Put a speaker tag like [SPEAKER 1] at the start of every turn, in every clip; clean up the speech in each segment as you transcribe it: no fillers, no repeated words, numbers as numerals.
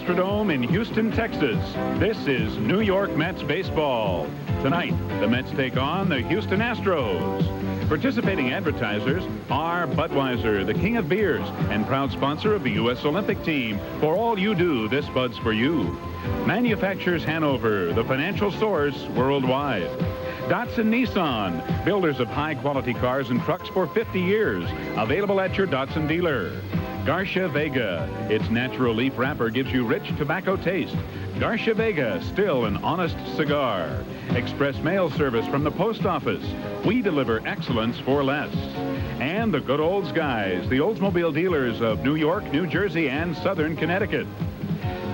[SPEAKER 1] Astrodome in Houston, Texas. This is New York Mets baseball. Tonight, the Mets take on the Houston Astros. Participating advertisers are Budweiser, the king of beers, and proud sponsor of the U.S. Olympic team. For all you do, this Bud's for you. Manufacturers Hanover, the financial source worldwide. Datsun Nissan, builders of high-quality cars and trucks for 50 years. Available at your Datsun dealer. Garcia Vega, its natural leaf wrapper gives you rich tobacco taste. Garcia Vega, still an honest cigar. Express mail service from the post office. We deliver excellence for less. And the Good Olds guys, the Oldsmobile dealers of New York, New Jersey, and Southern Connecticut.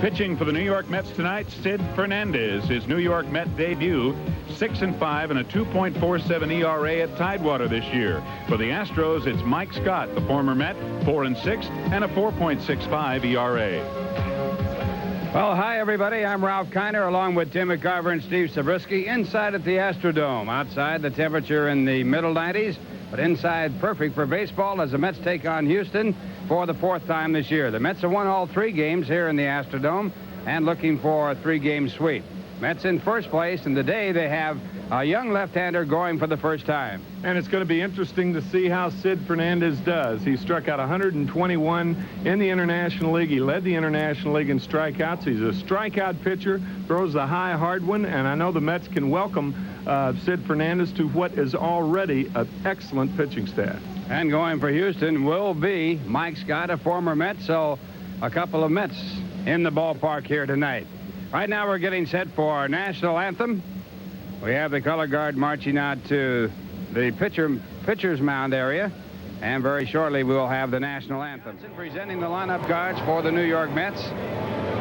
[SPEAKER 1] Pitching for the New York Mets tonight, Sid Fernandez, his New York Met debut, 6-5 and a 2.47 ERA at Tidewater this year. For the Astros, it's Mike Scott, the former Met, 4-6 and a 4.65 ERA.
[SPEAKER 2] Well, hi, everybody. I'm Ralph Kiner, along with Tim McCarver and Steve Zabriskie, inside at the Astrodome. Outside, the temperature in the middle 90s, but inside, perfect for baseball as the Mets take on Houston for the fourth time this year. The Mets have won all three games here in the Astrodome and looking for a three-game sweep. Mets in first place, and today they have a young left-hander going for the first time.
[SPEAKER 3] And it's going to be interesting to see how Sid Fernandez does. He struck out 121 in the International League. He led the International League in strikeouts. He's a strikeout pitcher, throws a high, hard one, and I know the Mets can welcome Sid Fernandez to what is already an excellent pitching staff.
[SPEAKER 2] And going for Houston will be Mike Scott, a former Met, so a couple of Mets in the ballpark here tonight. Right now we're getting set for our national anthem. We have the color guard marching out to the pitcher's mound area, and very shortly we will have the national anthem. Presenting the lineup guards for the New York Mets.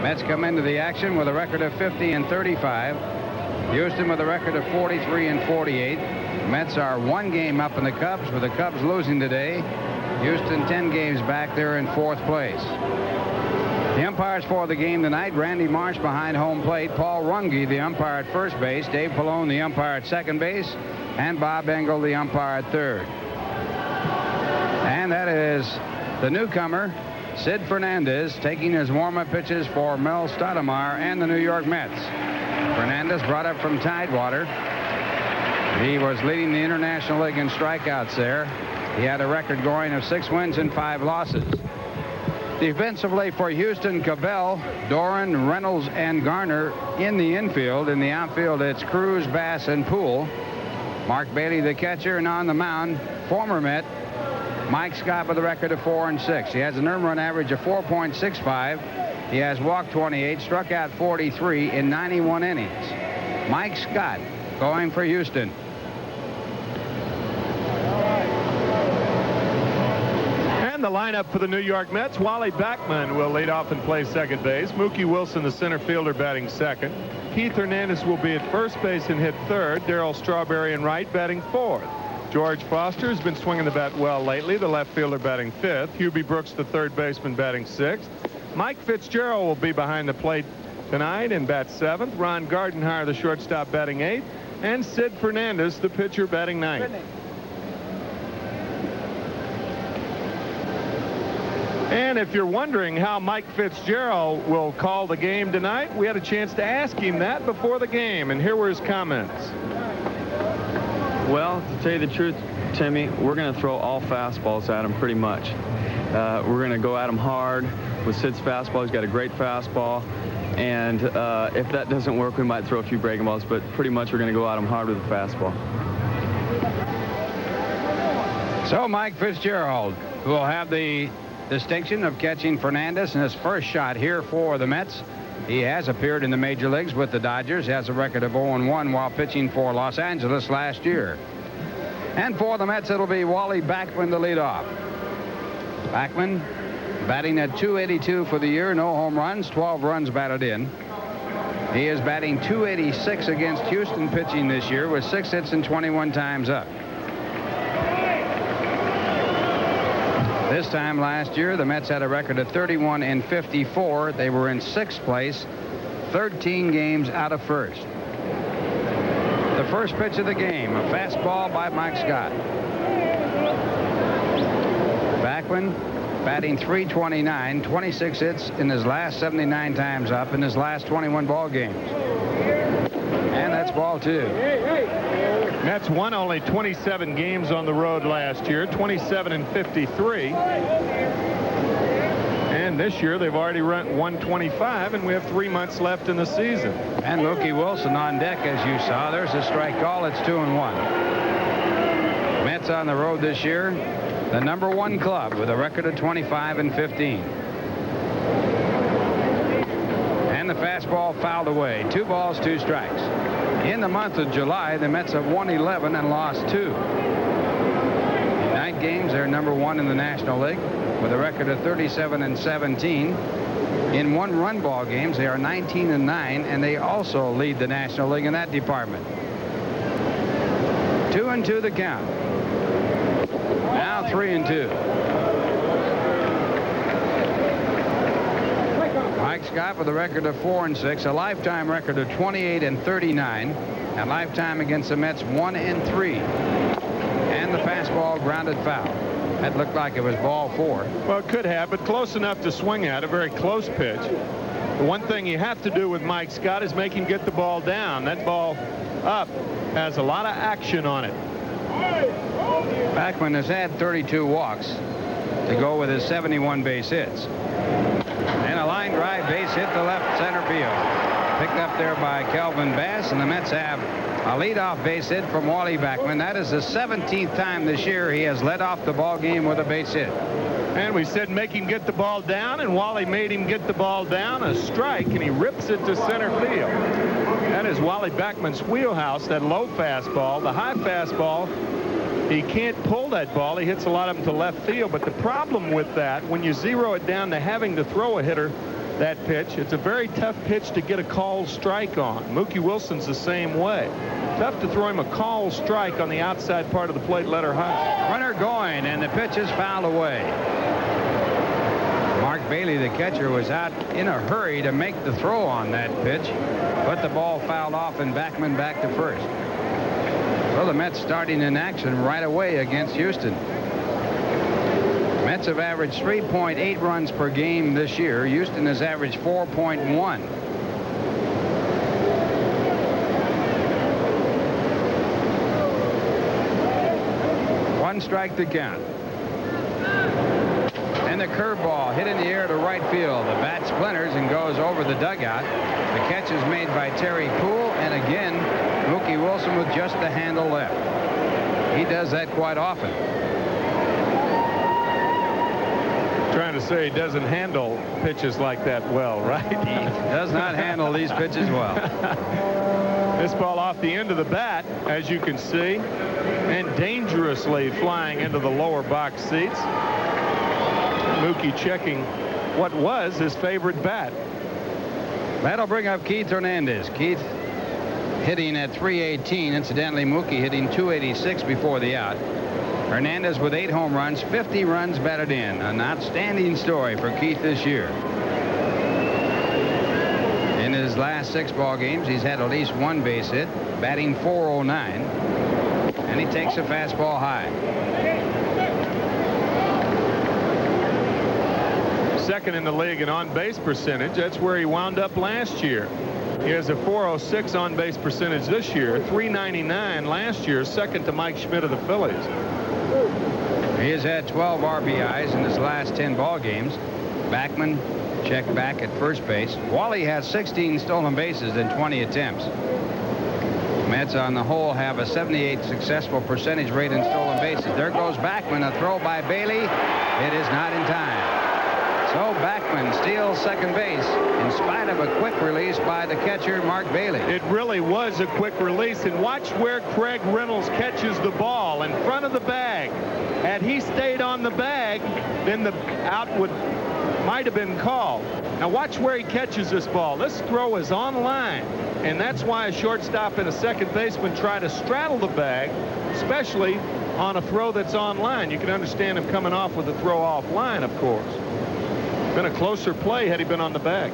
[SPEAKER 2] Mets come into the action with a record of 50-35. Houston with a record of 43-48. Mets are one game up in the Cubs, with the Cubs losing today. Houston 10 games back there in fourth place. The umpires for the game tonight: Randy Marsh behind home plate, Paul Runge, the umpire at first base, Dave Pallone, the umpire at second base, and Bob Engel, the umpire at third. And that is the newcomer, Sid Fernandez, taking his warm-up pitches for Mel Stoudemire and the New York Mets. Fernandez brought up from Tidewater. He was leading the International League in strikeouts there. He had a record going of 6 wins and 5 losses. Defensively for Houston, Cabell, Doran, Reynolds, and Garner in the infield. In the outfield, it's Cruz, Bass, and Poole. Mark Bailey, the catcher, and on the mound, former Met, Mike Scott with a record of 4-6. He has an earned run average of 4.65. He has walked 28, struck out 43 in 91 innings. Mike Scott going for Houston.
[SPEAKER 3] And the lineup for the New York Mets: Wally Backman will lead off and play second base. Mookie Wilson, the center fielder, batting second. Keith Hernandez will be at first base and hit third. Darryl Strawberry in right, batting fourth. George Foster has been swinging the bat well lately, the left fielder, batting fifth. Hubie Brooks, the third baseman, batting sixth. Mike Fitzgerald will be behind the plate tonight and bat seventh. Ron Gardenhire, the shortstop, batting eighth. And Sid Fernandez, the pitcher, batting ninth. And if you're wondering how Mike Fitzgerald will call the game tonight, we had a chance to ask him that before the game, and here were his comments.
[SPEAKER 4] Well, to tell you the truth, Timmy, we're going to throw all fastballs at him pretty much. We're going to go at him hard with Sid's fastball. He's got a great fastball. And if that doesn't work, we might throw a few breaking balls, but pretty much we're going to go at him hard with the fastball.
[SPEAKER 2] So Mike Fitzgerald, who will have the distinction of catching Fernandez in his first shot here for the Mets. He has appeared in the major leagues with the Dodgers. He has a record of 0-1 while pitching for Los Angeles last year. And for the Mets, it'll be Wally Backman to lead off. Backman batting at .282 for the year, no home runs, 12 runs batted in. He is batting .286 against Houston pitching this year with 6 hits and 21 times up. This time last year, the Mets had a record of 31-54. They were in 6th place, 13 games out of first. The first pitch of the game, a fastball by Mike Scott. Backman batting .329, 26 hits in his last 79 times up in his last 21 ball games. And that's ball 2.
[SPEAKER 3] Mets won only 27 games on the road last year, 27 and 53. And this year they've already run 125, and we have 3 months left in the season.
[SPEAKER 2] And Mookie Wilson on deck, as you saw. There's a strike call. It's 2-1. Mets on the road this year, the #1 club with a record of 25 and 15. And the fastball fouled away. 2 balls, 2 strikes. In the month of July, the Mets have won 11 and lost 2. In night games, they're #1 in the National League with a record of 37 and 17. In one-run ball games, they are 19 and 9, and they also lead the National League in that department. 2-2 the count. Now 3-2. Mike Scott with a record of 4 and 6, a lifetime record of 28 and 39, a lifetime against the Mets 1 and 3. And the fastball grounded foul. That looked like it was ball 4.
[SPEAKER 3] Well, it could have, but close enough to swing at. A very close pitch. The one thing you have to do with Mike Scott is make him get the ball down. That ball up has a lot of action on it.
[SPEAKER 2] Backman has had 32 walks to go with his 71 base hits. And a line drive base hit to left center field. Picked up there by Kelvin Bass, and the Mets have a leadoff base hit from Wally Backman. That is the 17th time this year he has led off the ball game with a base hit.
[SPEAKER 3] And we said make him get the ball down, and Wally made him get the ball down. A strike, and he rips it to center field. That is Wally Backman's wheelhouse, that low fastball. The high fastball, he can't pull that ball. He hits a lot of them to left field. But the problem with that, when you zero it down to having to throw a hitter that pitch, it's a very tough pitch to get a called strike on. Mookie Wilson's the same way. Tough to throw him a called strike on the outside part of the plate, let her high.
[SPEAKER 2] Runner going, and the pitch is fouled away. Mark Bailey, the catcher, was out in a hurry to make the throw on that pitch, but the ball fouled off and Backman back to first. So the Mets starting in action right away against Houston. Mets have averaged 3.8 runs per game this year. Houston has averaged 4.1. One strike to count. And the curveball hit in the air to right field. The bat splinters and goes over the dugout. The catch is made by Terry Poole, and again, Mookie Wilson with just the handle left. He does that quite often.
[SPEAKER 3] Trying to say he doesn't handle pitches like that well, right?
[SPEAKER 2] He does not handle these pitches well.
[SPEAKER 3] This ball off the end of the bat, as you can see, and dangerously flying into the lower box seats. Mookie checking what was his favorite bat.
[SPEAKER 2] That'll bring up Keith Hernandez. Keith hitting at .318. Incidentally, Mookie hitting .286 before the out. Hernandez with 8 home runs, 50 runs batted in. An outstanding story for Keith this year. In his last 6 ball games, he's had at least 1 base hit, batting .409, and he takes a fastball high.
[SPEAKER 3] Second in the league in on-base percentage. That's where he wound up last year. He has a .406 on-base percentage this year, .399 last year, second to Mike Schmidt of the Phillies.
[SPEAKER 2] He has had 12 RBIs in his last 10 ball games. Backman checked back at first base. Wally has 16 stolen bases in 20 attempts. Mets on the whole have a 78 successful percentage rate in stolen bases. There goes Backman, a throw by Bailey. It is not in time. So Backman steals second base in spite of a quick release by the catcher, Mark Bailey.
[SPEAKER 3] It really was a quick release, and watch where Craig Reynolds catches the ball in front of the bag. Had he stayed on the bag, then the out might have been called. Now watch where he catches this ball. This throw is on line, and that's why a shortstop and a second baseman try to straddle the bag, especially on a throw that's on line. You can understand him coming off with a throw off line, of course. Been a closer play had he been on the bag.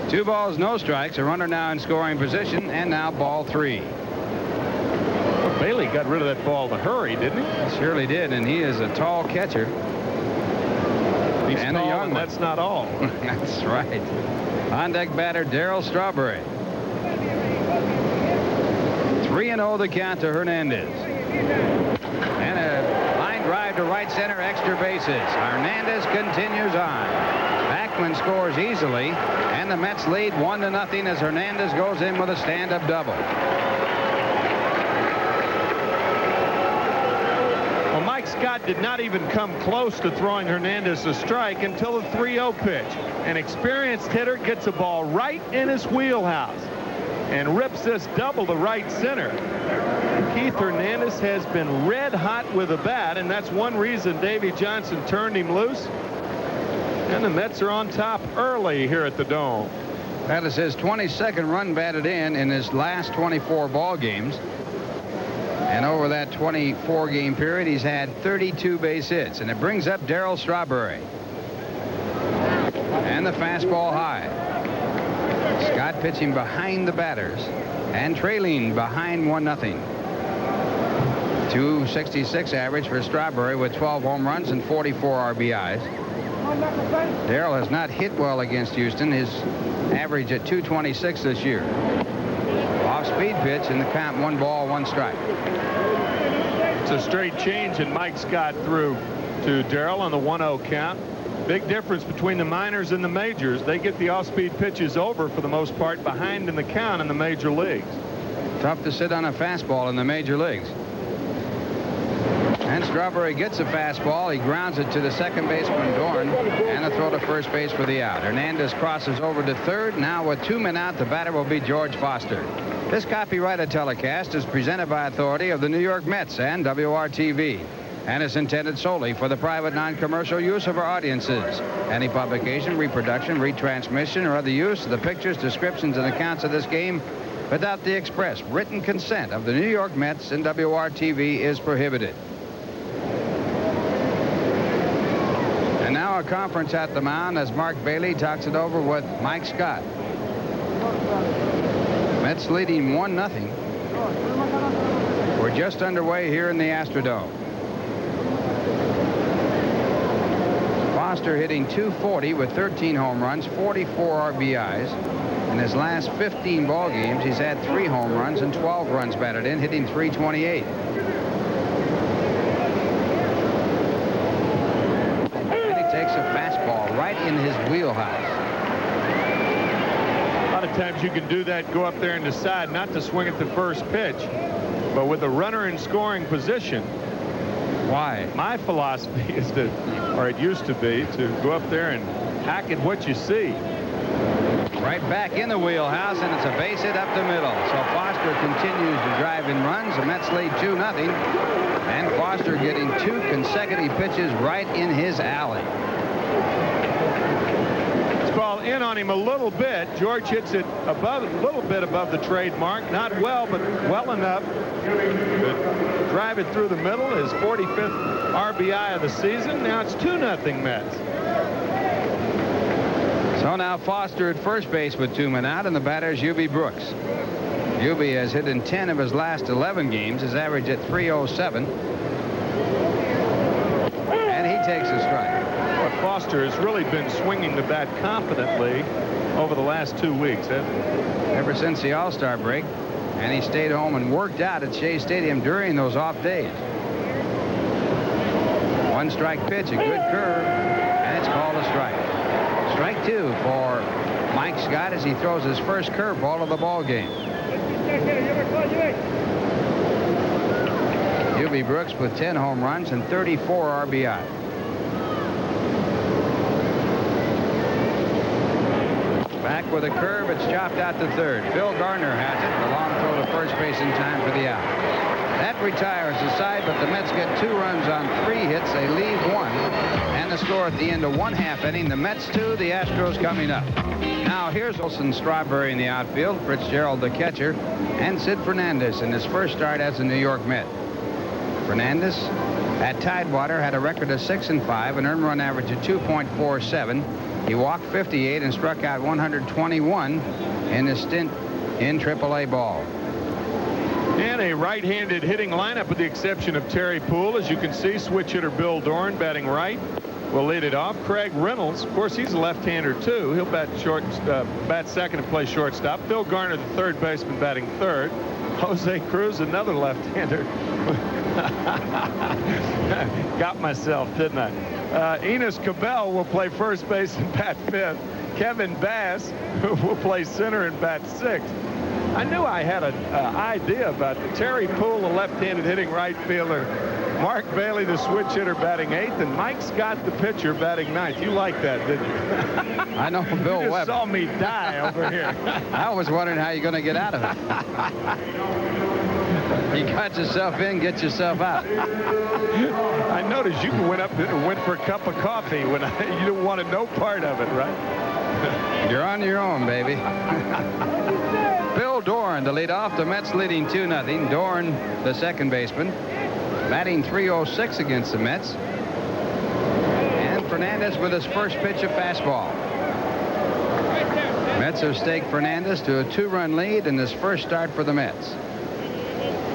[SPEAKER 2] 2 balls, no strikes. A runner now in scoring position, and now ball 3.
[SPEAKER 3] Well, Bailey got rid of that ball in a hurry, didn't he?
[SPEAKER 2] He surely did, and he is a tall catcher.
[SPEAKER 3] He's
[SPEAKER 2] And
[SPEAKER 3] tall,
[SPEAKER 2] a young
[SPEAKER 3] and
[SPEAKER 2] one.
[SPEAKER 3] that's not all.
[SPEAKER 2] That's right. On deck batter Darryl Strawberry. 3-0 the count to Hernandez. And a line drive to right center, extra bases. Hernandez continues on. Backman scores easily, and the Mets lead 1-0 as Hernandez goes in with a stand-up double.
[SPEAKER 3] Well, Mike Scott did not even come close to throwing Hernandez a strike until the 3-0 pitch. An experienced hitter gets a ball right in his wheelhouse and rips this double to right center. Keith Hernandez has been red hot with a bat, and that's one reason Davey Johnson turned him loose. And the Mets are on top early here at the Dome.
[SPEAKER 2] That is his 22nd run batted in his last 24 ball games. And over that 24-game period, he's had 32 base hits. And it brings up Darryl Strawberry. And the fastball high. Scott pitching behind the batters and trailing behind 1-0. 266 average for Strawberry with 12 home runs and 44 RBIs. Darryl has not hit well against Houston. His average at 226 this year. Off-speed pitch, and the count 1 ball, 1 strike.
[SPEAKER 3] It's a straight change, and Mike Scott threw to Darryl on the 1-0 count. Big difference between the minors and the majors. They get the off-speed pitches over, for the most part, behind in the count in the major leagues.
[SPEAKER 2] Tough to sit on a fastball in the major leagues. And Strawberry gets a fastball. He grounds it to the second baseman, Dorn, and a throw to first base for the out. Hernandez crosses over to third. Now with 2 men out, the batter will be George Foster. This copyrighted telecast is presented by authority of the New York Mets and WOR-TV, and is intended solely for the private non-commercial use of our audiences. Any publication, reproduction, retransmission, or other use of the pictures, descriptions, and accounts of this game without the express written consent of the New York Mets and WOR-TV is prohibited. And now a conference at the mound as Mark Bailey talks it over with Mike Scott. Mets leading 1-0. We're just underway here in the Astrodome. Foster hitting .240 with 13 home runs, 44 RBIs. In his last 15 ball games, he's had 3 home runs and 12 runs batted in, hitting .328. And he takes a fastball right in his wheelhouse.
[SPEAKER 3] A lot of times you can do that, go up there and decide not to swing at the first pitch. But with a runner in scoring position,
[SPEAKER 2] Why?
[SPEAKER 3] my philosophy is to, or it used to be, to go up there and hack at what you see.
[SPEAKER 2] Right back in the wheelhouse, and it's a base hit up the middle. So Foster continues to drive in runs. The Mets lead 2-0. And Foster getting 2 consecutive pitches right in his alley.
[SPEAKER 3] It's ball in on him a little bit. George hits it above, a little bit above the trademark. Not well, but well enough to drive it through the middle. His 45th RBI of the season. Now it's 2-0 Mets.
[SPEAKER 2] So now Foster at first base with 2 men out, and the batter is Ubi Brooks. Ubi has hit in 10 of his last 11 games. His average at .307. And he takes a strike.
[SPEAKER 3] But Foster has really been swinging the bat confidently over the last 2 weeks, hasn't he?
[SPEAKER 2] Ever since the All-Star break. And he stayed home and worked out at Shea Stadium during those off days. 1 strike pitch, a good curve, and it's called a strike. Strike 2 for Mike Scott as he throws his first curveball of the ball game. Ubi Brooks with 10 home runs and 34 RBI. Back with a curve, it's chopped out to third. Phil Garner has it. The long throw to first base in time for the out. That retires the side, but the Mets get 2 runs on 3 hits. They leave 1. And the score at the end of 1/2 inning. The Mets 2, the Astros coming up. Now here's Wilson Strawberry in the outfield, Fitzgerald the catcher, and Sid Fernandez in his first start as a New York Met. Fernandez at Tidewater had a record of 6-5, an earned run average of 2.47. He walked 58 and struck out 121 in his stint in AAA ball.
[SPEAKER 3] And a right-handed hitting lineup with the exception of Terry Poole. As you can see, switch hitter Bill Dorn batting right. will lead it off. Craig Reynolds, of course, he's a left-hander too. He'll bat second and play shortstop. Phil Garner, the third baseman, batting third. Jose Cruz, another left-hander. Got myself, didn't I? Enos Cabell will play first base and bat fifth. Kevin Bass will play center and bat sixth. I knew I had an idea about the Terry Poole, the left-handed hitting right fielder. Mark Bailey, the switch hitter, batting eighth, and Mike Scott, the pitcher, batting ninth. You like that, didn't you?
[SPEAKER 2] I know Bill
[SPEAKER 3] You
[SPEAKER 2] Webb.
[SPEAKER 3] saw me die over here.
[SPEAKER 2] I was wondering how you're going to get out of it. You got yourself in, get yourself out.
[SPEAKER 3] I noticed you went up and went for a cup of coffee when you didn't want no part of it, right?
[SPEAKER 2] You're on your own, baby. Bill Doran to lead off. The Mets leading 2-0. Doran, the second baseman, batting .306 against the Mets. And Fernandez with his first pitch of fastball. Mets have staked Fernandez to a 2-run lead in this first start for the Mets.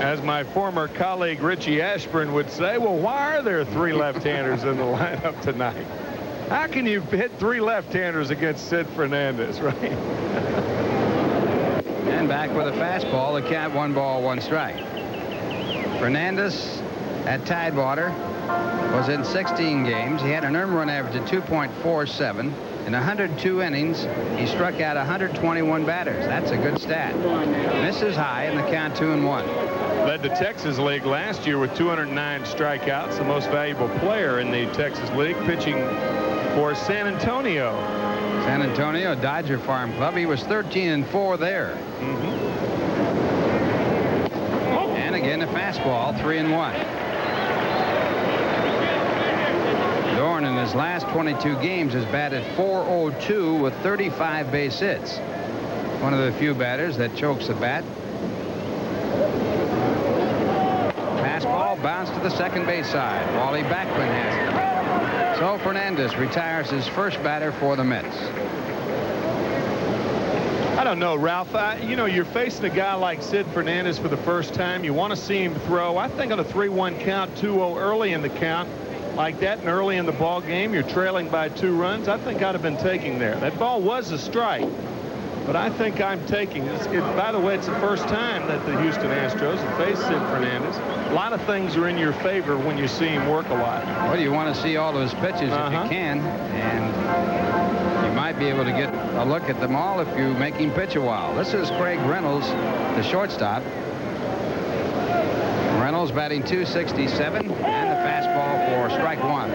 [SPEAKER 3] As my former colleague Richie Ashburn would say, well, why are there 3 left-handers in the lineup tonight? How can you hit 3 left-handers against Sid Fernandez, right?
[SPEAKER 2] And back with a fastball, the count 1 ball, 1 strike. Fernandez at Tidewater was in 16 games. He had an earned run average of 2.47. In 102 innings, he struck out 121 batters. That's a good stat. Misses high in the count 2-1.
[SPEAKER 3] Led the Texas League last year with 209 strikeouts, the most valuable player in the Texas League, pitching for San Antonio.
[SPEAKER 2] San Antonio Dodger Farm Club. He was 13-4 there. And again, a fastball, 3-1. Doran in his last 22 games has batted .402 with 35 base hits. One of the few batters that chokes the bat. Fastball bounced to the second base side. Wally Backman has it. So Fernandez retires his first batter for the Mets.
[SPEAKER 3] I don't know, Ralph. You know, you're facing a guy like Sid Fernandez for the first time. You want to see him throw. I think on a 3-1 count, 2-0 early in the count, like that, and early in the ball game, you're trailing by 2 runs. I think I'd have been taking there. That ball was a strike, but I think I'm taking this. By the way, it's the first time that the Houston Astros have faced Sid Fernandez. A lot of things are in your favor when you see him work a lot.
[SPEAKER 2] Well, you want to see all of his pitches if you can, and you might be able to get a look at them all if you make him pitch a while. This is Craig Reynolds, the shortstop. Reynolds batting .267 and the fastball for strike 1.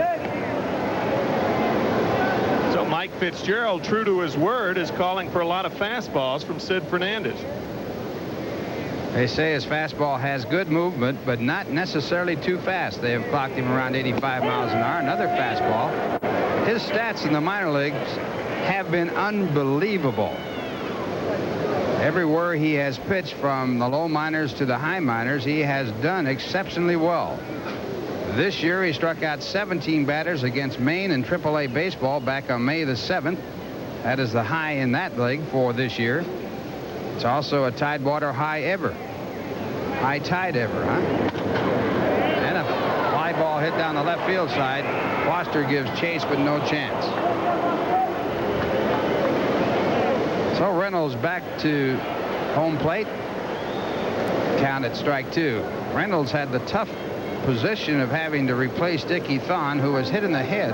[SPEAKER 3] So Mike Fitzgerald, true to his word, is calling for a lot of fastballs from Sid Fernandez.
[SPEAKER 2] They say his fastball has good movement, but not necessarily too fast. They have clocked him around 85 miles an hour. Another fastball. His stats in the minor leagues have been unbelievable. Everywhere he has pitched, from the low minors to the high minors, he has done exceptionally well. This year he struck out 17 batters against Maine in AAA baseball back on May the 7th. That is the high in that league for this year. It's also a Tidewater high ever. High tide ever, huh? And a fly ball hit down the left field side. Foster gives chase, but no chance. So Reynolds back to home plate. Count at strike 2. Reynolds had the tough position of having to replace Dickie Thon, who was hit in the head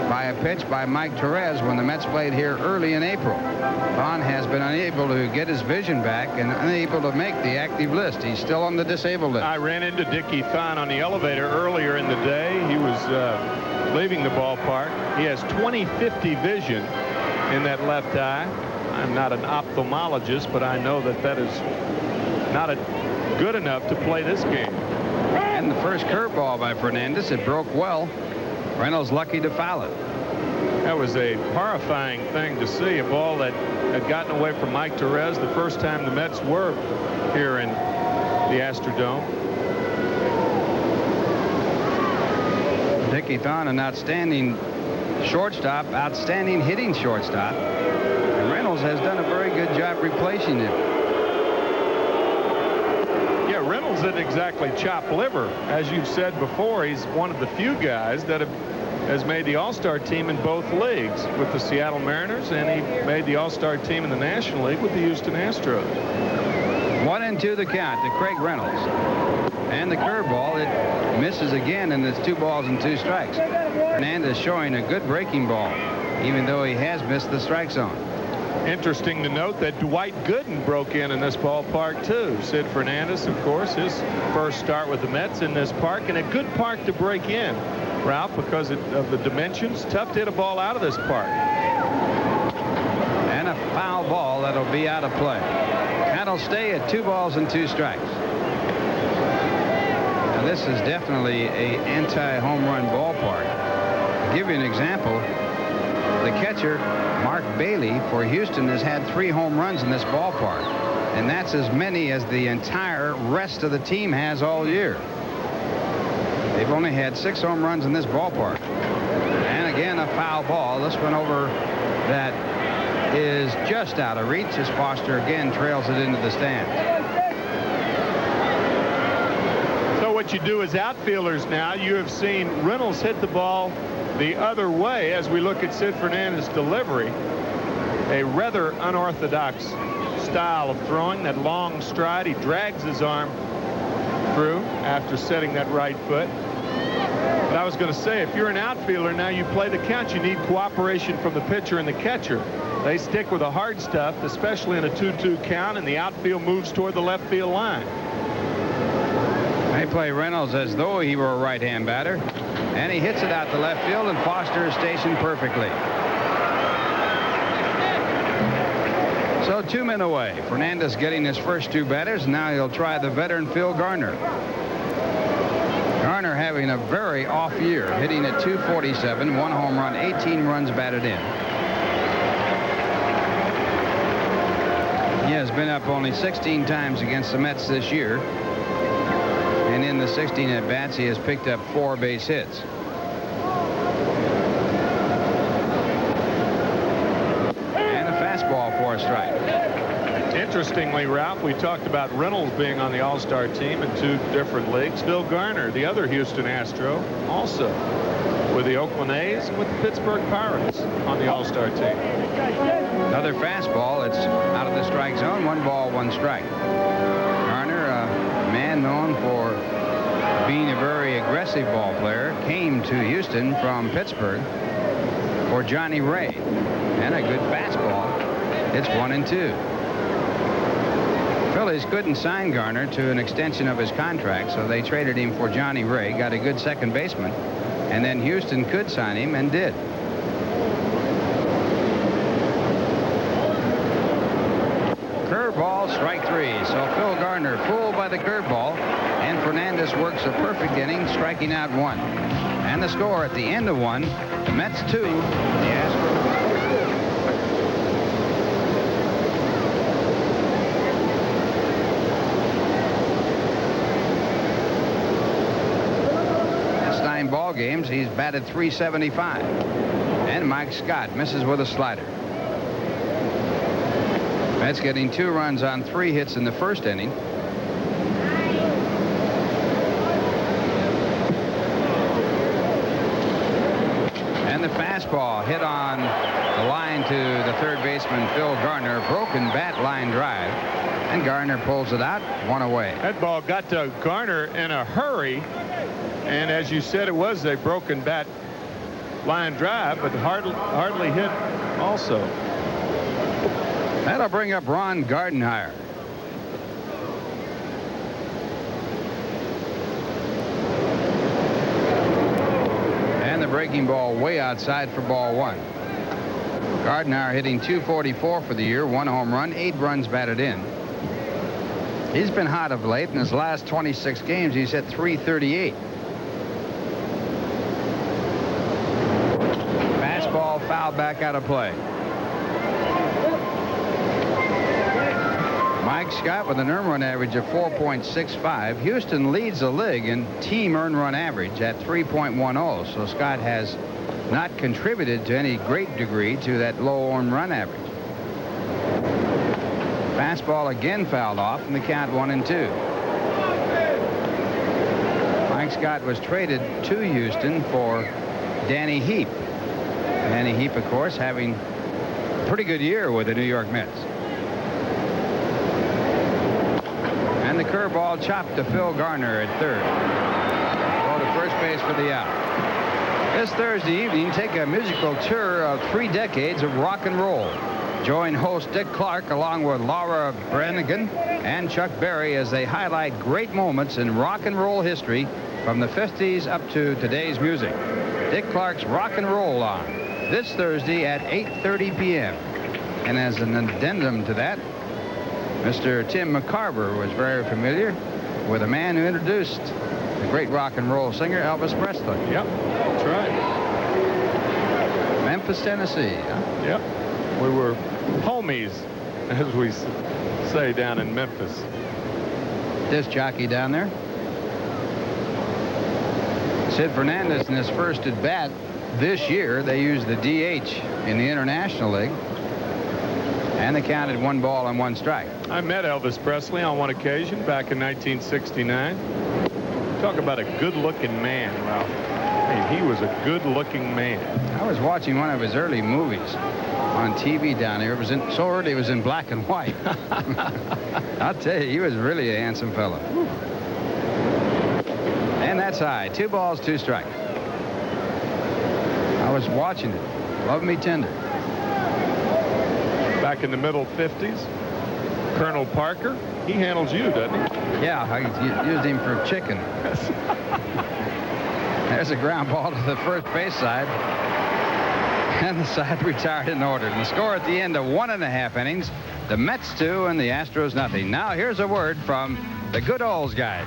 [SPEAKER 2] by a pitch by Mike Torres when the Mets played here early in April. Thon has been unable to get his vision back and unable to make the active list. He's still on the disabled list.
[SPEAKER 3] I ran into Dickie Thon on the elevator earlier in the day. He was leaving the ballpark. He has 20/50 vision in that left eye. I'm not an ophthalmologist, but I know that that is not good enough to play this game.
[SPEAKER 2] And the first curveball by Fernandez, it broke well. Reynolds lucky to foul it.
[SPEAKER 3] That was a horrifying thing to see. A ball that had gotten away from Mike Torres the first time the Mets were here in the Astrodome.
[SPEAKER 2] Dickie Thon, an outstanding shortstop, outstanding hitting shortstop. And Reynolds has done a very good job replacing him.
[SPEAKER 3] Yeah, Reynolds didn't exactly chop liver. As you've said before, he's one of the few guys that have has made the All-Star team in both leagues with the Seattle Mariners, and he made the All-Star team in the National League with the Houston Astros.
[SPEAKER 2] 1-2 the count to Craig Reynolds. And the curveball, it misses again, and it's 2 balls and 2 strikes. Fernandez showing a good breaking ball, even though he has missed the strike zone.
[SPEAKER 3] Interesting to note that Dwight Gooden broke in this ballpark too. Sid Fernandez, of course, his first start with the Mets in this park, and a good park to break in, Ralph, because of the dimensions. Tough to hit a ball out of this park.
[SPEAKER 2] And a foul ball that'll be out of play. That'll stay at 2 balls and 2 strikes. Now this is definitely a anti-home run ballpark. To give you an example, the catcher Mark Bailey for Houston has had 3 home runs in this ballpark, and that's as many as the entire rest of the team has all year. They've only had 6 home runs in this ballpark. And again, a foul ball. This one over that is just out of reach as Foster again trails it into the stands.
[SPEAKER 3] So what you do as outfielders now, you have seen Reynolds hit the ball the other way as we look at Sid Fernandez's delivery. A rather unorthodox style of throwing, that long stride. He drags his arm through after setting that right foot. But I was going to say, if you're an outfielder now, you play the count, you need cooperation from the pitcher and the catcher. They stick with the hard stuff, especially in a 2-2 count, and the outfield moves toward the left field line.
[SPEAKER 2] They play Reynolds as though he were a right-hand batter, and he hits it out to left field, and Foster is stationed perfectly. So 2 men away. Fernandez getting his first 2 batters. Now he'll try the veteran Phil Garner. Garner having a very off year, hitting at .247, 1 home run, 18 runs batted in. He has been up only 16 times against the Mets this year. And in the 16 at-bats, he has picked up 4 base hits. And a fastball for a strike.
[SPEAKER 3] Interestingly, Ralph, we talked about Reynolds being on the All-Star team in 2 different leagues. Phil Garner, the other Houston Astro, also with the Oakland A's and with the Pittsburgh Pirates on the All-Star team.
[SPEAKER 2] Another fastball. It's out of the strike zone. 1 ball, 1 strike. Garner, a man known for being a very aggressive ball player, came to Houston from Pittsburgh for Johnny Ray. And a good fastball. It's 1-2. Phillies couldn't sign Garner to an extension of his contract, so they traded him for Johnny Ray, got a good second baseman, and then Houston could sign him and did. Curveball, strike 3. So Phil Garner fooled by the curveball, and Fernandez works a perfect inning, striking out 1. And the score at the end of 1, the Mets 2, the Astros. Last 9 ball games, he's batted .375. And Mike Scott misses with a slider. Mets getting 2 runs on 3 hits in the first inning. And the fastball hit on the line to the third baseman Phil Garner. Broken bat line drive. And Garner pulls it out, 1 away.
[SPEAKER 3] That ball got to Garner in a hurry. And as you said, it was a broken bat line drive, but hardly hit also.
[SPEAKER 2] That'll bring up Ron Gardenhire. And the breaking ball way outside for ball 1. Gardenhire hitting .244 for the year, 1 home run, 8 runs batted in. He's been hot of late. In his last 26 games, he's hit .338. Fastball fouled back out of play. Mike Scott with an earned run average of 4.65. Houston leads the league in team earned run average at 3.10. So Scott has not contributed to any great degree to that low earned run average. Fastball again fouled off, and the count 1-2. Mike Scott was traded to Houston for Danny Heap. Danny Heap, of course, having a pretty good year with the New York Mets. And the curveball chopped to Phil Garner at third. Go to first base for the out. This Thursday evening, take a musical tour of 3 decades of rock and roll. Join host Dick Clark along with Laura Branigan and Chuck Berry as they highlight great moments in rock and roll history from the 50s up to today's music. Dick Clark's Rock and Roll On this Thursday at 8:30 p.m. And as an addendum to that, Mr. Tim McCarver was very familiar with a man who introduced the great rock and roll singer Elvis Presley.
[SPEAKER 3] Yep, that's right.
[SPEAKER 2] Memphis, Tennessee. Huh?
[SPEAKER 3] Yep. We were homies, as we say down in Memphis.
[SPEAKER 2] Disc jockey down there. Sid Fernandez in his first at bat this year. They used the DH in the International League. And they counted 1 ball and 1 strike.
[SPEAKER 3] I met Elvis Presley on one occasion back in 1969. Talk about a good-looking man, Ralph. I mean, he was a good-looking man.
[SPEAKER 2] I was watching one of his early movies on TV down here. It was so early it was in black and white. I'll tell you, he was really a handsome fellow. And that's high. 2 balls, 2 strikes. I was watching it. Love me tender.
[SPEAKER 3] Back in the middle 50s, Colonel Parker, he handles you, doesn't he?
[SPEAKER 2] Yeah, I used him for chicken. There's a ground ball to the first base side. And the side retired in order. And the score at the end of 1.5 innings, the Mets 2 and the Astros nothing. Now here's a word from the good olds guy.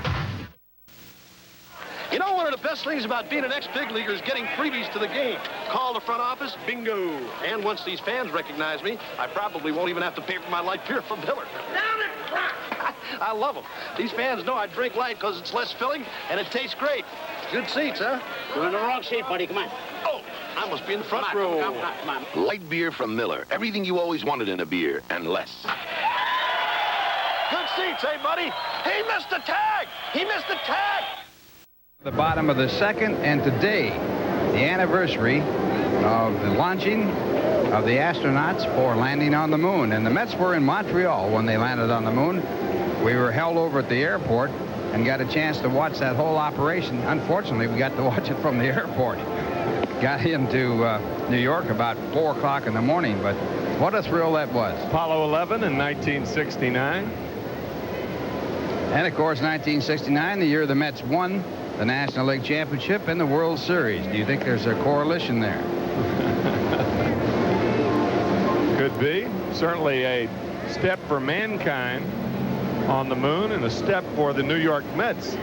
[SPEAKER 5] You know, one of the best things about being an ex-big leaguer is getting freebies to the game. Call the front office, bingo. And once these fans recognize me, I probably won't even have to pay for my light beer from Miller. Down it, rock! I love them. These fans know I drink light because it's less filling and it tastes great. Good seats, huh?
[SPEAKER 6] You're in the wrong seat, buddy. Come on.
[SPEAKER 5] Oh, I must be in the front row.
[SPEAKER 6] Come on.
[SPEAKER 7] Light beer from Miller. Everything you always wanted in a beer, and less.
[SPEAKER 5] Good seats, hey, buddy? He missed the tag! He missed the tag!
[SPEAKER 2] The bottom of the second, and today, the anniversary of the launching of the astronauts for landing on the moon. And the Mets were in Montreal when they landed on the moon. We were held over at the airport and got a chance to watch that whole operation. Unfortunately, we got to watch it from the airport. Got into New York about 4 o'clock in the morning, but what a thrill that was.
[SPEAKER 3] Apollo 11 in 1969.
[SPEAKER 2] And, of course, 1969, the year the Mets won the National League Championship and the World Series. Do you think there's a correlation there?
[SPEAKER 3] Could be. Certainly a step for mankind on the moon and a step for the New York Mets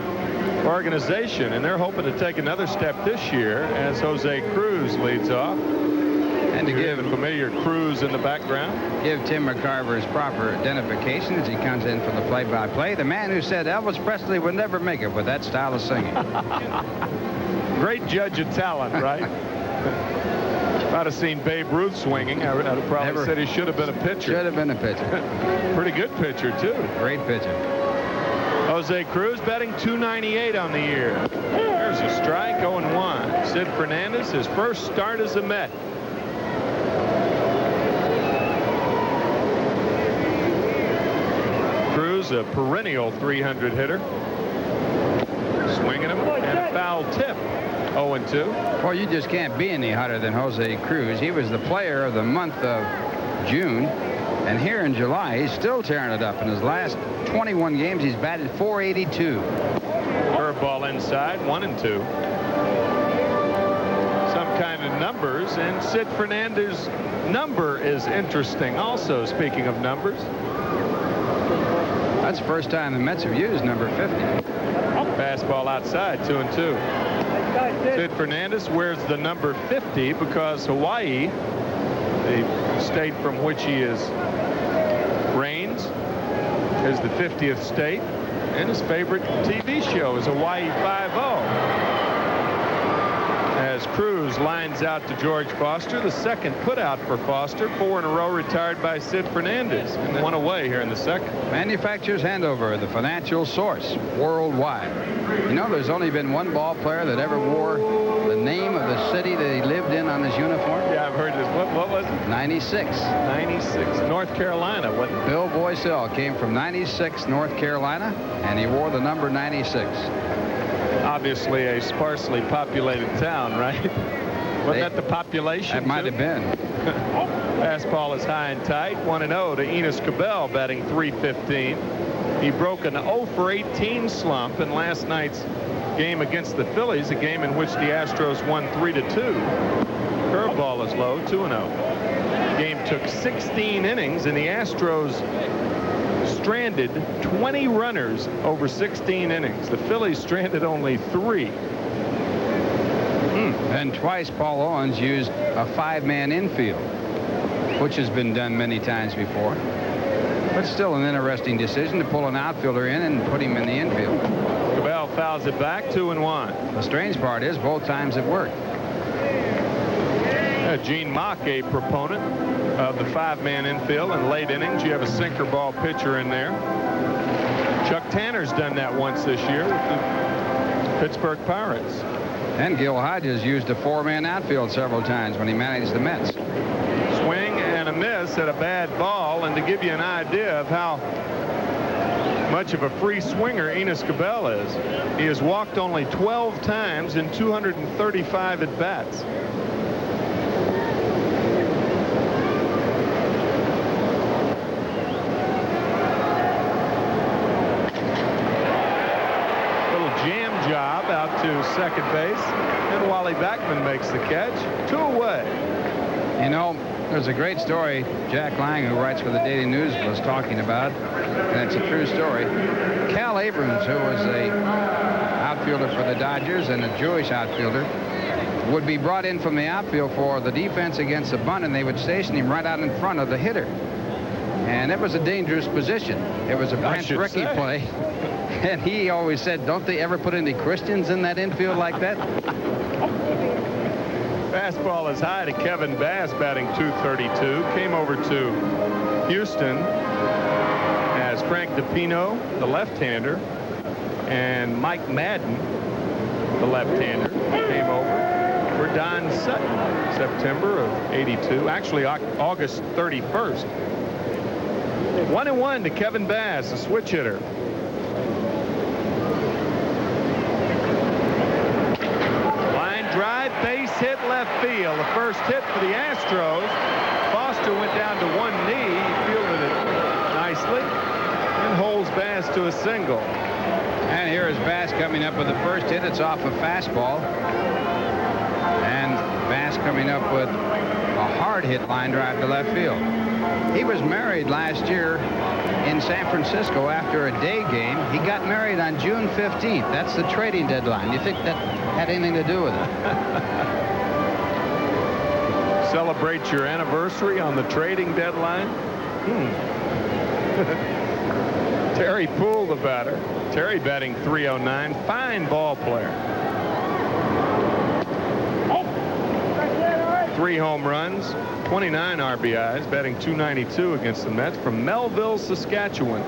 [SPEAKER 3] organization. And they're hoping to take another step this year as Jose Cruz leads off.
[SPEAKER 2] And to give
[SPEAKER 3] the familiar Cruz in the background.
[SPEAKER 2] Give Tim McCarver his proper identification as he comes in for the play-by-play. The man who said Elvis Presley would never make it with that style of singing.
[SPEAKER 3] Great judge of talent, right? If I'd have seen Babe Ruth swinging, I'd have probably said he should have been a pitcher.
[SPEAKER 2] Should have been a pitcher.
[SPEAKER 3] Pretty good pitcher, too.
[SPEAKER 2] Great pitcher.
[SPEAKER 3] Jose Cruz betting $298 on the year. There's a strike, 0-1. Sid Fernandez, his first start as a Met. Cruz, a perennial 300 hitter. Swinging him, and a foul tip. 0-2.
[SPEAKER 2] Well, you just can't be any hotter than Jose Cruz. He was the player of the month of June. And here in July, he's still tearing it up. In his last 21 games, he's batted .482.
[SPEAKER 3] Curveball inside, 1-2. Some kind of numbers, and Sid Fernandez's number is interesting also, speaking of numbers.
[SPEAKER 2] That's the first time the Mets have used number 50.
[SPEAKER 3] Fastball outside, 2-2. Sid Fernandez wears the number 50 because Hawaii, the state from which he reigns, is the 50th state, and his favorite TV show is Hawaii 5-0. As as Cruz lines out to George Foster. The second put out for Foster. 4 in a row retired by Sid Fernandez. And 1 away here in the second.
[SPEAKER 2] Manufacturer's handover, the financial source worldwide. You know, there's only been one ball player that ever wore the name of the city that he lived in on his uniform.
[SPEAKER 3] Yeah, I've heard this. What was it?
[SPEAKER 2] 96.
[SPEAKER 3] 96. North Carolina. What?
[SPEAKER 2] Bill Boysell came from 96, North Carolina, and he wore the number 96.
[SPEAKER 3] Obviously a sparsely populated town, right? Wasn't that the population?
[SPEAKER 2] That might have been.
[SPEAKER 3] Fastball is high and tight. 1-0 to Enos Cabell, batting .315. He broke an 0 for 18 slump in last night's game against the Phillies, a game in which the Astros won 3-2. Curveball is low, 2-0. Game took 16 innings, and the Astros stranded 20 runners over 16 innings. The Phillies stranded only 3.
[SPEAKER 2] And twice Paul Owens used a 5-man infield, which has been done many times before. But still an interesting decision to pull an outfielder in and put him in the infield.
[SPEAKER 3] Cabell fouls it back, 2-1.
[SPEAKER 2] The strange part is both times it worked.
[SPEAKER 3] Gene Mock, a proponent of the 5-man infield in late innings. You have a sinker ball pitcher in there. Chuck Tanner's done that once this year with the Pittsburgh Pirates.
[SPEAKER 2] And Gil Hodges used a 4-man outfield several times when he managed the Mets.
[SPEAKER 3] Swing and a miss at a bad ball. And to give you an idea of how much of a free swinger Enos Cabell is, he has walked only 12 times in 235 at-bats. Job out to second base, and Wally Backman makes the catch. 2 away.
[SPEAKER 2] You know, there's a great story Jack Lang, who writes for the Daily News, was talking about, and it's a true story. Cal Abrams, who was a outfielder for the Dodgers and a Jewish outfielder, would be brought in from the outfield for the defense against the bunt, and they would station him right out in front of the hitter. And it was a dangerous position. It was a Branch Rickey play. And he always said, don't they ever put any Christians in that infield like that?
[SPEAKER 3] Fastball is high to Kevin Bass, batting .232. Came over to Houston as Frank DiPino, the left-hander, and Mike Madden, the left-hander, came over for Don Sutton, September of '82. Actually, August 31st. 1-1 to Kevin Bass, a switch hitter. Drive, base hit, left field. The first hit for the Astros. Foster went down to one knee. He fielded it nicely and holds Bass to a single.
[SPEAKER 2] And here is Bass coming up with the first hit. It's off a fastball. And Bass coming up with a hard hit line drive to left field. He was married last year in San Francisco after a day game. He got married on June 15th. That's the trading deadline. You think that had anything to do with it?
[SPEAKER 3] Celebrate your anniversary on the trading deadline? Terry Poole, the batter. Terry batting .309. Fine ball player. 3 home runs, 29 RBIs, batting .292 against the Mets, from Melville, Saskatchewan.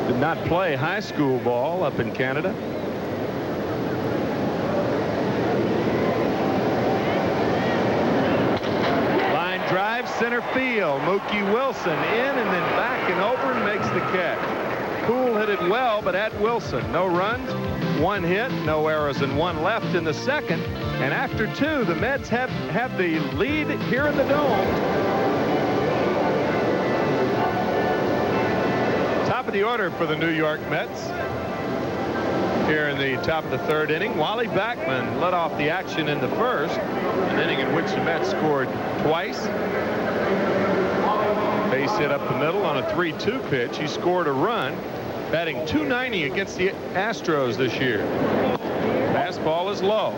[SPEAKER 3] Did not play high school ball up in Canada. Line drive, center field. Mookie Wilson in and then back and over and makes the catch. Poole hit it well, but at Wilson. No runs, 1 hit, no errors, and 1 left in the second. And after 2, the Mets have the lead here in the Dome. Top of the order for the New York Mets. Here in the top of the 3rd inning, Wally Backman led off the action in the first, an inning in which the Mets scored twice. Base hit up the middle on a 3-2 pitch. He scored a run, batting .290 against the Astros this year. Fastball is low.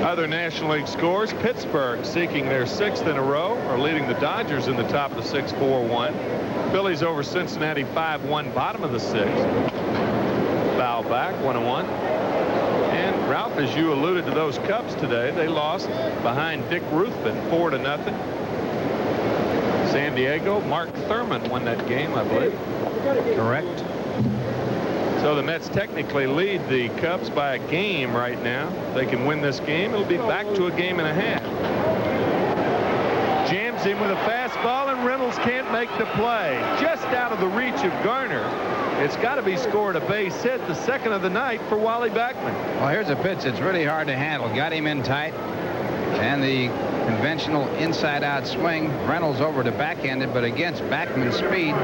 [SPEAKER 3] Other National League scores: Pittsburgh, seeking their 6th in a row, are leading the Dodgers in the top of the 6th, 4-1. Phillies over Cincinnati 5-1, bottom of the 6th. Foul back, 1-1. And Ralph, as you alluded to those Cubs today, they lost behind Dick Ruthven 4-0. San Diego, Mark Thurman won that game, I believe.
[SPEAKER 2] Correct.
[SPEAKER 3] So the Mets technically lead the Cubs by a game right now. If they can win this game, it'll be back to a game and a half. Jams him with a fastball, and Reynolds can't make the play. Just out of the reach of Garner. It's got to be scored a base hit, the second of the night for Wally Backman.
[SPEAKER 2] Well, here's a pitch that's really hard to handle. Got him in tight. And the conventional inside-out swing. Reynolds over to backhanded, but against Backman's speed,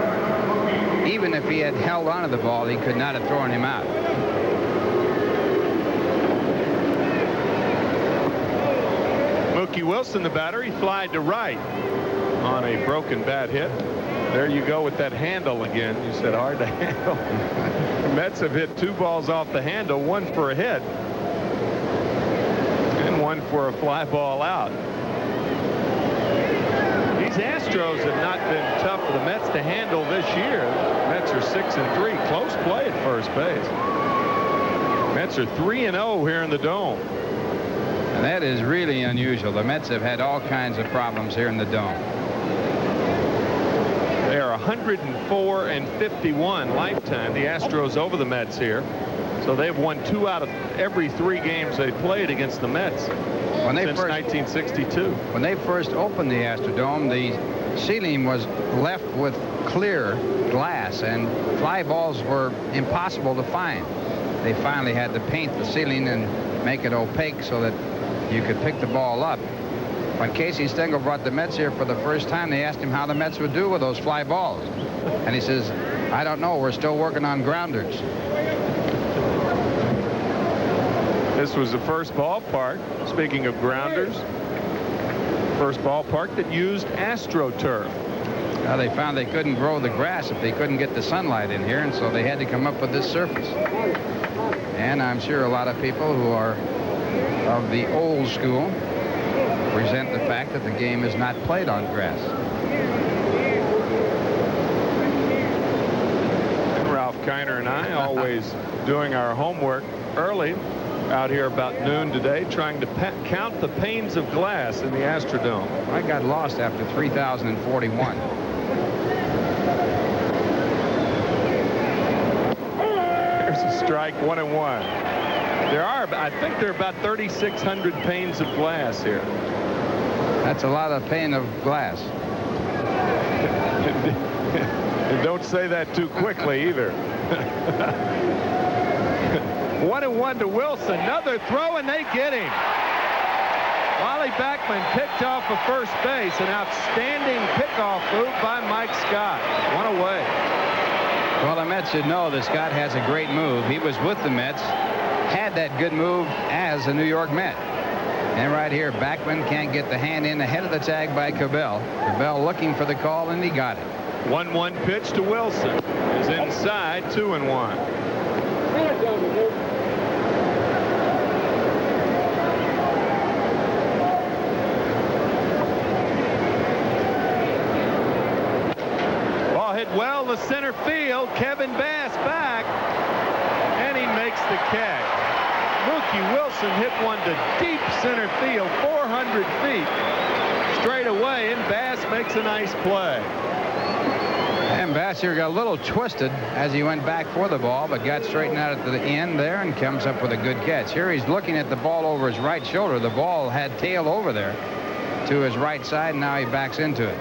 [SPEAKER 2] even if he had held onto the ball, he could not have thrown him out.
[SPEAKER 3] Mookie Wilson, the batter, he flied to right on a broken bat hit. There you go with that handle again. You said hard to handle. The Mets have hit 2 balls off the handle, 1 for a hit and 1 for a fly ball out. These Astros have not been tough for the Mets to handle this year. The Mets are 6-3. Close play at first base. Mets are 3-0 here in the Dome.
[SPEAKER 2] And that is really unusual. The Mets have had all kinds of problems here in the Dome.
[SPEAKER 3] They are 104-51 lifetime, the Astros over the Mets here. So they've won 2 out of every 3 games they played against the Mets since 1962.
[SPEAKER 2] When they first opened the Astrodome, the ceiling was left with clear glass, and fly balls were impossible to find. They finally had to paint the ceiling and make it opaque so that you could pick the ball up. When Casey Stengel brought the Mets here for the first time, they asked him how the Mets would do with those fly balls. And he says, I don't know. We're still working on grounders.
[SPEAKER 3] This was the first ballpark, speaking of grounders, first ballpark that used AstroTurf.
[SPEAKER 2] Well, they found they couldn't grow the grass if they couldn't get the sunlight in here, and so they had to come up with this surface. And I'm sure a lot of people who are of the old school resent the fact that the game is not played on grass.
[SPEAKER 3] And Ralph Kiner and I always doing our homework early out here about noon today, trying to count the panes of glass in the Astrodome.
[SPEAKER 2] I got lost after 3,041.
[SPEAKER 3] There's a strike, 1-1. There are, I think there are about 3,600 panes of glass here.
[SPEAKER 2] That's a lot of pane of glass.
[SPEAKER 3] And don't say that too quickly either. 1-1 to Wilson. Another throw, and they get him. Wally Backman picked off of first base. An outstanding pickoff move by Mike Scott. 1 away.
[SPEAKER 2] Well, the Mets should know that Scott has a great move. He was with the Mets, had that good move as a New York Met. And right here, Backman can't get the hand in ahead of the tag by Cabell. Cabell looking for the call, and he got it.
[SPEAKER 3] 1-1 pitch to Wilson. Is inside, 2-1. Ball hit well to center field. Kevin Bass back, and he makes the catch. Mookie Wilson hit one to deep center field, 400 feet straight away, and Bass makes a nice play.
[SPEAKER 2] And Bass here got a little twisted as he went back for the ball, but got straightened out at the end there and comes up with a good catch. Here he's looking at the ball over his right shoulder. The ball had tailed over there to his right side, and now he backs into it.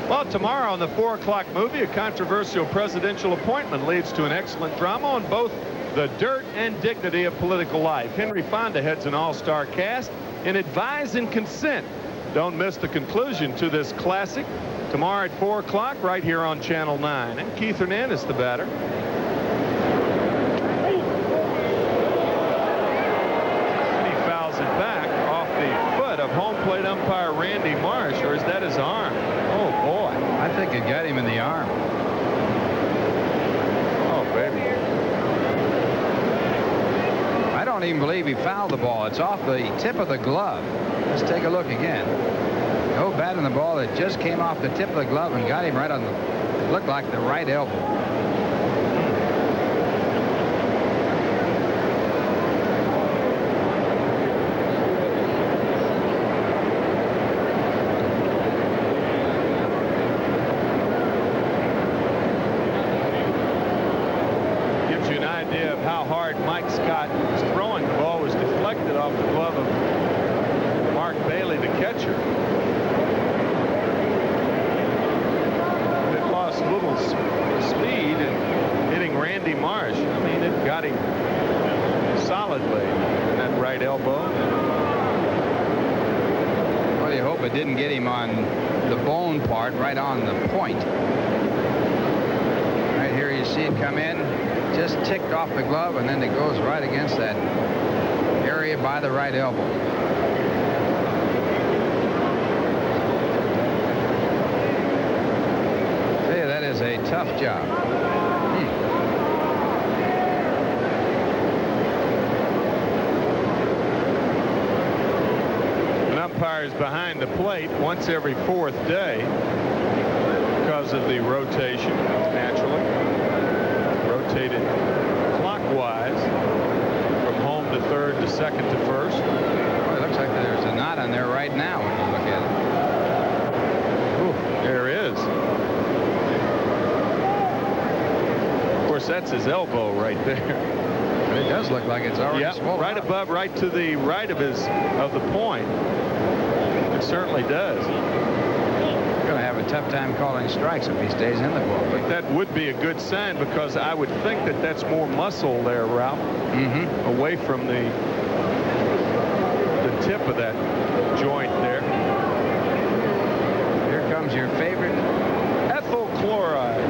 [SPEAKER 3] Well, tomorrow on the 4 o'clock movie, a controversial presidential appointment leads to an excellent drama on both the dirt and dignity of political life. Henry Fonda heads an all-star cast in Advise and Consent. Don't miss the conclusion to this classic tomorrow at 4 o'clock right here on Channel 9. And Keith Hernandez, the batter. And he fouls it back off the foot of home plate umpire Randy Marsh, or is that his arm? Oh, boy.
[SPEAKER 2] I think it got him in the arm.
[SPEAKER 3] Oh, baby.
[SPEAKER 2] I don't even believe he fouled the ball. It's off the tip of the glove. Let's take a look again. No bat in the ball. That just came off the tip of the glove and got him right on the, looked like the right elbow.
[SPEAKER 3] catcher. It lost little speed and hitting Randy Marsh. I mean, it got him solidly in that right elbow.
[SPEAKER 2] Well, you hope it didn't get him on the bone part, right on the point. Right here you see it come in, just ticked off the glove, and then it goes right against that area by the right elbow. Tell you, that is a tough job.
[SPEAKER 3] An umpire's behind the plate once every 4th day because of the rotation, naturally. Rotated clockwise from home to third to second to first.
[SPEAKER 2] Well, it looks like there's a knot on there right now when you look at it.
[SPEAKER 3] Ooh, there is. Of course, that's his elbow right there.
[SPEAKER 2] But it does look like it's already swollen
[SPEAKER 3] right
[SPEAKER 2] up.
[SPEAKER 3] above, right to the right of the point. It certainly does.
[SPEAKER 2] Going to have a tough time calling strikes if he stays in the ball.
[SPEAKER 3] But that would be a good sign, because I would think that that's more muscle there, Ralph, away from the tip of that joint there.
[SPEAKER 2] Here comes your favorite
[SPEAKER 3] ethyl chloride.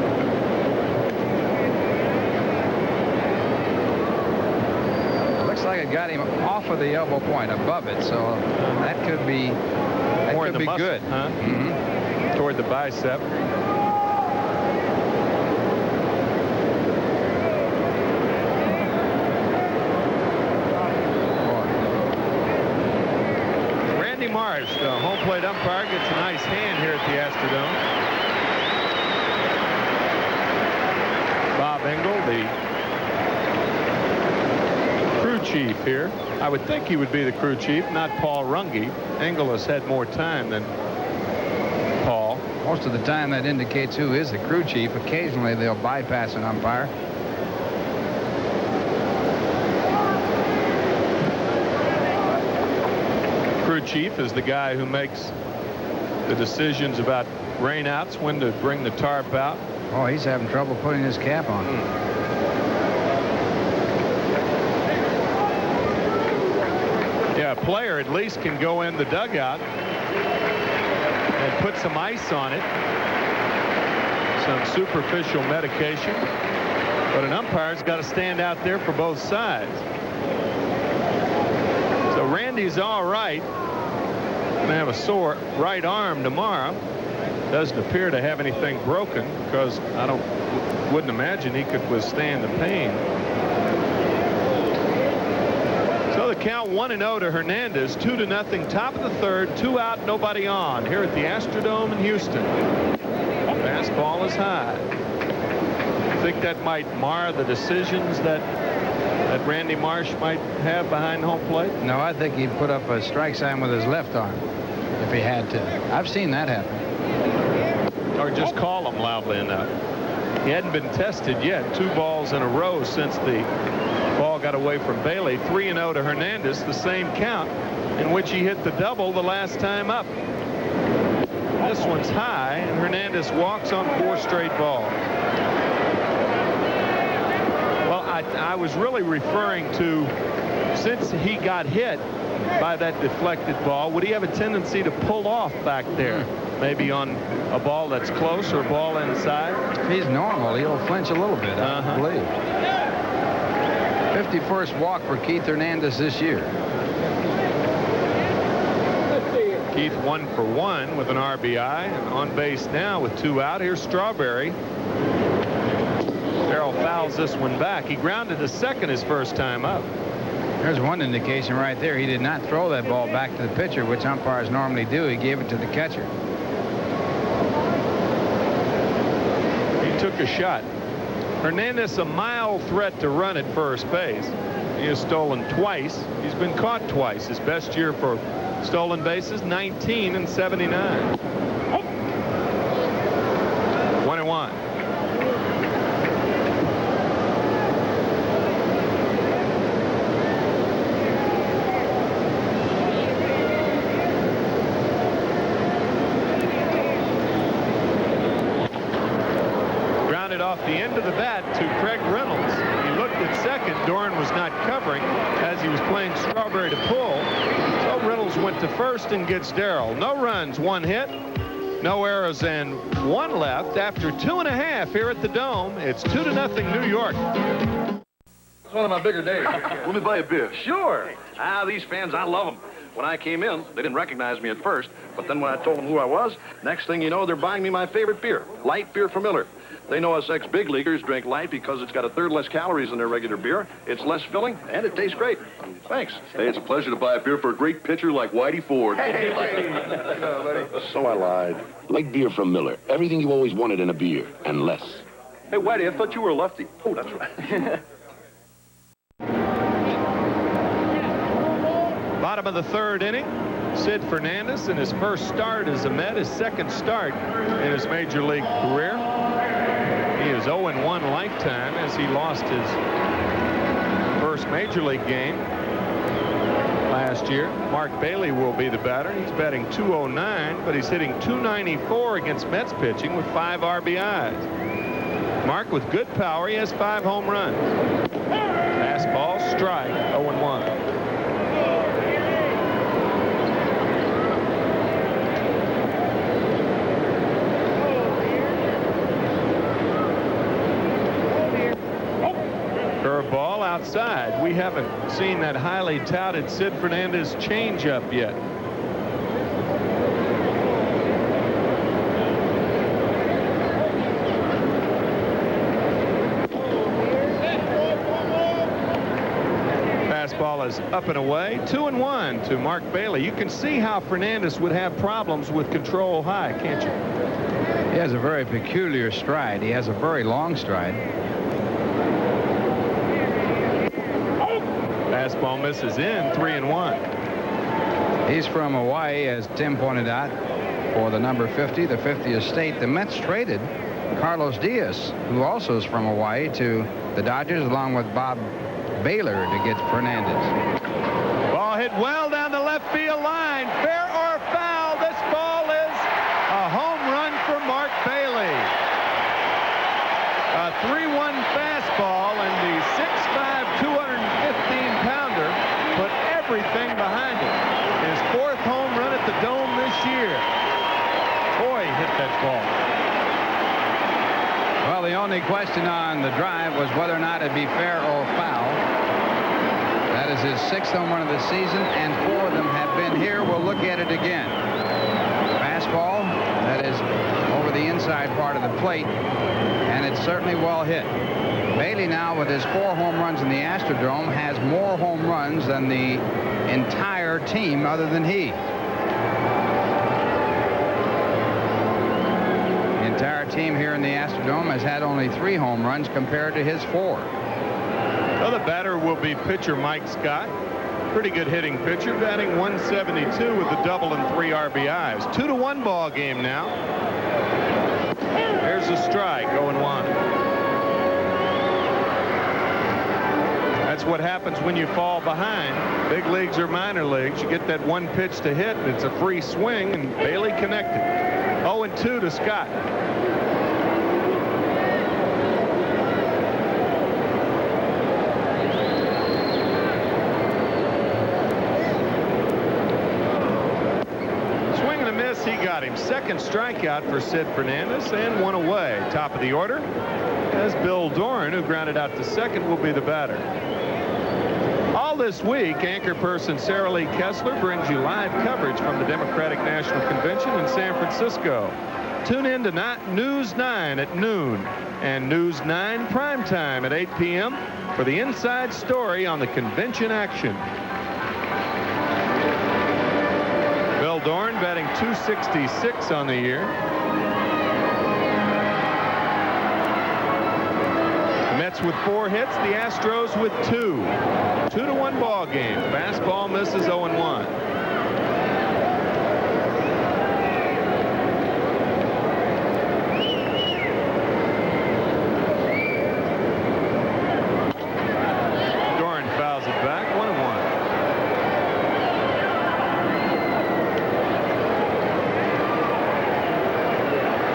[SPEAKER 2] It looks like it got him off of the elbow point, above it, so that could be
[SPEAKER 3] More in the muscle,
[SPEAKER 2] good.
[SPEAKER 3] Huh? Toward the bicep. Randy Marsh, the home plate umpire, gets a nice hand here at the Astrodome. Bob Engel, the crew chief here. I would think he would be the crew chief, not Paul Runge. Engel has had more time than Paul.
[SPEAKER 2] Most of the time that indicates who is the crew chief. Occasionally they'll bypass an umpire.
[SPEAKER 3] Crew chief is the guy who makes the decisions about rainouts, when to bring the tarp out.
[SPEAKER 2] Oh, he's having trouble putting his cap on.
[SPEAKER 3] Yeah, a player at least can go in the dugout and put some ice on it, some superficial medication, but an umpire's got to stand out there for both sides. So Randy's all right. Gonna have a sore right arm tomorrow. Doesn't appear to have anything broken, because I wouldn't imagine he could withstand the pain. So the count 1-0 to Hernandez, 2-0, top of the third, 2 out, nobody on here at the Astrodome in Houston. Fastball is high. You think that might mar the decisions that Randy Marsh might have behind home plate?
[SPEAKER 2] No, I think he'd put up a strike sign with his left arm if he had to. I've seen that happen.
[SPEAKER 3] Or just call him loudly enough. He hadn't been tested yet. 2 balls in a row since the ball got away from Bailey. 3-0 to Hernandez, the same count in which he hit the double the last time up. This one's high, and Hernandez walks on 4 straight balls. Well, I was really referring to, since he got hit by that deflected ball, would he have a tendency to pull off back there? Maybe on a ball that's close or a ball inside?
[SPEAKER 2] If he's normal, he'll flinch a little bit, I believe. 51st walk for Keith Hernandez this year.
[SPEAKER 3] Keith 1 for 1 with an RBI, and on base now with 2 out. Here's Strawberry. Farrell fouls this one back. He grounded to second his first time up.
[SPEAKER 2] There's one indication right there. He did not throw that ball back to the pitcher, which umpires normally do. He gave it to the catcher.
[SPEAKER 3] He took a shot. Hernandez, a mild threat to run at first base. He has stolen twice. He's been caught twice. His best year for stolen bases, 19 and 79. 1-1. off the end of the bat to Craig Reynolds. He looked at second. Doran was not covering as he was playing Strawberry to pull. So Reynolds went to first and gets Darrell. No runs, 1 hit. No errors and 1 left after 2.5 here at the Dome. It's 2-0 New York.
[SPEAKER 5] It's one of my bigger days.
[SPEAKER 7] Let me buy a beer.
[SPEAKER 5] Sure. These fans, I love them. When I came in, they didn't recognize me at first, but then when I told them who I was, next thing you know, they're buying me my favorite beer, light beer from Miller. They know us ex-big leaguers drink light because it's got a third less calories than their regular beer. It's less filling, and it tastes great. Thanks.
[SPEAKER 7] Hey, it's a pleasure to buy a beer for a great pitcher like Whitey Ford.
[SPEAKER 5] Hey.
[SPEAKER 7] So I lied. Light beer from Miller. Everything you always wanted in a beer, and less.
[SPEAKER 5] Hey, Whitey, I thought you were a lefty. Oh, that's right.
[SPEAKER 3] Bottom of the 3rd inning. Sid Fernandez in his first start as a Met, his second start in his major league career. He is 0-1 lifetime as he lost his first major league game last year. Mark Bailey will be the batter. He's batting .209, but he's hitting .294 against Mets pitching with 5 RBIs. Mark with good power. He has 5 home runs. Fastball, strike, 0-1. Curveball outside. We haven't seen that highly touted Sid Fernandez changeup yet. Fastball is up and away. 2-1 to Mark Bailey. You can see how Fernandez would have problems with control high, can't you?
[SPEAKER 2] He has a very peculiar stride. He has a very long stride.
[SPEAKER 3] Fastball misses in. 3-1.
[SPEAKER 2] He's from Hawaii, as Tim pointed out, for the number 50, the 50th state. The Mets traded Carlos Diaz, who also is from Hawaii, to the Dodgers, along with Bob Baylor, to get Fernandez.
[SPEAKER 3] Ball hit well down the left field line. Fair or foul, this ball is a home run for Mark Bailey. A 3-1 fastball, and the 6'5", 215-pounder put everything behind it. His 4th home run at the Dome this year. Boy, he hit that ball.
[SPEAKER 2] Well, the only question on the drive was whether or not it'd be fair or foul. That is his 6th home run of the season, and 4 of them have been here. We'll look at it again. Fastball, that is over the inside part of the plate, and it's certainly well hit. Bailey now, with his 4 home runs in the Astrodome, has more home runs than the entire team other than he. The entire team here in the Astrodome has had only 3 home runs compared to his 4.
[SPEAKER 3] Well, the batter will be pitcher Mike Scott. Pretty good hitting pitcher, batting .172 with a double and 3 RBIs. 2-1 ball game now. There's a strike, 0-1. That's what happens when you fall behind. Big leagues or minor leagues, you get that one pitch to hit, and it's a free swing, and Bailey connected. 0-2 to Scott. Swing and a miss, he got him. 2nd strikeout for Sid Fernandez, and 1 away. Top of the order, as Bill Doran, who grounded out to 2nd, will be the batter. All this week, anchor person Sarah Lee Kessler brings you live coverage from the Democratic National Convention in San Francisco. Tune in to News 9 at noon and News 9 primetime at 8 p.m. for the inside story on the convention action. Bill Doran batting .266 on the year. Mets with 4 hits, the Astros with 2. 2-1 ball game. Fastball misses, 0-1. Doran fouls it back, 1-1.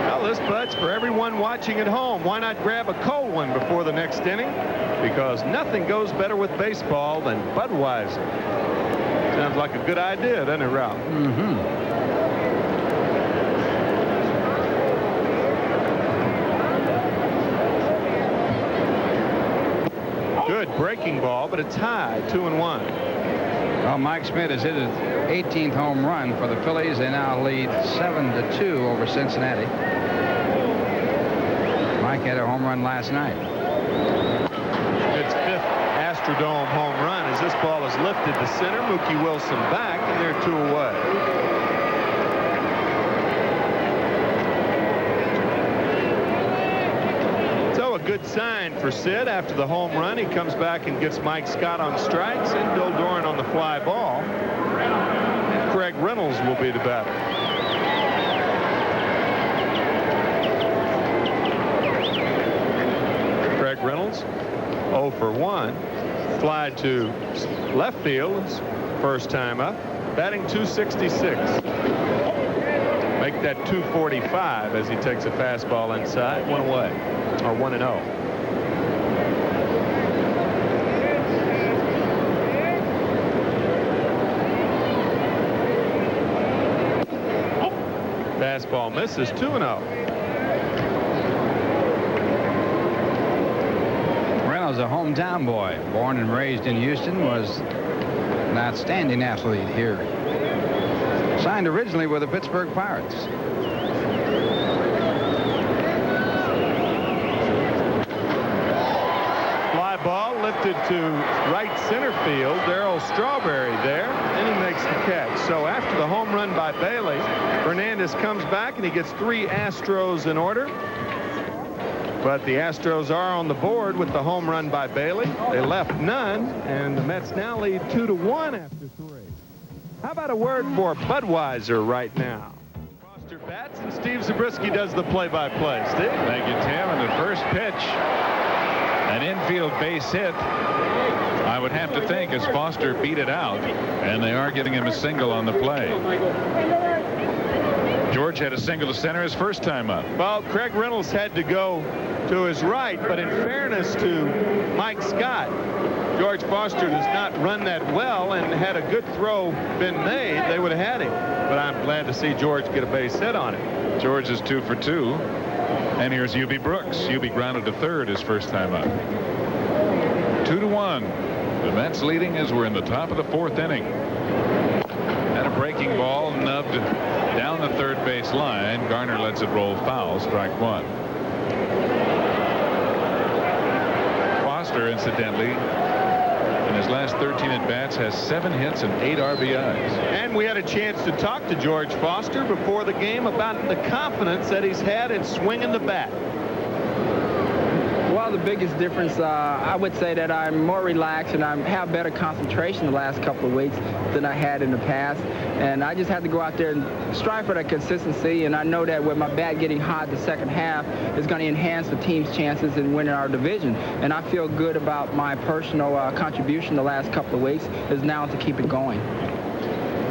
[SPEAKER 3] Well, this putt's for everyone watching at home, why not grab a cold one before the next inning? Because nothing goes better with baseball than Budweiser. Sounds like a good idea, doesn't it, Ralph? Good breaking ball, but a tie, 2-1.
[SPEAKER 2] Well, Mike Schmidt has hit his 18th home run for the Phillies. They now lead 7-2 over Cincinnati. Mike had a home run last night.
[SPEAKER 3] It's 5th Astrodome home run as this ball is lifted to center. Mookie Wilson back, and they're 2 away. So a good sign for Sid. After the home run, he comes back and gets Mike Scott on strikes and Bill Doran on the fly ball. Craig Reynolds will be the batter. Craig Reynolds 0 for 1. Fly to left field, first time up. Batting .266. Make that .245 as he takes a fastball inside. 1 away, or 1-0. Fastball misses, 2-0.
[SPEAKER 2] Reynolds, a hometown boy, born and raised in Houston, was an outstanding athlete here. Signed originally with the Pittsburgh Pirates.
[SPEAKER 3] Fly ball lifted to right center field. Darryl Strawberry there, and he makes the catch. So after the home run by Bailey, Fernandez comes back and he gets 3 Astros in order. But the Astros are on the board with the home run by Bailey. They left none, and the Mets now lead 2-1 after 3. How about a word for Budweiser right now? Foster bats and Steve Zabriskie does the play-by-play. Steve?
[SPEAKER 1] Thank you, Tim. And the first pitch, an infield base hit. I would have to think as Foster beat it out, and they are getting him a single on the play. George had a single to center his first time up.
[SPEAKER 3] Well, Craig Reynolds had to go to his right, but in fairness to Mike Scott, George Foster does not run that well, and had a good throw been made, they would have had him. But I'm glad to see George get a base hit on it.
[SPEAKER 1] George is 2 for 2. And here's Hubie Brooks. Hubie grounded to third his first time up. 2-1. The Mets leading as we're in the top of the 4th inning. And a breaking ball nubbed down the third base line. Garner lets it roll foul, strike 1. Foster, incidentally, in his last 13 at-bats, has 7 hits and 8 RBIs.
[SPEAKER 3] And we had a chance to talk to George Foster before the game about the confidence that he's had in swinging the bat.
[SPEAKER 8] Well, the biggest difference, I would say that I'm more relaxed and I have better concentration the last couple of weeks than I had in the past. And I just had to go out there and strive for that consistency. And I know that with my bat getting hot the second half, it's going to enhance the team's chances in winning our division. And I feel good about my personal contribution the last couple of weeks is now to keep it going.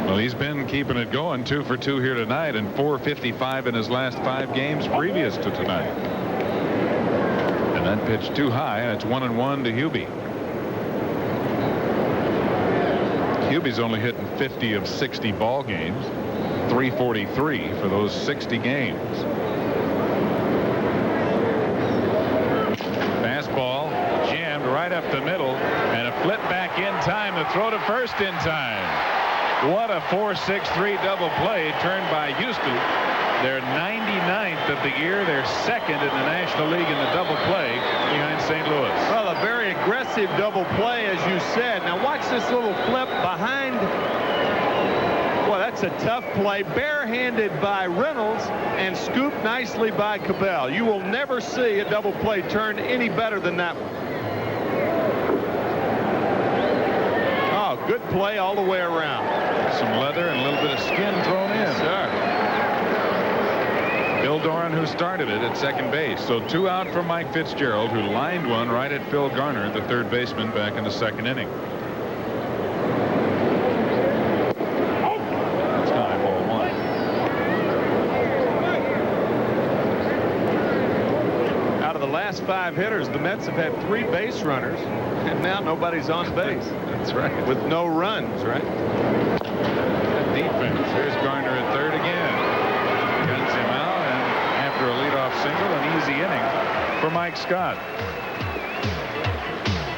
[SPEAKER 1] Well, he's been keeping it going, 2 for 2 here tonight, and .455 in his last 5 games previous to tonight. And that pitch too high, and it's 1-1 to Hubie. Hubie's only hitting 50 of 60 ball games, .343 for those 60 games. Fastball jammed right up the middle, and a flip back in time, the throw to first in time. What a 4-6-3 double play turned by Houston. They're 99th of the year. They're 2nd in the National League in the double play behind St. Louis.
[SPEAKER 3] Well, a very aggressive double play, as you said. Now watch this little flip behind. Well, that's a tough play. Barehanded by Reynolds and scooped nicely by Cabell. You will never see a double play turn any better than that one. Oh, good play all the way around.
[SPEAKER 1] Some leather and a little bit of skin thrown in.
[SPEAKER 3] Yes, sir.
[SPEAKER 1] Bill Doran, who started it at second base. So 2 out for Mike Fitzgerald, who lined one right at Phil Garner, the third baseman, back in the 2nd inning. It's high, ball 1.
[SPEAKER 3] last 5 hitters, the Mets have had 3 base runners, and now nobody's on base.
[SPEAKER 1] That's right.
[SPEAKER 3] With no runs, right?
[SPEAKER 1] Good defense. Here's Garner at third again. Guns him out, and after a leadoff single, an easy inning for Mike Scott.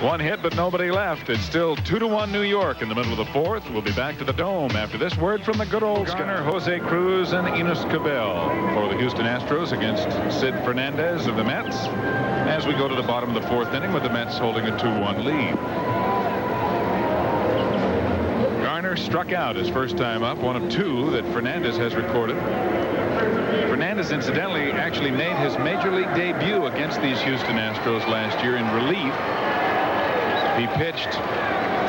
[SPEAKER 1] 1 hit, but nobody left. It's still 2-1 New York in the middle of the 4th. We'll be back to the Dome after this word from the good old Garner, Jose Cruz, and Enos Cabell for the Houston Astros against Sid Fernandez of the Mets, as we go to the bottom of the 4th inning with the Mets holding a 2-1 lead. Garner struck out his first time up, one of 2 that Fernandez has recorded. Fernandez, incidentally, actually made his major league debut against these Houston Astros last year in relief. He pitched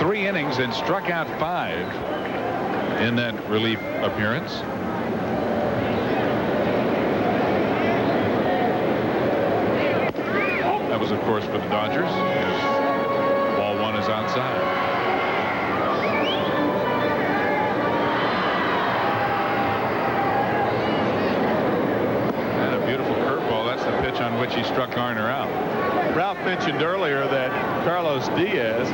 [SPEAKER 1] 3 innings and struck out 5 in that relief appearance. That was, of course, for the Dodgers. Ball 1 is outside. And a beautiful curveball. That's the pitch on which he struck Garner out.
[SPEAKER 3] Ralph mentioned earlier that Carlos Diaz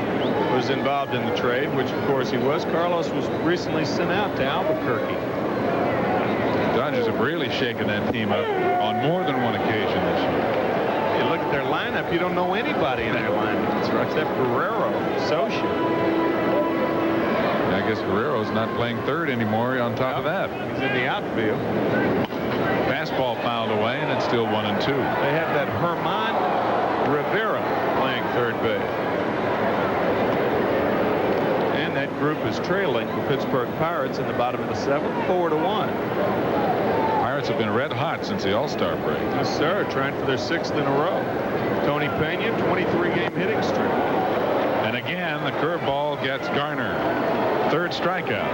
[SPEAKER 3] was involved in the trade, which of course he was. Carlos was recently sent out to Albuquerque.
[SPEAKER 1] The Dodgers have really shaken that team up on more than one occasion this year.
[SPEAKER 3] You look at their lineup, you don't know anybody in their lineup. That's right. Except Guerrero, Socia.
[SPEAKER 1] I guess Guerrero's not playing third anymore on top of that.
[SPEAKER 3] He's in the outfield.
[SPEAKER 1] Fastball fouled away, and it's still 1-2.
[SPEAKER 3] They have that Herman Rivera playing third base. And that group is trailing the Pittsburgh Pirates in the bottom of the 7th, 4-1.
[SPEAKER 1] Pirates have been red hot since the All-Star break.
[SPEAKER 3] Yes, sir. Trying for their 6th in a row. Tony Pena, 23-game hitting streak. And
[SPEAKER 1] again, the curveball gets Garner. 3rd strikeout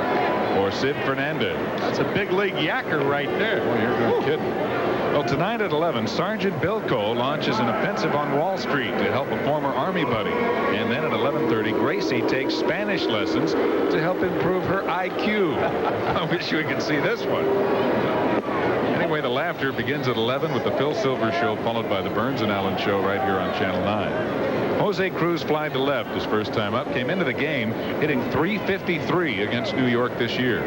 [SPEAKER 1] for Sid Fernandez.
[SPEAKER 3] That's a big league yacker right there.
[SPEAKER 1] Boy, you're no kidding. Well, tonight at 11, Sergeant Bilko launches an offensive on Wall Street to help a former Army buddy. And then at 11:30, Gracie takes Spanish lessons to help improve her IQ. I wish we could see this one. Anyway, the laughter begins at 11 with the Phil Silver Show, followed by the Burns and Allen Show right here on Channel 9. Jose Cruz flied to left his first time up, came into the game hitting .353 against New York this year.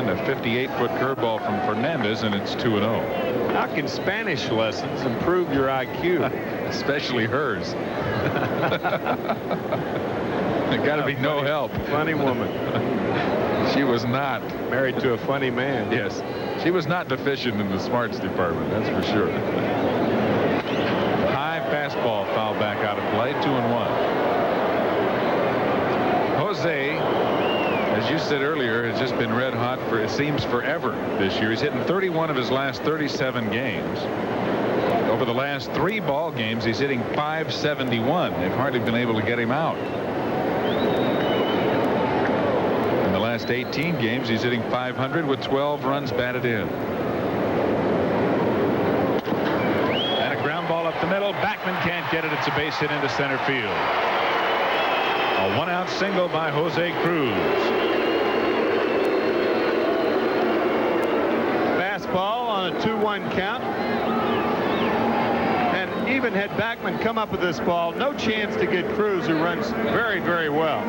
[SPEAKER 1] A 58-foot curveball from Fernandez, and it's 2-0.
[SPEAKER 3] How can Spanish lessons improve your IQ?
[SPEAKER 1] Especially hers. There got to be no help.
[SPEAKER 3] Funny woman.
[SPEAKER 1] She was not.
[SPEAKER 3] Married to a funny man.
[SPEAKER 1] Yes. She was not deficient in the smarts department, that's for sure. High fastball fouled back out of play, 2-1. Jose, as you said earlier, has just been red hot for, it seems, forever this year. He's hitting 31 of his last 37 games. Over the last 3 ball games, he's hitting .571. They've hardly been able to get him out. In the last 18 games, he's hitting .500 with 12 runs batted in. And a ground ball up the middle. Backman can't get it. It's a base hit into center field. A 1-out single by Jose Cruz.
[SPEAKER 3] Fastball on a 2-1 count. And even had Backman come up with this ball, no chance to get Cruz, who runs very, very well.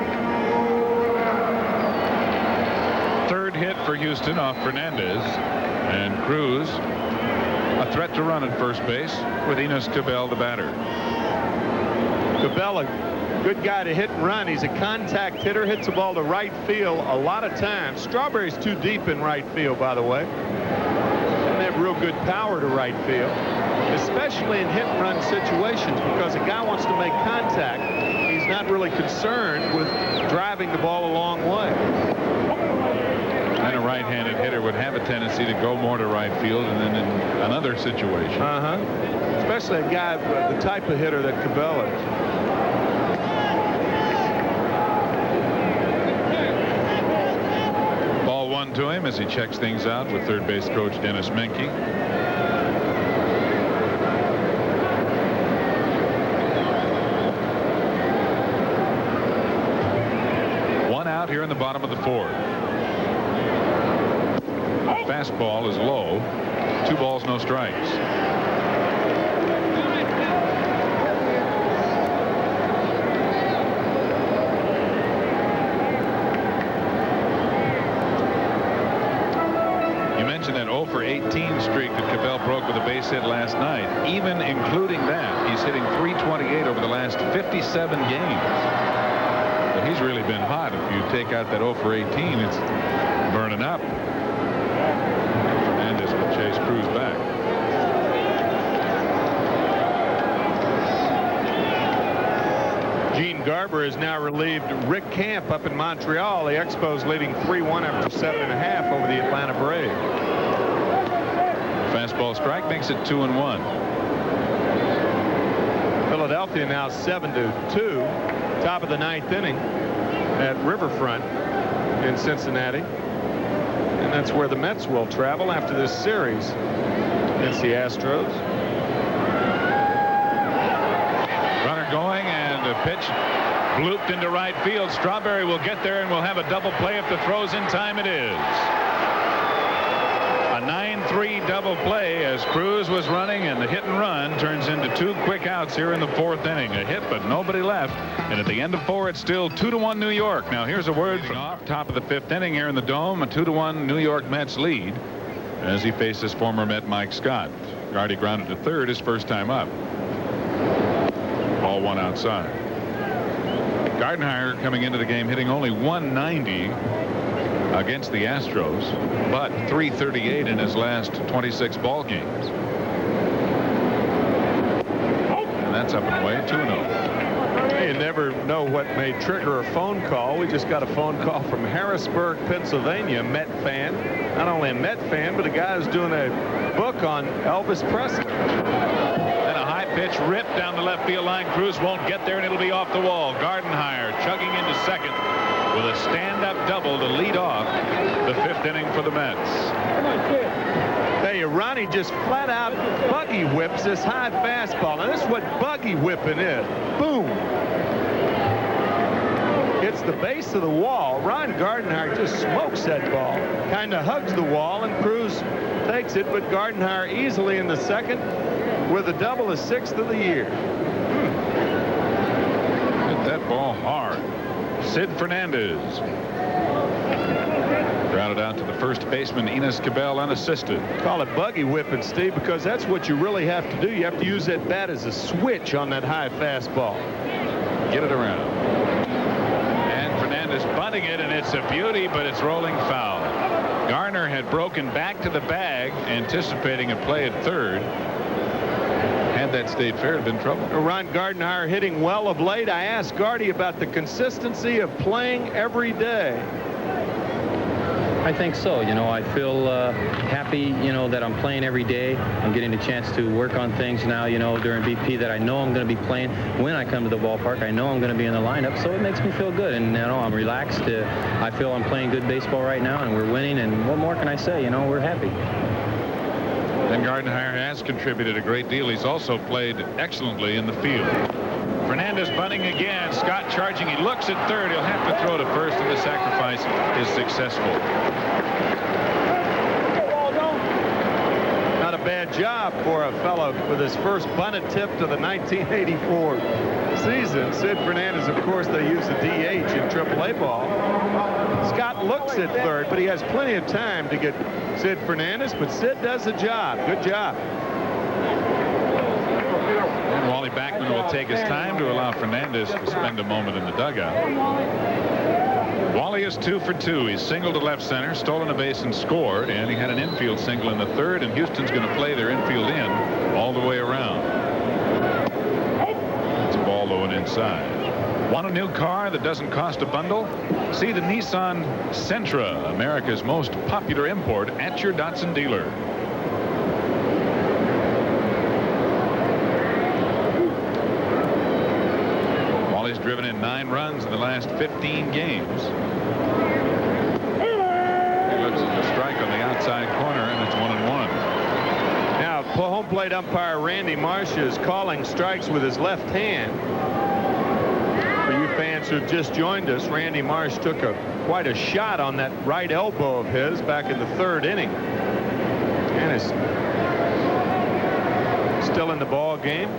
[SPEAKER 1] 3rd hit for Houston off Fernandez. And Cruz, a threat to run at first base with Enos Cabell, the batter.
[SPEAKER 3] Cabell, good guy to hit and run. He's a contact hitter, hits the ball to right field a lot of times. Strawberry's too deep in right field, by the way. Doesn't have real good power to right field, especially in hit and run situations, because a guy wants to make contact. He's not really concerned with driving the ball a long way.
[SPEAKER 1] And a right-handed hitter would have a tendency to go more to right field, and then in another situation.
[SPEAKER 3] Especially a guy, the type of hitter that Cabell is.
[SPEAKER 1] Ball 1 to him as he checks things out with third base coach Dennis Menke. One out here in the bottom of the 4th. Fastball is low. 2 balls, no strikes. for 18 streak that Cabell broke with a base hit last night. Even including that, he's hitting .328 over the last 57 games. But he's really been hot. If you take out that 0 for 18, it's burning up. Fernandez will chase Cruz back.
[SPEAKER 3] Gene Garber has now relieved Rick Camp up in Montreal. The Expos leading 3-1 after 7.5 over the Atlanta Braves.
[SPEAKER 1] Fastball strike makes it 2-1.
[SPEAKER 3] Philadelphia now 7-2. Top of the 9th inning at Riverfront in Cincinnati. And that's where the Mets will travel after this series against the Astros.
[SPEAKER 1] Runner going, and a pitch blooped into right field. Strawberry will get there and will have a double play if the throw's in time. It is. A 9-3 double play as Cruz was running, and the hit and run turns into 2 quick outs here in the 4th inning. A hit, but nobody left. And at the end of 4, it's still 2-1 New York. Now here's a word from off top of the 5th inning here in the Dome. A 2-1 New York Mets lead as he faces former Met Mike Scott. Gardy grounded to third his first time up. Ball one outside. Gardenhire coming into the game hitting only .190 against the Astros, but .338 in his last 26 ball games. And that's up and away, 2-0.
[SPEAKER 3] You never know what may trigger a phone call. We just got a phone call from Harrisburg, Pennsylvania, Met fan. Not only a Met fan, but a guy who's doing a book on Elvis Presley.
[SPEAKER 1] And a high pitch ripped down the left field line. Cruz won't get there, and it'll be off the wall. Gardenhire chugging into second with a stand-up double to lead off the 5th inning for the Mets.
[SPEAKER 3] Tell you, Ronnie just flat out buggy whips this high fastball. Now this is what buggy whipping is. Boom. It's the base of the wall. Ron Gardenhire just smokes that ball. Kind of hugs the wall, and Cruz takes it, but Gardenhire easily in the second with a double, the 6th of the year.
[SPEAKER 1] Hit that ball hard. Sid Fernandez grounded out to the first baseman Enos Cabell unassisted.
[SPEAKER 3] Call it buggy whipping, Steve, because that's what you really have to do. You have to use that bat as a switch on that high fastball.
[SPEAKER 1] Get it around. And Fernandez bunting it, and it's a beauty, but it's rolling foul. Garner had broken back to the bag, anticipating a play at third. Had that stayed fair, it'd been trouble.
[SPEAKER 3] Ron Gardenhire hitting well of late. I asked Gardy about the consistency of playing every day.
[SPEAKER 9] I think so. You know, I feel happy, you know, that I'm playing every day. I'm getting a chance to work on things now, you know, during BP that I know I'm going to be playing. When I come to the ballpark, I know I'm going to be in the lineup, so it makes me feel good. And, you know, I'm relaxed. I feel I'm playing good baseball right now, and we're winning. And what more can I say? You know, we're happy.
[SPEAKER 1] And Gardenhire has contributed a great deal. He's also played excellently in the field. Fernandez bunting again. Scott charging. He looks at third. He'll have to throw to first, and the sacrifice is successful.
[SPEAKER 3] Not a bad job for a fellow with his first bunted tip to the 1984 season. Sid Fernandez, of course, they use the DH in AAA ball. Scott looks at third, but he has plenty of time to get Sid Fernandez, but Sid does the job. Good job.
[SPEAKER 1] And Wally Backman will take his time to allow Fernandez to spend a moment in the dugout. Wally is 2 for 2. He's singled to left center, stolen a base, and scored. And he had an infield single in the third, and Houston's going to play their infield in all the way around. It's a ball low and inside. Want a new car that doesn't cost a bundle? See the Nissan Sentra, America's most popular import, at your Datsun dealer. Wally's driven in 9 runs in the last 15 games. He looks at the strike on the outside corner, and it's 1-1.
[SPEAKER 3] Now, home plate umpire Randy Marsh is calling strikes with his left hand. For you fans who've just joined us, Randy Marsh took quite a shot on that right elbow of his back in the 3rd inning. And is still in the ball game.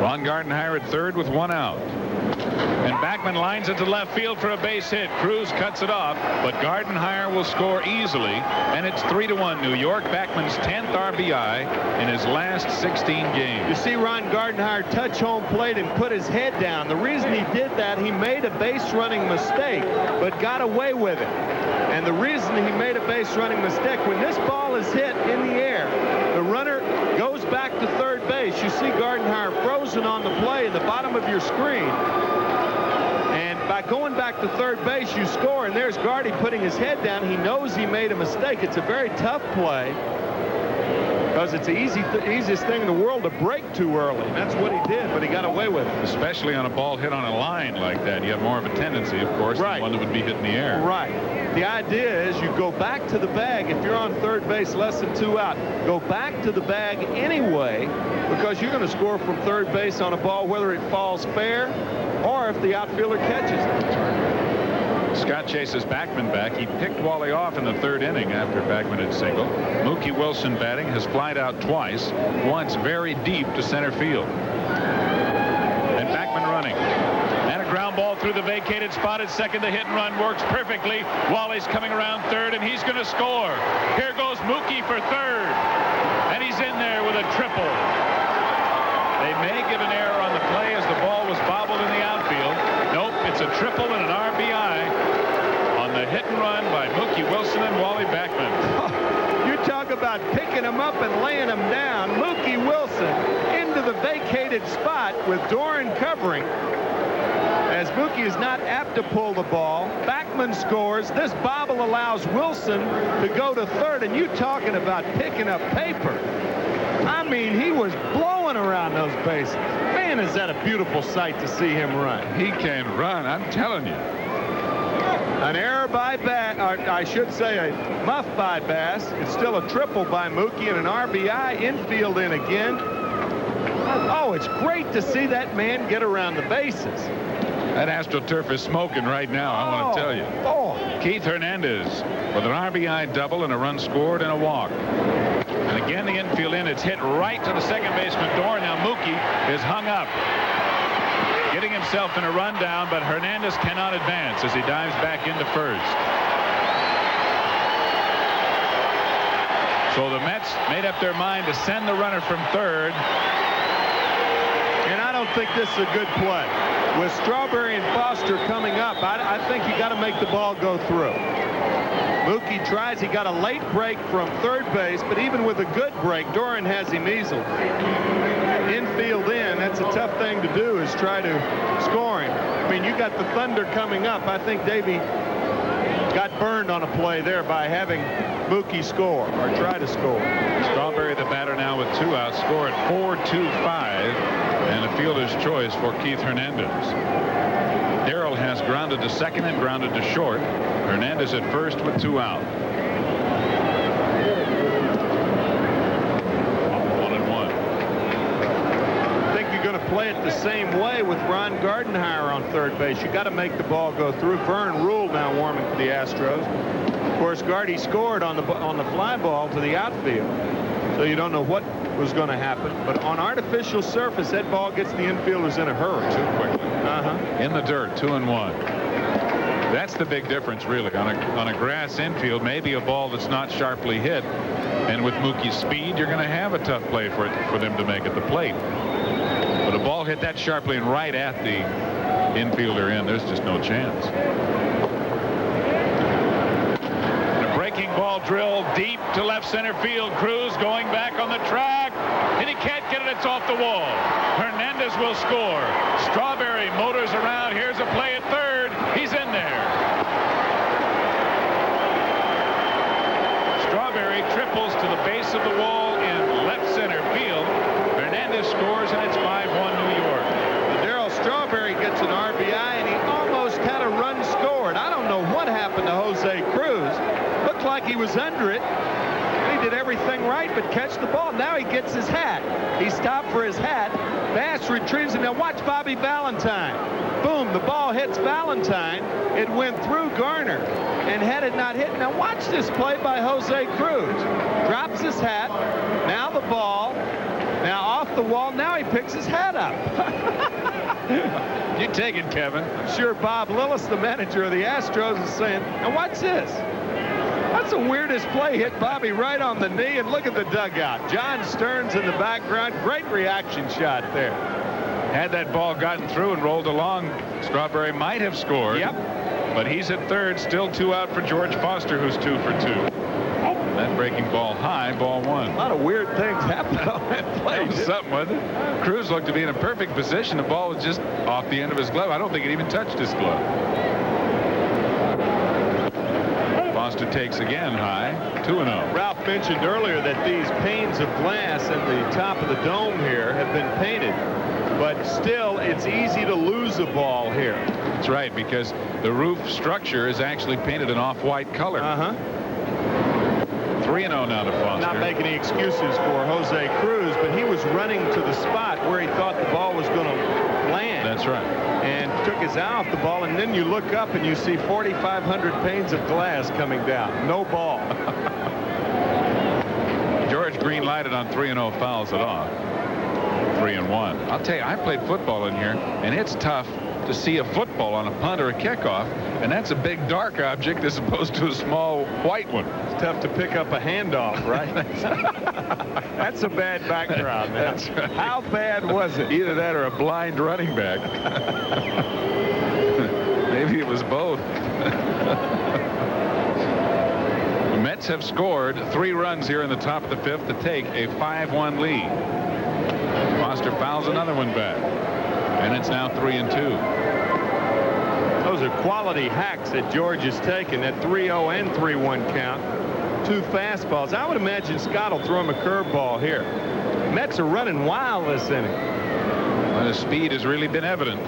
[SPEAKER 1] Ron Gardenhire at third with 1 out. And back Backman lines it to left field for a base hit. Cruz cuts it off, but Gardenhire will score easily, and it's 3-1 New York. Backman's 10th RBI in his last 16 games.
[SPEAKER 3] You see Ron Gardenhire touch home plate and put his head down. The reason he did that, he made a base running mistake, but got away with it. And the reason he made a base running mistake, when this ball is hit in the air, the runner goes back to third base. You see Gardenhire frozen on the play in the bottom of your screen. And by going back to third base, you score, and there's Gardy putting his head down. He knows he made a mistake. It's a very tough play because it's the easiest thing in the world to break too early. And that's what he did, but he got away with it.
[SPEAKER 1] Especially on a ball hit on a line like that. You have more of a tendency, of course, than one that would be hit in the air.
[SPEAKER 3] Right. The idea is you go back to the bag. If you're on third base, less than 2 out, go back to the bag anyway, because you're going to score from third base on a ball, whether it falls fair or if the outfielder catches it.
[SPEAKER 1] Scott chases Backman back. He picked Wally off in the 3rd inning after Backman had singled. Mookie Wilson batting, has flied out twice, once very deep to center field. And Backman running. And a ground ball through the vacated spot at second. The hit and run works perfectly. Wally's coming around third, and he's going to score. Here goes Mookie for third. And he's in there with a triple. They may give an error on the play as the ball was bobbled in the outfield. Nope, it's a triple and an RBI on the hit and run by Mookie Wilson and Wally Backman.
[SPEAKER 3] You talk about picking him up and laying him down. Mookie Wilson into the vacated spot with Doran covering. As Mookie is not apt to pull the ball, Backman scores. This bobble allows Wilson to go to third, and you talking about picking up paper. I mean, he was blowing around those bases. Man, is that a beautiful sight to see him run.
[SPEAKER 1] He can run, I'm telling you.
[SPEAKER 3] An error by Bass, or I should say a muff by Bass. It's still a triple by Mookie and an RBI. Infield in again. Oh, it's great to see that man get around the bases.
[SPEAKER 1] That AstroTurf is smoking right now, I want to tell you. Keith Hernandez with an RBI double and a run scored and a walk. And again, the infield in. It's hit right to the second baseman door. Now Mookie is hung up, getting himself in a rundown, but Hernandez cannot advance as he dives back into first. So the Mets made up their mind to send the runner from third.
[SPEAKER 3] And I don't think this is a good play. With Strawberry and Foster coming up, I think you got to make the ball go through. Mookie tries. He got a late break from third base, but even with a good break, Doran has him easily. Infield in, that's a tough thing to do, is try to score him. I mean, you got the Thunder coming up. I think Davey got burned on a play there by having Mookie score or try to score.
[SPEAKER 1] Strawberry, the batter, now with 2 outs, score at 4-2-5, and a fielder's choice for Keith Hernandez. Darrell has grounded to second and grounded to short. Hernandez at first with 2 out. 1-1.
[SPEAKER 3] I think you're going to play it the same way with Ron Gardenhire on third base. You got to make the ball go through. Vern Rule now warming for the Astros. Of course, Gardy scored on the fly ball to the outfield, so you don't know what was going to happen. But on artificial surface, that ball gets the infielders in a hurry.
[SPEAKER 1] Too quickly. In the dirt, 2-1. That's the big difference, really. On a grass infield, maybe a ball that's not sharply hit, and with Mookie's speed, you're going to have a tough play for them to make at the plate. But a ball hit that sharply and right at the infielder in, there's just no chance. Breaking ball drilled deep to left center field. Cruz going back on the track, and he can't get it. It's off the wall. Hernandez will score. Strawberry motors around. Here's a play at third. He's in there. Strawberry triples to the base of the wall in left center field. Hernandez scores, and it's 5-1 New York.
[SPEAKER 3] Darrell Strawberry gets an RBI, and he almost had a run scored. I don't know what happened to Jose Cruz. Looked like he was under it. He did everything right but catch the ball. Now he gets his hat. He stopped for his hat. Bass retrieves him. Now watch Bobby Valentine. Boom, the ball hits Valentine. It went through Garner, and had it not hit. Now watch this play by Jose Cruz. Drops his hat. Now the ball. Now off the wall. Now he picks his hat up. You take it, Kevin. I'm sure Bob Lillis, the manager of the Astros, is saying, now watch this. That's the weirdest play. Hit Bobby right on the knee, and look at the dugout. John Stearns in the background. Great reaction shot there.
[SPEAKER 1] Had that ball gotten through and rolled along, Strawberry might have scored.
[SPEAKER 3] Yep.
[SPEAKER 1] But he's at third, still 2 out for George Foster, who's 2 for 2. That breaking ball high, ball 1.
[SPEAKER 3] A lot of weird things happened on that play.
[SPEAKER 1] That was something, wasn't it? Cruz looked to be in a perfect position. The ball was just off the end of his glove. I don't think it even touched his glove. Foster takes again high, 2-0.
[SPEAKER 3] Ralph mentioned earlier that these panes of glass at the top of the dome here have been painted. But still, it's easy to lose a ball here.
[SPEAKER 1] That's right, because the roof structure is actually painted an off-white color. 3-0 now to Foster.
[SPEAKER 3] Not making any excuses for Jose Cruz, but he was running to the spot where he thought the ball was going to land.
[SPEAKER 1] That's right.
[SPEAKER 3] And took his eye off the ball, and then you look up and you see 4,500 panes of glass coming down. No ball.
[SPEAKER 1] George green lighted on 3-0, fouls it off. 3-1. I'll tell you, I played football in here, and it's tough to see a football on a punt or a kickoff, and that's a big dark object as opposed to a small white one.
[SPEAKER 3] It's tough to pick up a handoff, right? That's a bad background, man.
[SPEAKER 1] That's right.
[SPEAKER 3] How bad was it?
[SPEAKER 1] Either that or a blind running back. Maybe it was both. The Mets have scored 3 runs here in the top of the 5th to take a 5-1 lead. Foster fouls another one back, and it's now 3-2.
[SPEAKER 3] Those are quality hacks that George has taken at 3-0 and 3-1 count. 2 fastballs. I would imagine Scott will throw him a curveball here. Mets are running wild this inning.
[SPEAKER 1] Well, the speed has really been evident.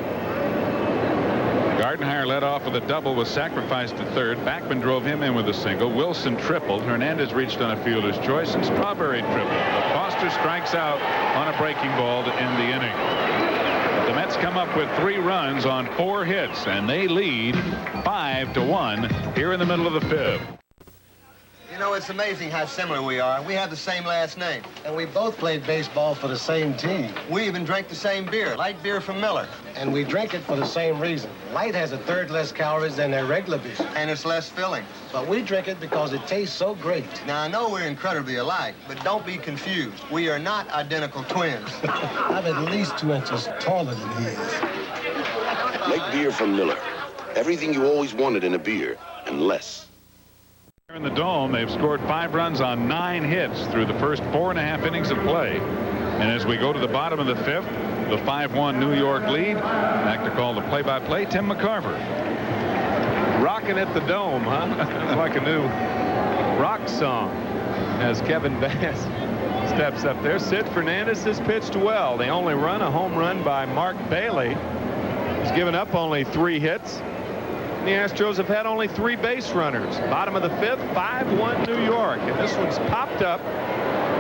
[SPEAKER 1] Gardenhire led off with a double, was sacrificed to third. Backman drove him in with a single. Wilson tripled. Hernandez reached on a fielder's choice, and Strawberry tripled. But Foster strikes out on a breaking ball to end the inning. The Mets come up with 3 runs on 4 hits, and they lead 5-1 here in the middle of the 5th.
[SPEAKER 10] You know, it's amazing how similar we are. We have the same last name. And we both played baseball for the same team. We even drank the same beer, light beer from Miller. And we drink it for the same reason. Light has 1/3 less calories than their regular beer. And it's less filling. But we drink it because it tastes so great. Now, I know we're incredibly alike, but don't be confused. We are not identical twins. I'm at least 2 inches taller than he is.
[SPEAKER 7] Make beer from Miller. Everything you always wanted in a beer, and less.
[SPEAKER 1] In the Dome, they've scored 5 runs on 9 hits through the first 4.5 innings of play. And as we go to the bottom of the 5th, the 5-1 New York lead. Back to call the play-by-play, Tim McCarver.
[SPEAKER 3] Rocking at the Dome, huh? It's like a new rock song as Kevin Bass steps up there. Sid Fernandez has pitched well. The only run, a home run by Mark Bailey. He's given up only 3 hits. The Astros have had only 3 base runners. Bottom of the 5th, 5-1 New York. And this one's popped up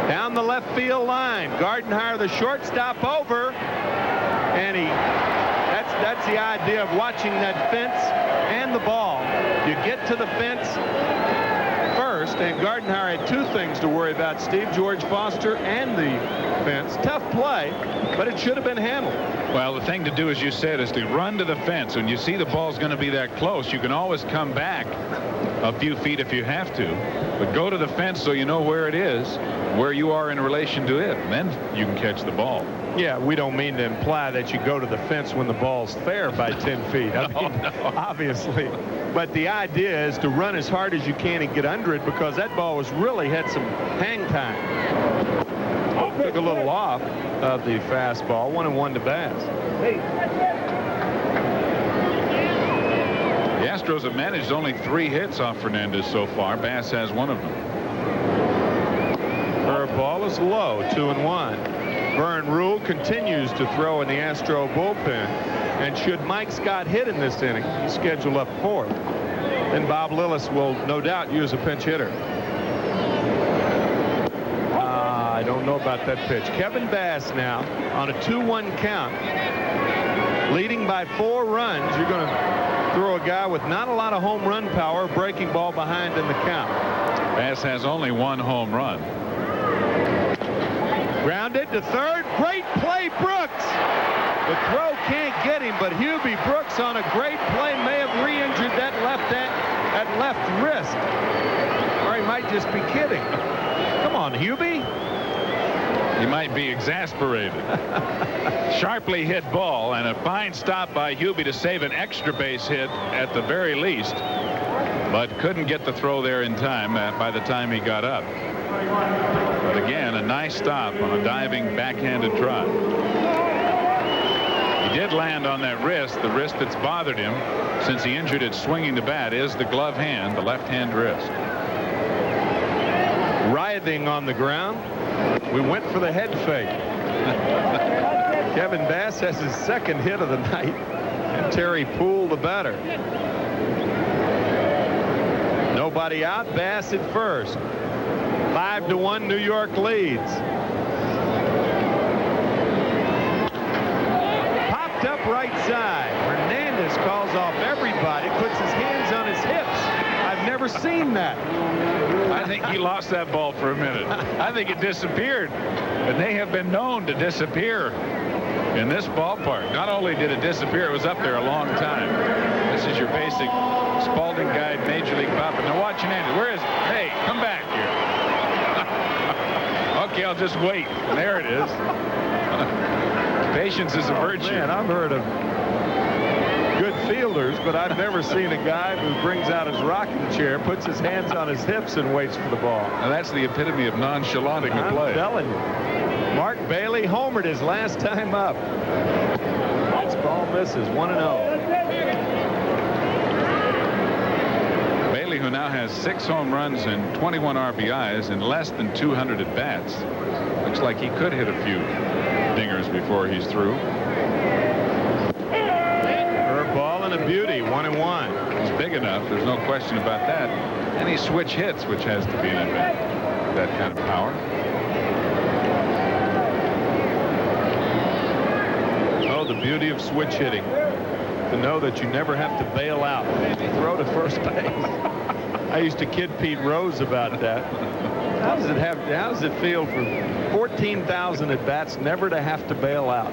[SPEAKER 3] down the left field line. Gardenhire, the shortstop, over. And that's the idea of watching that fence and the ball. You get to the fence first, and Gardenhire had 2 things to worry about, Steve: George Foster and the fence. Tough play, but it should have been handled.
[SPEAKER 1] Well, the thing to do, as you said, is to run to the fence. When you see the ball's going to be that close, you can always come back a few feet if you have to. But go to the fence so you know where it is, where you are in relation to it. And then you can catch the ball.
[SPEAKER 3] Yeah, we don't mean to imply that you go to the fence when the ball's fair by 10 feet. I mean,
[SPEAKER 1] no.
[SPEAKER 3] Obviously. But the idea is to run as hard as you can and get under it, because that ball had some hang time. Took a little off of the fastball. 1-1 to Bass.
[SPEAKER 1] The Astros have managed only 3 hits off Fernandez so far. Bass has 1 of them.
[SPEAKER 3] Curveball is low, 2-1. Vern Rule continues to throw in the Astro bullpen. And should Mike Scott hit in this inning, he's scheduled up 4th. Then Bob Lillis will no doubt use a pinch hitter. I don't know about that pitch. Kevin Bass now on a 2-1 count, leading by 4 runs. You're going to throw a guy with not a lot of home run power, breaking ball behind in the count.
[SPEAKER 1] Bass has only 1 home run.
[SPEAKER 3] Grounded to third. Great play, Brooks. The throw can't get him, but Hubie Brooks on a great play may have re-injured that left wrist. Or he might just be kidding. Come on, Hubie.
[SPEAKER 1] He might be exasperated. Sharply hit ball, and a fine stop by Hubie to save an extra base hit at the very least, but couldn't get the throw there in time by the time he got up. But again, a nice stop on a diving backhanded trot. He did land on that wrist. The wrist that's bothered him since he injured it swinging the bat is the glove hand, the left hand wrist.
[SPEAKER 3] Writhing on the ground. We went for the head fake. Kevin Bass has his second hit of the night, and Terry Poole the batter. Nobody out. Bass at first. 5-1 New York leads. Popped up right side. Fernandez calls off everybody, puts his hands on his hips. I've never seen that.
[SPEAKER 1] I think he lost that ball for a minute. I think it disappeared. And they have been known to disappear in this ballpark. Not only did it disappear, it was up there a long time. This is your basic Spalding Guide Major League Pop. Now watch Fernandez. Where is it? Hey, come back here. Okay, I'll just wait. There it is. Patience is a virtue.
[SPEAKER 3] Man, I've heard of good fielders, but I've never seen a guy who brings out his rocking chair, puts his hands on his hips, and waits for the ball.
[SPEAKER 1] Now that's the epitome of nonchalanting a play.
[SPEAKER 3] I'm telling you. Mark Bailey homered his last time up. This ball misses. 1-0.
[SPEAKER 1] Bailey, who now has 6 home runs and 21 RBIs in less than 200 at bats. Looks like he could hit a few dingers before he's through.
[SPEAKER 3] Ball and a beauty. 1-1.
[SPEAKER 1] He's big enough. There's no question about that. And he switch hits, which has to be an advantage. That kind of power.
[SPEAKER 3] Oh, the beauty of switch hitting. To know that you never have to bail out. You throw to first base. I used to kid Pete Rose about that. How does it feel for 14,000 at bats never to have to bail out?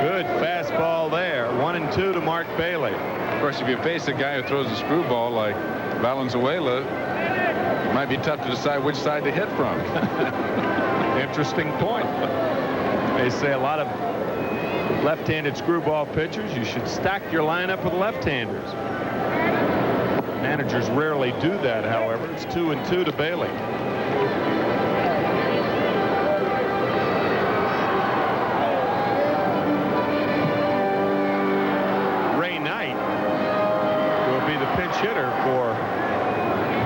[SPEAKER 3] Good fastball there. 1-2 to Mark Bailey.
[SPEAKER 1] Of course, if you face a guy who throws a screwball like Valenzuela, it might be tough to decide which side to hit from.
[SPEAKER 3] Interesting point. They say a lot of left-handed screwball pitchers, you should stack your lineup with left-handers. Managers rarely do that, however. It's 2-2 to Bailey. Hitter for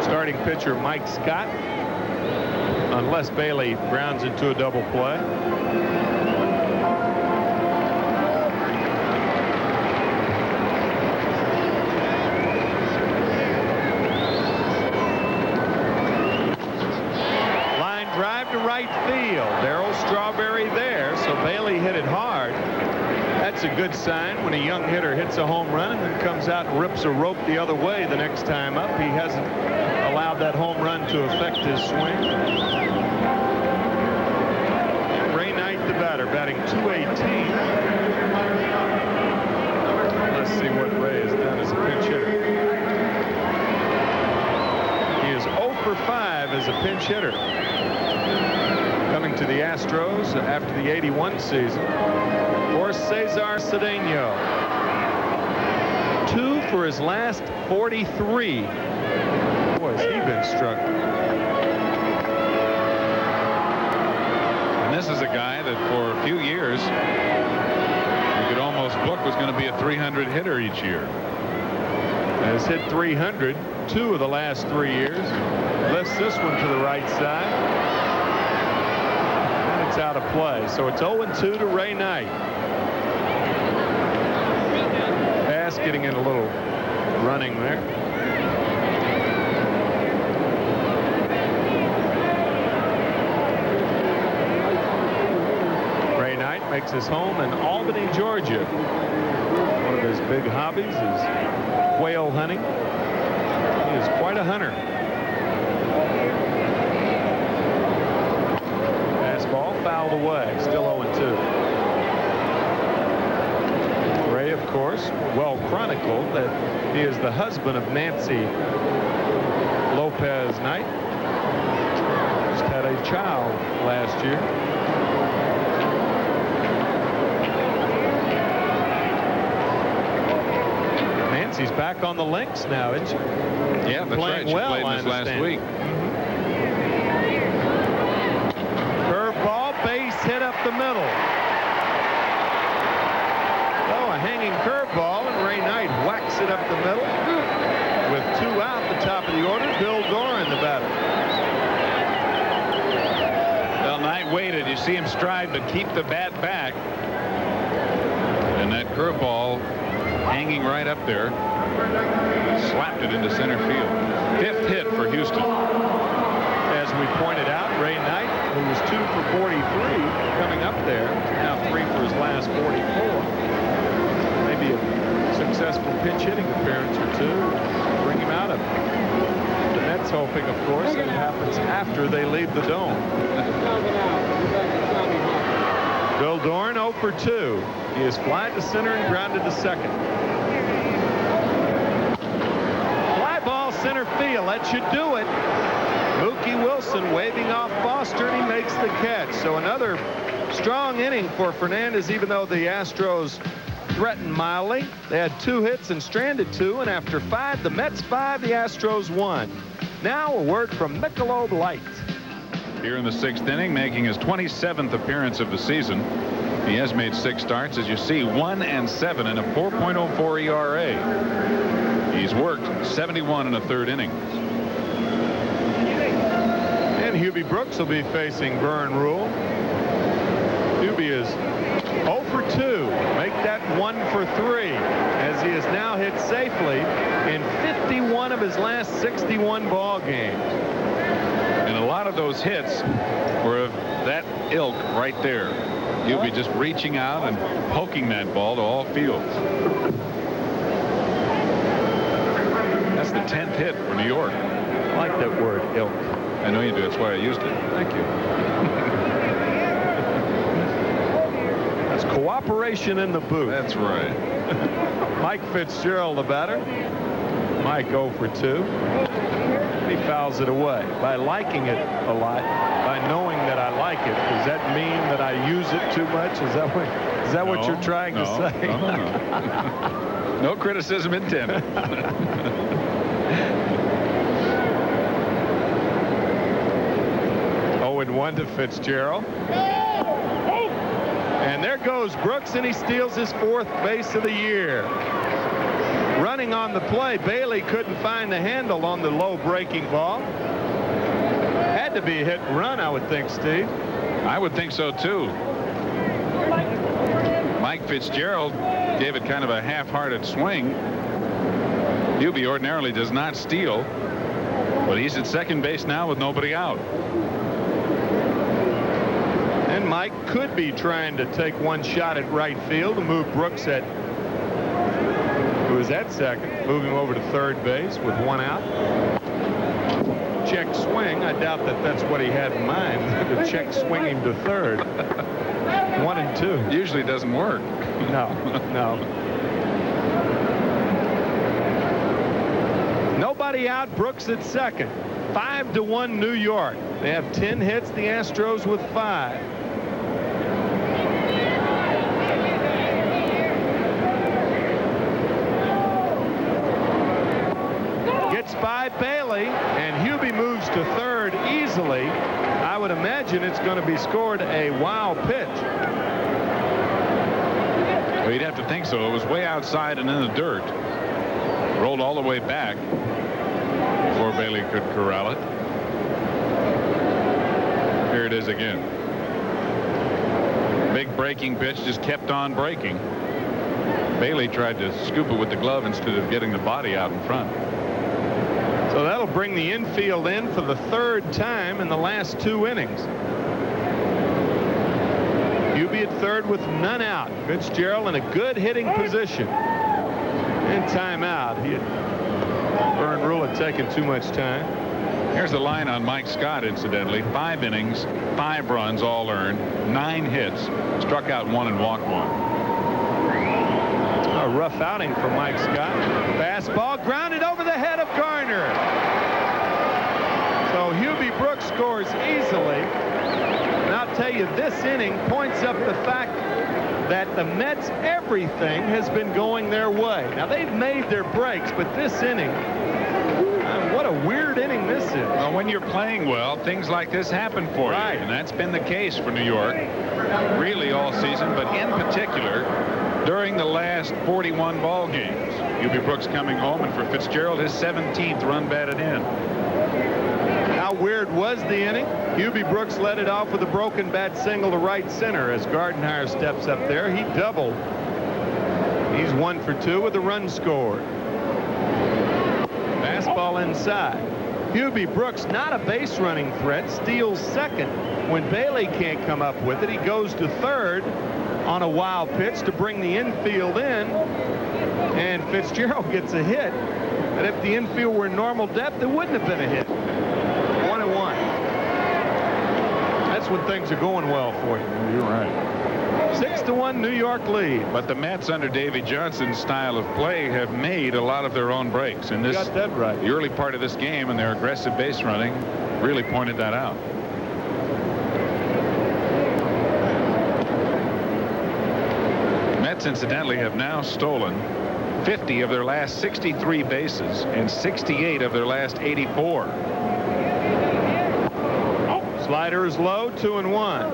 [SPEAKER 3] starting pitcher Mike Scott, unless Bailey grounds into a double play. Line drive to right field. Darryl Strawberry there, so Bailey hit it hard. That's a good sign when a young hitter hits a home run and then comes out and rips a rope the other way the next time up. He hasn't allowed that home run to affect his swing. Ray Knight, the batter, batting .218. Let's see what Ray has done as a pinch hitter. He is 0 for 5 as a pinch hitter. Coming to the Astros after the '81 season. For Cesar Cedeno. 2 for his last 43. Boy, has he been struck.
[SPEAKER 1] And this is a guy that for a few years you could almost book was going to be a 300 hitter each year.
[SPEAKER 3] Has hit 300 2 of the last 3 years. Lifts this one to the right side. And it's out of play. So it's 0-2 to Ray Knight. Getting in a little running there. Ray Knight makes his home in Albany, Georgia. One of his big hobbies is quail hunting. He is quite a hunter. Fastball the way. Still 0-2. Ray, of course, well chronicled that he is the husband of Nancy Lopez Knight. Just had a child last year. Nancy's back on the links now, isn't she?
[SPEAKER 11] Yeah, that's
[SPEAKER 3] playing
[SPEAKER 11] right. She
[SPEAKER 3] well,
[SPEAKER 11] played this last week.
[SPEAKER 3] Curveball, base hit up the middle. Oh, a hanging curveball, and Ray Knight whacks it up the middle. With 2 out, the top of the order, Bill Doran, the batter.
[SPEAKER 1] Well, Knight waited. You see him stride, but keep the bat back. And that curveball hanging right up there, slapped it into center field. 5th hit for Houston.
[SPEAKER 3] As we pointed out, Ray Knight, who was 2 for 43 coming up there, now 3 for his last 44. Maybe a successful pinch hitting appearance or 2. Bring him out of it. The Mets hoping, of course, that it happens after they leave the dome. Bill Doran 0 for 2. He is fly to center and grounded to second. Fly ball center field. That should do it. Mookie Wilson waving off Foster, and he makes the catch. So another strong inning for Fernandez, even though the Astros threatened mildly. They had 2 hits and stranded 2, and after 5, the Mets 5, the Astros 1. Now a word from Michelob Light.
[SPEAKER 1] Here in the 6th inning, making his 27th appearance of the season. He has made 6 starts, as you see, 1 and 7 and a 4.04 ERA. He's worked 71 1/3 innings.
[SPEAKER 3] And Hubie Brooks will be facing Vern Rule. Hubie is 0 for 2. Make that 1 for 3, as he has now hit safely in 51 of his last 61 ball games.
[SPEAKER 1] And a lot of those hits were of that ilk right there. You'll be just reaching out and poking that ball to all fields. That's the 10th hit for New York.
[SPEAKER 3] I like that word, ilk.
[SPEAKER 1] I know you do. That's why I used it.
[SPEAKER 3] Thank you. That's cooperation in the booth.
[SPEAKER 1] That's right.
[SPEAKER 3] Mike Fitzgerald, the batter. Mike 0 for 2. He fouls it away. By liking it a lot, by knowing that I like it, does that mean that I use it too much? Is that what you're trying to say?
[SPEAKER 1] No. No criticism intended.
[SPEAKER 3] 0-1 to Fitzgerald. And there goes Brooks, and he steals his 4th base of the year. Running on the play, Bailey couldn't find the handle on the low breaking ball. Had to be a hit and run, I would think, Steve.
[SPEAKER 1] I would think so, too. Mike Fitzgerald gave it kind of a half-hearted swing. Hubie ordinarily does not steal, but he's at second base now with nobody out.
[SPEAKER 3] And Mike could be trying to take one shot at right field to move Brooks who was at second, move him over to third base with 1 out. Check swing. I doubt that that's what he had in mind, to check swing him to third. 1 and 2.
[SPEAKER 1] Usually doesn't work.
[SPEAKER 3] No. Nobody out. Brooks at second. 5-1 New York. They have 10 hits. The Astros with 5. Gets by Bailey, and Hubie moves to third easily. I would imagine it's going to be scored a wow pitch.
[SPEAKER 1] Well, you'd have to think so. It was way outside and in the dirt. Rolled all the way back before Bailey could corral it. Here it is again. Big breaking pitch, just kept on breaking. Bailey tried to scoop it with the glove instead of getting the body out in front.
[SPEAKER 3] So that'll bring the infield in for the 3rd time in the last 2 innings. Hubie at third with none out. Fitzgerald in a good hitting position. And timeout. Vern Rule had taken too much time.
[SPEAKER 1] Here's the line on Mike Scott, incidentally. 5 innings, 5 runs, all earned, 9 hits, struck out 1 and walked 1.
[SPEAKER 3] A rough outing for Mike Scott. Fastball grounded over the head of Garner. So Hubie Brooks scores easily. And I'll tell you, this inning points up the fact that the Mets, everything has been going their way. Now, they've made their breaks, but this inning, what a weird inning this is.
[SPEAKER 1] Well, when you're playing well, things like this happen for you. And that's been the case for New York, really all season, but in particular, during the last 41 ball games. Hubie Brooks coming home, and for Fitzgerald, his 17th run batted in.
[SPEAKER 3] How weird was the inning? Hubie Brooks led it off with a broken bat single to right center as Gardenhire steps up there. He doubled. He's 1 for 2 with a run scored. Fastball inside. Hubie Brooks, not a base running threat, steals second. When Bailey can't come up with it, he goes to third on a wild pitch to bring the infield in, and Fitzgerald gets a hit. And if the infield were normal depth, it wouldn't have been a hit. 1-1. That's when things are going well for you.
[SPEAKER 1] You're right.
[SPEAKER 3] 6-1 New York lead.
[SPEAKER 1] But the Mets under Davey Johnson's style of play have made a lot of their own breaks. And this,
[SPEAKER 3] got that right.
[SPEAKER 1] The early part of this game and their aggressive base running really pointed that out. Mets, incidentally, have now stolen 50 of their last 63 bases and 68 of their last 84.
[SPEAKER 3] Slider is low, 2-1.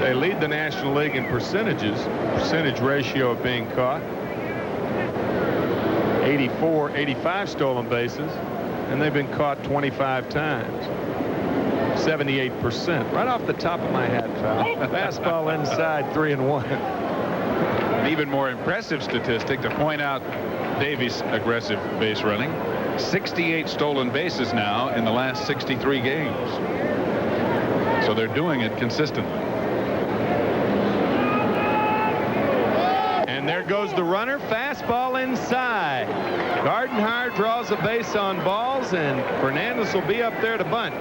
[SPEAKER 3] They lead the National League in percentage ratio of being caught. 85 stolen bases, and they've been caught 25 times. 78%. Right off the top of my head, pal. Fastball inside, 3-1.
[SPEAKER 1] An even more impressive statistic to point out Davey's aggressive base running. 68 stolen bases now in the last 63 games. So they're doing it consistently.
[SPEAKER 3] And there goes the runner. Fastball inside. Gardenhire draws a base on balls, and Fernandez will be up there to bunt.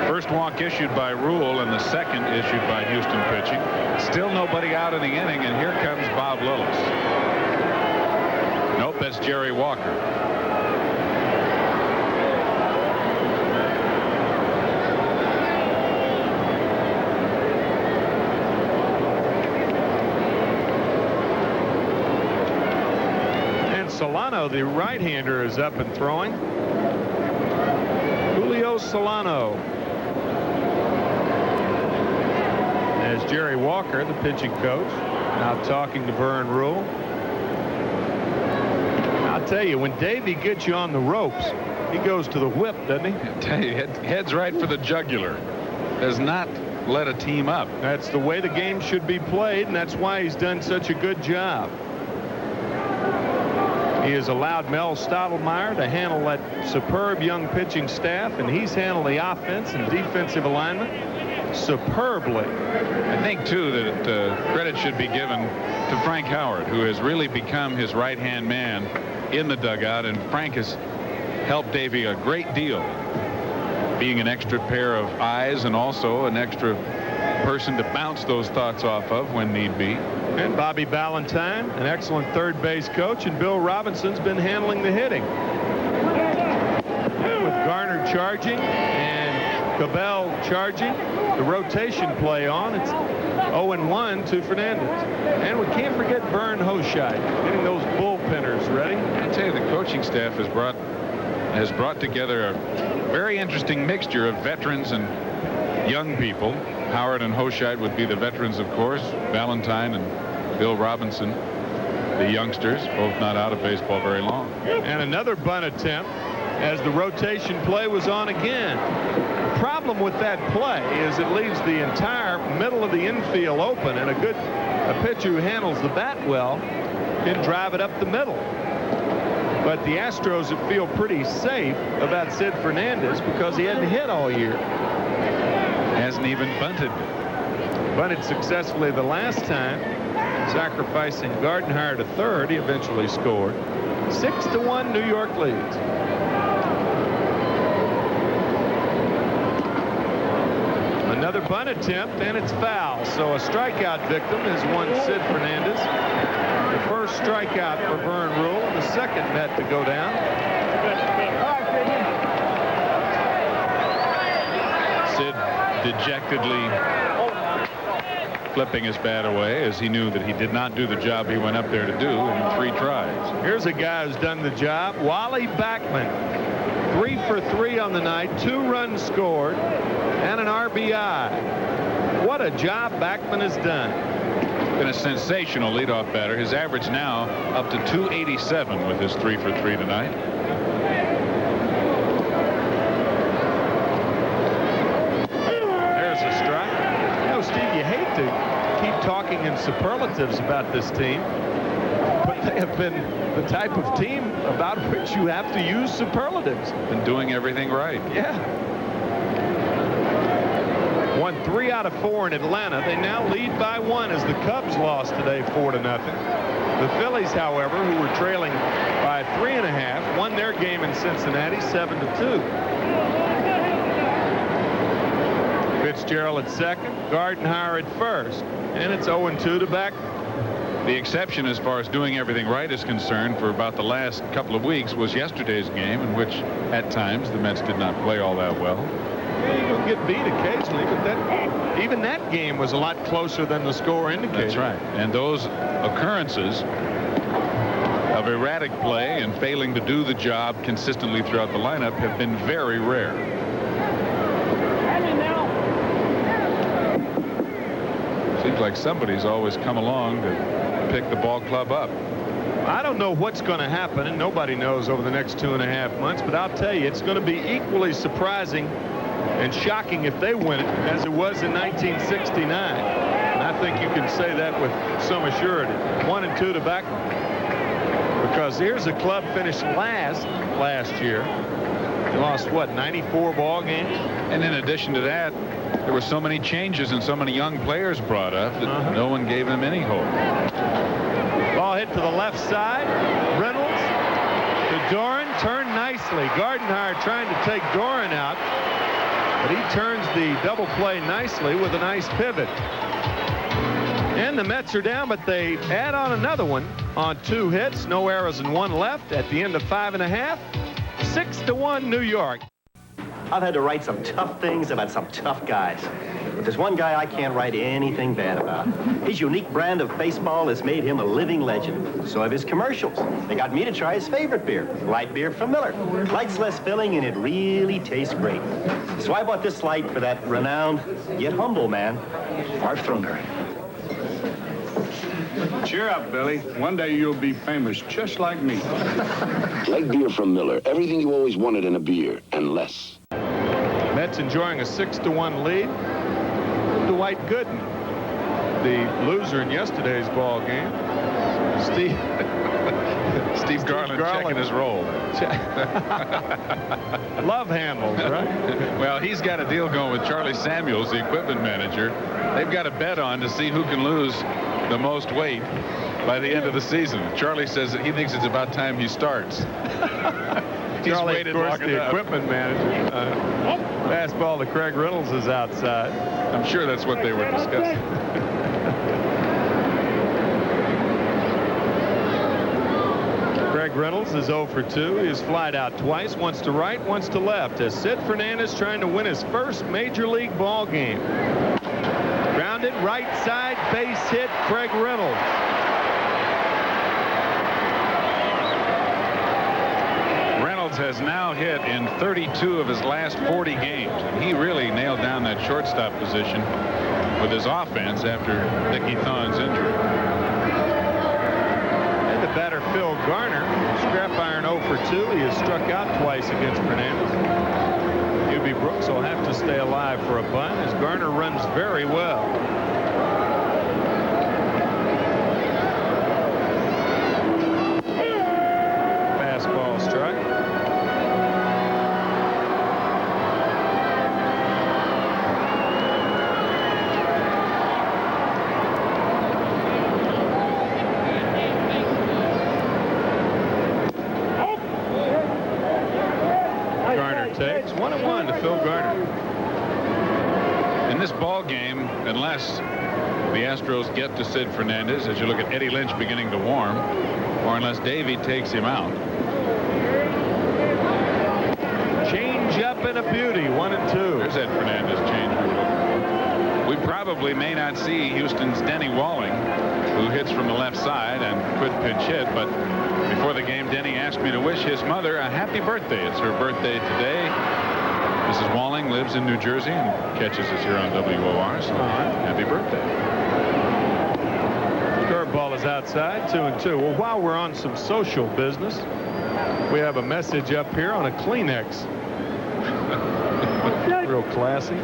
[SPEAKER 1] First walk issued by Rule and the second issued by Houston pitching. Still nobody out in the inning, and here comes Bob Lillis. Nope, that's Jerry Walker.
[SPEAKER 3] Solano, the right-hander, is up and throwing. Julio Solano. As Jerry Walker, the pitching coach, now talking to Vern Rule. I'll tell you, when Davey gets you on the ropes, he goes to the whip, doesn't he?
[SPEAKER 1] I'll tell you, heads right for the jugular. Does not let a team up.
[SPEAKER 3] That's the way the game should be played, and that's why he's done such a good job. He has allowed Mel Stottlemyre to handle that superb young pitching staff, and he's handled the offense and defensive alignment superbly.
[SPEAKER 1] I think, too, that credit should be given to Frank Howard, who has really become his right-hand man in the dugout, and Frank has helped Davey a great deal, being an extra pair of eyes and also an extra person to bounce those thoughts off of when need be.
[SPEAKER 3] And Bobby Ballantyne, an excellent third base coach, and Bill Robinson's been handling the hitting. With Garner charging and Cabell charging, the rotation play on. It's 0-1 to Fernandez. And we can't forget Vern Hoshide getting those bullpenners ready.
[SPEAKER 1] I tell you, the coaching staff has brought together a very interesting mixture of veterans and young people. Howard and Hoshide would be the veterans, of course. Ballantyne and Bill Robinson, the youngsters, both not out of baseball very long.
[SPEAKER 3] And another bunt attempt as the rotation play was on again. The problem with that play is it leaves the entire middle of the infield open, and a pitcher who handles the bat well can drive it up the middle. But the Astros would feel pretty safe about Sid Fernandez because he hadn't hit all year.
[SPEAKER 1] Hasn't even bunted.
[SPEAKER 3] Bunted successfully the last time, sacrificing Gardenhire to third. He eventually scored. 6-1 New York leads. Another bunt attempt, and it's foul. So a strikeout victim is one Sid Fernandez. The first strikeout for Vern Rule, and the second Met to go down.
[SPEAKER 1] Sid dejectedly flipping his bat away as he knew that he did not do the job he went up there to do in 3 tries.
[SPEAKER 3] Here's a guy who's done the job. Wally Backman, 3 for 3 on the night, 2 runs scored, and an RBI. What a job Backman has done.
[SPEAKER 1] Been a sensational leadoff batter. His average now up to 287 with his 3 for 3 tonight.
[SPEAKER 3] There's a strike. You know, Steve, you hate to keep talking in superlatives about this team, but they have been the type of team about which you have to use superlatives.
[SPEAKER 1] Been doing everything right.
[SPEAKER 3] Yeah. Won 3 out of 4 in Atlanta. They now lead by 1 as the Cubs lost today 4-0. The Phillies, however, who were trailing by 3.5, won their game in Cincinnati 7-2. Fitzgerald at second, Gardenhire at first, and it's 0-2 to back.
[SPEAKER 1] The exception as far as doing everything right is concerned for about the last couple of weeks was yesterday's game, in which at times the Mets did not play all that well.
[SPEAKER 3] You'll get beat occasionally, but even that game was a lot closer than the score indicated.
[SPEAKER 1] That's right. And those occurrences of erratic play and failing to do the job consistently throughout the lineup have been very rare. Seems like somebody's always come along to pick the ball club up.
[SPEAKER 3] I don't know what's going to happen, and nobody knows over the next 2.5 months, but I'll tell you, it's going to be equally surprising and shocking if they win it as it was in 1969. And I think you can say that with some assurity. 1-2 to back, because here's a club finished last year. They lost, what, 94 ball games?
[SPEAKER 1] And in addition to that, there were so many changes and so many young players brought up that no one gave them any hope.
[SPEAKER 3] Ball hit to the left side. Reynolds to Doran, turned nicely. Gardenhire trying to take Doran out, but he turns the double play nicely with a nice pivot. And the Mets are down, but they add on another one on 2 hits, no errors and 1 left at the end of 5.5. 6-1 New York.
[SPEAKER 11] I've had to write some tough things about some tough guys. But there's one guy I can't write anything bad about. His unique brand of baseball has made him a living legend. So have his commercials. They got me to try his favorite beer, light beer from Miller. Light's less filling, and it really tastes great. So I bought this light for that renowned, yet humble man, Art Frunger.
[SPEAKER 12] Cheer up, Billy. One day you'll be famous just like me.
[SPEAKER 7] Light beer from Miller. Everything you always wanted in a beer, and less.
[SPEAKER 3] Mets enjoying a 6-1 lead. Dwight Gooden, the loser in yesterday's ball game.
[SPEAKER 1] Steve Garland checking his roll.
[SPEAKER 3] Love handles, right?
[SPEAKER 1] Well, he's got a deal going with Charlie Samuels, the equipment manager. They've got a bet on to see who can lose the most weight by the end of the season. Charlie says that he thinks it's about time he starts. He's
[SPEAKER 3] Charlie,
[SPEAKER 1] waited
[SPEAKER 3] of course,
[SPEAKER 1] long
[SPEAKER 3] the
[SPEAKER 1] enough.
[SPEAKER 3] equipment manager. Fastball to Craig Reynolds is outside.
[SPEAKER 1] I'm sure that's what they were discussing.
[SPEAKER 3] Craig Reynolds is 0 for 2. He has flied out twice, once to right, once to left, as Sid Fernandez trying to win his first major league ball game. Grounded right side, base hit, Craig Reynolds.
[SPEAKER 1] Has now hit in 32 of his last 40 games. And he really nailed down that shortstop position with his offense after Mickey Thon's injury.
[SPEAKER 3] And the batter, Phil Garner, scrap iron 0 for 2. He has struck out twice against Fernandez. Hubie Brooks will have to stay alive for a bunt as Garner runs very well. Fastball strike.
[SPEAKER 1] In this ball game, unless the Astros get to Sid Fernandez, as you look at Eddie Lynch beginning to warm, or unless Davey takes him out.
[SPEAKER 3] Change up and a beauty, 1-2.
[SPEAKER 1] There's Ed Fernandez change. We probably may not see Houston's Denny Walling, who hits from the left side and could pinch hit, but before the game, Denny asked me to wish his mother a happy birthday. It's her birthday today. Mrs. Walling lives in New Jersey and catches us here on WOR, so happy birthday.
[SPEAKER 3] Curveball is outside, 2-2. Well, while we're on some social business, we have a message up here on a Kleenex. Real classy.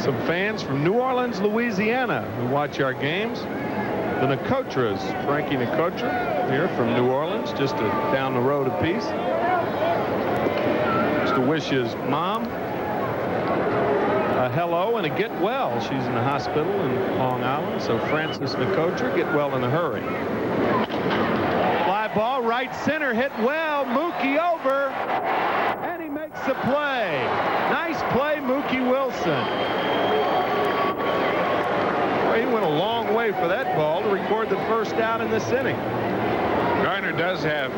[SPEAKER 3] Some fans from New Orleans, Louisiana, who watch our games. The Nicotras, Frankie Nicotra, here from New Orleans, just down the road a piece. Just to wish his mom a hello and a get well. She's in the hospital in Long Island, so Francis Nicotra, get well in a hurry. Fly ball, right center, hit well. Mookie over, and he makes the play. Nice play, Mookie Wilson. Well, he went a long way for that ball to record the first out in this inning.
[SPEAKER 1] Garner does have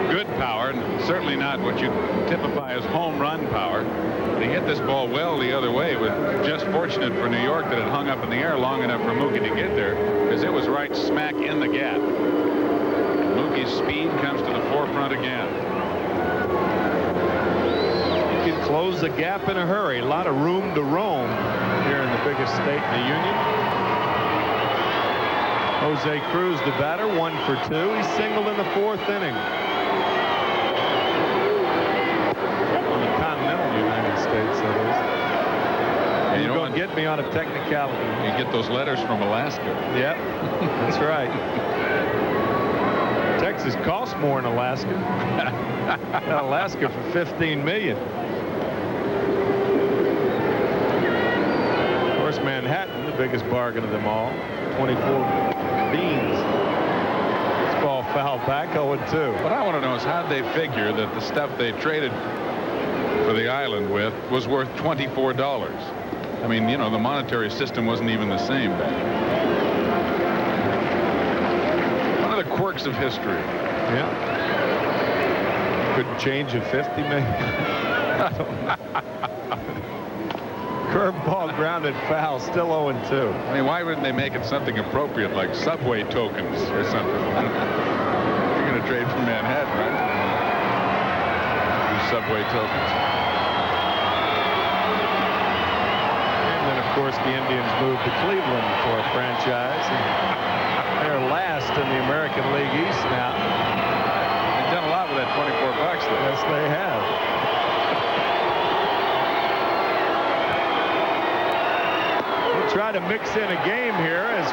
[SPEAKER 1] good power, and certainly not what you typify as home run power. But he hit this ball well the other way. It was just fortunate for New York that it hung up in the air long enough for Mookie to get there, because it was right smack in the gap. Mookie's speed comes to the forefront again.
[SPEAKER 3] You can close the gap in a hurry. A lot of room to roam here in the biggest state in the Union. Jose Cruz, the batter, 1 for 2. He singled in the 4th inning. On the continental United States, that is. And you don't get me on a technicality.
[SPEAKER 1] You get those letters from Alaska.
[SPEAKER 3] Yep, that's right. Texas costs more than Alaska. Alaska for $15 million. Of course, Manhattan, the biggest bargain of them all, 24 beans. This ball fouled back, 0-2.
[SPEAKER 1] What I want to know is how they figure that the stuff they traded for the island with was worth $24. I mean, you know, the monetary system wasn't even the same back then. One of the quirks of history.
[SPEAKER 3] Yeah. Couldn't change at 50 maybe. Curveball grounded foul, still 0-2.
[SPEAKER 1] I mean, why wouldn't they make it something appropriate like subway tokens or something? You're going to trade from Manhattan, right? Use subway tokens.
[SPEAKER 3] And then, of course, the Indians moved to Cleveland for a franchise. They're last in the American League East now.
[SPEAKER 1] They've done a lot with that $24, though.
[SPEAKER 3] Yes, they have. Try to mix in a game here as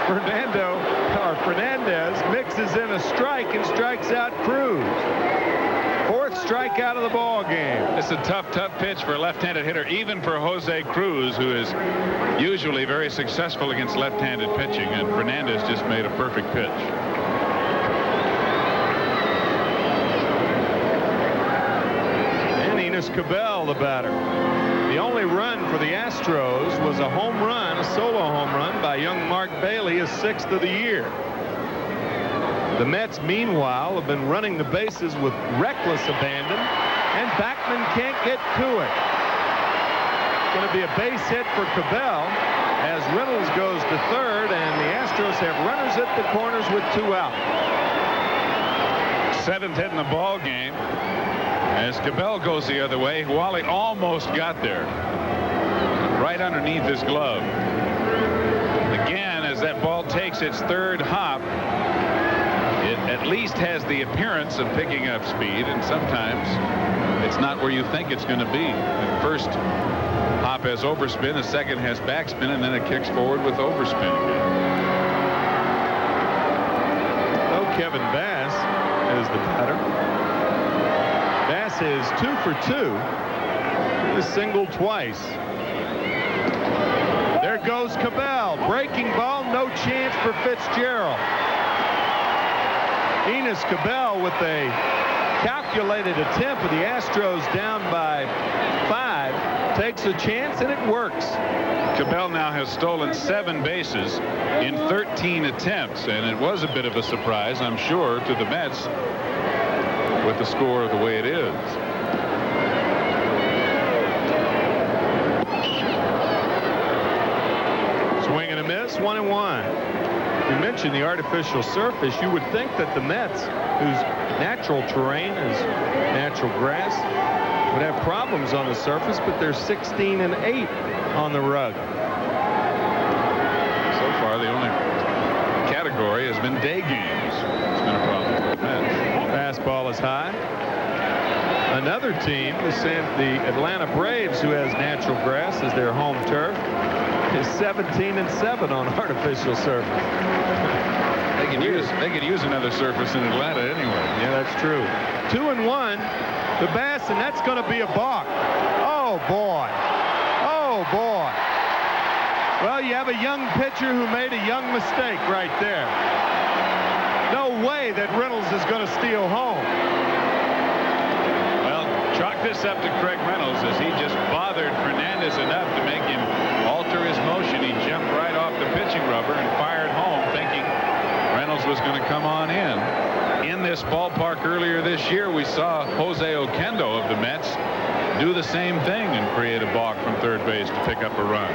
[SPEAKER 3] Fernandez mixes in a strike and strikes out Cruz. 4th strikeout of the ball game.
[SPEAKER 1] It's a tough pitch for a left-handed hitter, even for Jose Cruz, who is usually very successful against left-handed pitching, and Fernandez just made a perfect pitch.
[SPEAKER 3] And Enos Cabell, the batter. The only run for the Astros was a home run, a solo home run by young Mark Bailey, his 6th of the year. The Mets, meanwhile, have been running the bases with reckless abandon, and Backman can't get to it. It's going to be a base hit for Cabell as Reynolds goes to 3rd, and the Astros have runners at the corners with 2 out.
[SPEAKER 1] 7th hit in the ball game. As Cabell goes the other way, Wally almost got there. Right underneath his glove. Again, as that ball takes its 3rd hop, it at least has the appearance of picking up speed, and sometimes it's not where you think it's going to be. The first hop has overspin, the second has backspin, and then it kicks forward with overspin again.
[SPEAKER 3] Oh, Kevin Bass is the batter. Bass is 2 for 2. He singled twice. There goes Cabell. Breaking ball, no chance for Fitzgerald. Enos Cabell with a calculated attempt, with the Astros down by 5. takes a chance, and it works.
[SPEAKER 1] Cabell now has stolen 7 bases in 13 attempts, and it was a bit of a surprise, I'm sure, to the Mets with the score the way it is.
[SPEAKER 3] Swing and a miss, 1-1. You mentioned the artificial surface. You would think that the Mets, whose natural terrain is natural grass, would have problems on the surface, but they're 16-8 on the rug.
[SPEAKER 1] So far, the only category has been day games. It's been a problem for the Mets.
[SPEAKER 3] Fastball is high. Another team, the Atlanta Braves, who has natural grass as their home turf, is 17-7 on artificial surface.
[SPEAKER 1] They could use another surface in Atlanta anyway.
[SPEAKER 3] Yeah, that's true. 2-1. The Bass, and that's going to be a balk. Oh, boy. Oh, boy. Well, you have a young pitcher who made a young mistake right there. No way that Reynolds is going to steal home.
[SPEAKER 1] Well, chalk this up to Craig Reynolds as he just bothered Fernandez enough to make him alter his motion. He jumped right off the pitching rubber and fired home, thinking Reynolds was going to come on in. In this ballpark earlier this year, we saw Jose Oquendo of the Mets do the same thing and create a balk from third base to pick up a run.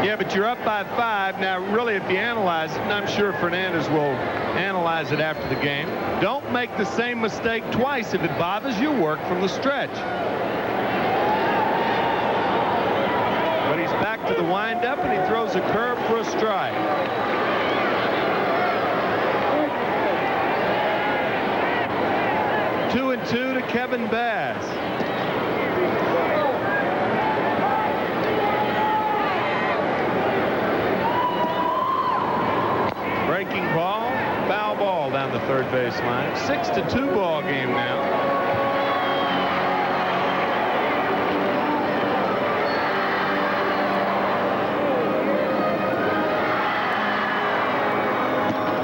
[SPEAKER 3] Yeah, but you're up by 5. Now, really, if you analyze it, and I'm sure Fernandez will analyze it after the game, don't make the same mistake twice. If it bothers you, work from the stretch. But he's back to the windup, and he throws a curve for a strike. Two and 2 to Kevin Bass. Breaking ball, foul ball down the third baseline. 6-2 ball game now.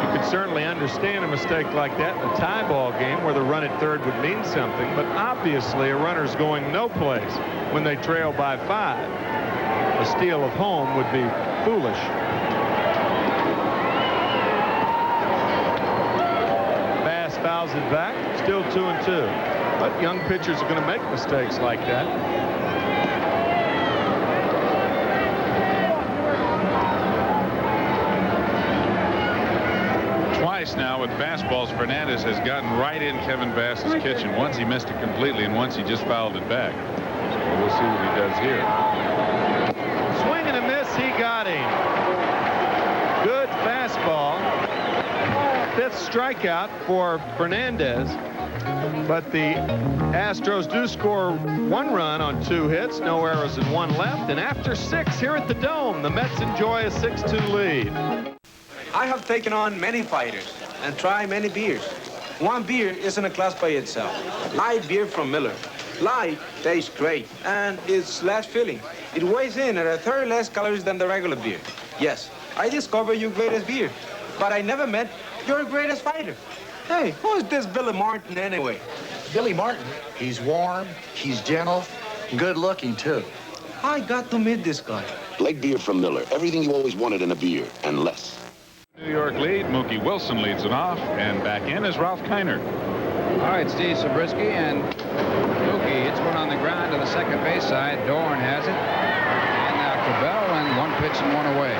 [SPEAKER 3] You could certainly understand a mistake like that in a tie ball game where the run at third would mean something, but obviously a runner's going no place when they trail by 5. A steal of home would be foolish. Fouls it back, still 2-2. But young pitchers are going to make mistakes like that.
[SPEAKER 1] Twice now with fastballs, Fernandez has gotten right in Kevin Bass's kitchen. Once he missed it completely, and once he just fouled it back. So we'll see what he does here.
[SPEAKER 3] Swing and a miss, he got him. Good fastball. 5th strikeout for Fernandez, but the Astros do score 1 run on 2 hits, no errors and 1 left, and after 6 here at the Dome, the Mets enjoy a 6-2 lead.
[SPEAKER 13] I have taken on many fighters and tried many beers. One beer isn't a class by itself. Light beer from Miller. Light tastes great, and it's less filling. It weighs in at 1/3 less calories than the regular beer. Yes, I discovered your greatest beer, but I never met your greatest fighter. Hey, who is this Billy Martin anyway?
[SPEAKER 14] Billy Martin? He's warm, he's gentle, good looking too.
[SPEAKER 13] I got to meet this guy.
[SPEAKER 7] Light beer from Miller. Everything you always wanted in a beer, and less.
[SPEAKER 1] New York lead. Mookie Wilson leads it off, and back in is Ralph Kiner.
[SPEAKER 2] All right, Steve Zabriskie and Mookie. It's one on the ground to the second base side. Dorn has it. And now Cabell, and 1 pitch and 1 away.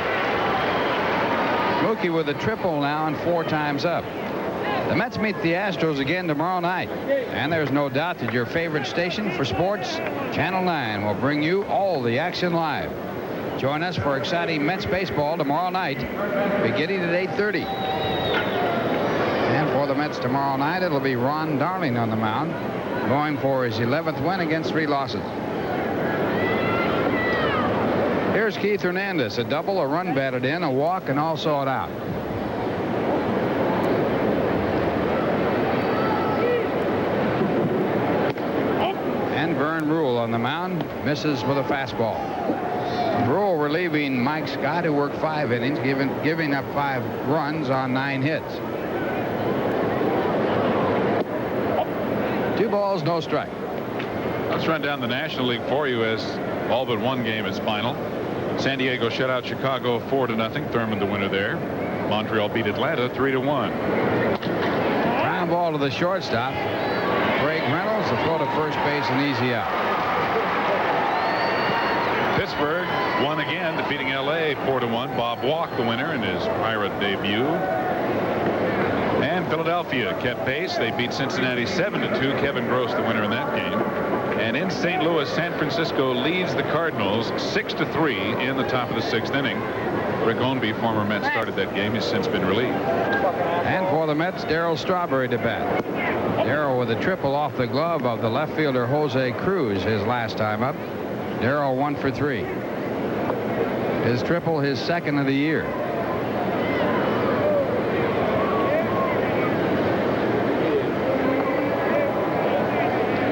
[SPEAKER 2] Mookie with a triple now and 4 times up. The Mets meet the Astros again tomorrow night. And there's no doubt that your favorite station for sports, Channel 9, will bring you all the action live. Join us for exciting Mets baseball tomorrow night, beginning at 8:30. And for the Mets tomorrow night, it'll be Ron Darling on the mound, going for his 11th win against 3 losses. Here's Keith Hernandez, a double, a run batted in, a walk, and also an out. And Vern Rule on the mound, misses with a fastball. Rule relieving Mike Scott, who worked 5 innings, giving up 5 runs on 9 hits. 2 balls, no strike.
[SPEAKER 1] Let's run down the National League for you as all but one game is final. San Diego shut out Chicago 4-0. Thurman the winner there. Montreal beat Atlanta 3-1.
[SPEAKER 2] Ground ball to the shortstop. Craig Reynolds, the throw to first base, and easy out.
[SPEAKER 1] Pittsburgh won again, defeating LA 4-1. Bob Walk the winner in his Pirate debut. And Philadelphia kept pace. They beat Cincinnati 7-2. Kevin Gross the winner in that game. And in St. Louis, San Francisco leads the Cardinals 6-3 in the top of the 6th inning. Rick Ownby, former Met, started that game. He's since been relieved.
[SPEAKER 2] And for the Mets, Darryl Strawberry to bat. Darryl with a triple off the glove of the left fielder Jose Cruz his last time up. Darryl 1 for 3. His triple, his second of the year.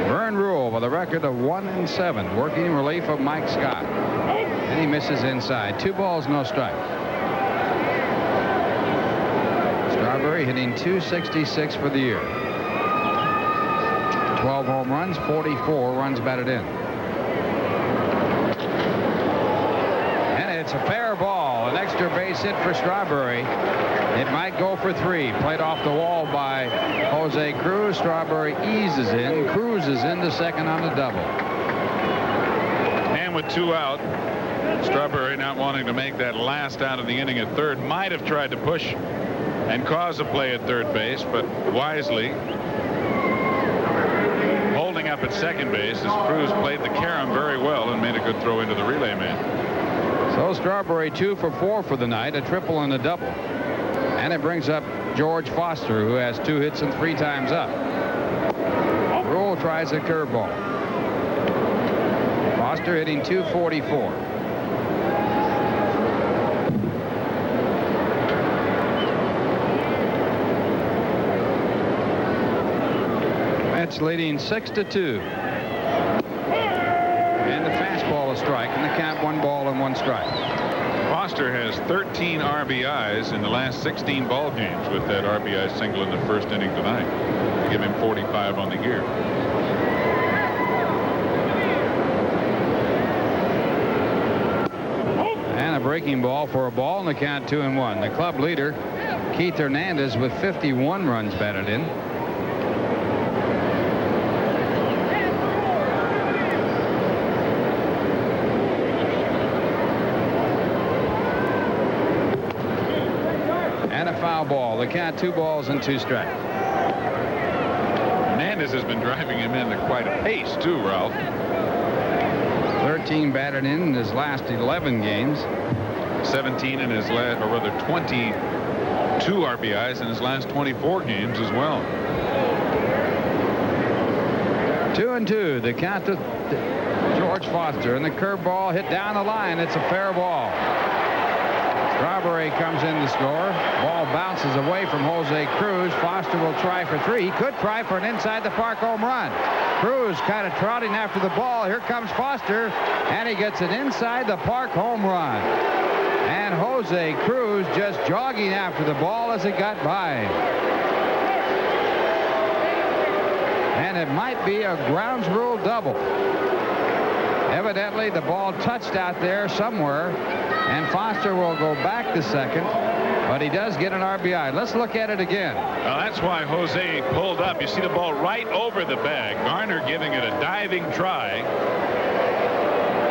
[SPEAKER 2] Vern Rule with a record of 1-7, working in relief of Mike Scott. And he misses inside. 2 balls, no strikes. Strawberry hitting .266 for the year. 12 home runs, 44 runs batted in. And it's a fair ball. An extra base hit for Strawberry. It might go for 3. Played off the wall by Jose Cruz. Strawberry eases in. Cruz is into second on the double.
[SPEAKER 1] And with 2 out, Strawberry not wanting to make that last out of the inning at third, might have tried to push and cause a play at third base, but wisely holding up at second base as Cruz played the carom very well and made a good throw into the relay man.
[SPEAKER 2] So Strawberry 2 for 4 for the night, a triple and a double. And it brings up George Foster, who has 2 hits and 3 times up. Rule tries a curveball. Foster hitting .244. Mets leading 6-2. And the fastball a strike, and the count 1 ball and 1 strike.
[SPEAKER 1] Foster has 13 RBIs in the last 16 ball games with that RBI single in the first inning tonight to give him 45 on the year.
[SPEAKER 2] And a breaking ball for a ball, and the count 2-1. The club leader, Keith Hernandez, with 51 runs batted in. And a foul ball. The count 2 balls and 2 strikes.
[SPEAKER 1] Hernandez has been driving him into quite a pace too, Ralph.
[SPEAKER 2] 13 batted in his last 11 games.
[SPEAKER 1] 17 in his last, or rather 22 RBIs in his last 24 games as well.
[SPEAKER 2] 2-2. The count to George Foster, and the curveball hit down the line. It's a fair ball. Strawberry comes in to score. Ball bounces away from Jose Cruz. Foster will try for 3. He could try for an inside the park home run. Cruz kind of trotting after the ball. Here comes Foster, and he gets an inside the park home run. And Jose Cruz just jogging after the ball as it got by him. And it might be a grounds rule double. Evidently, the ball touched out there somewhere, and Foster will go back to second, but he does get an RBI. Let's look at it again.
[SPEAKER 1] Well, that's why Jose pulled up. You see the ball right over the bag. Garner giving it a diving try.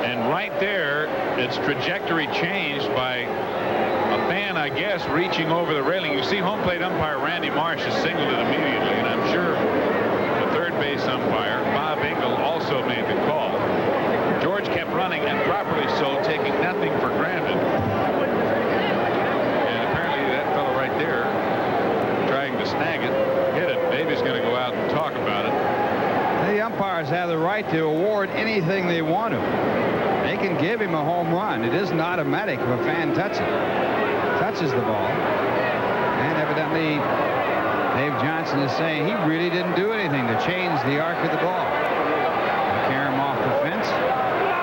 [SPEAKER 1] And right there, its trajectory changed by a fan, I guess, reaching over the railing. You see home plate umpire Randy Marsh has signaled it immediately, and I'm sure the third base umpire, Bob Engel, also made the call. George kept running, and properly so, taking nothing for granted. And apparently that fellow right there, trying to snag it, hit it. Baby's going to go out and talk about it.
[SPEAKER 2] The umpires have the right to award anything they want to. They can give him a home run. It isn't automatic if a fan touches the ball. And evidently, Dave Johnson is saying he really didn't do anything to change the arc of the ball. Carry him off the fence.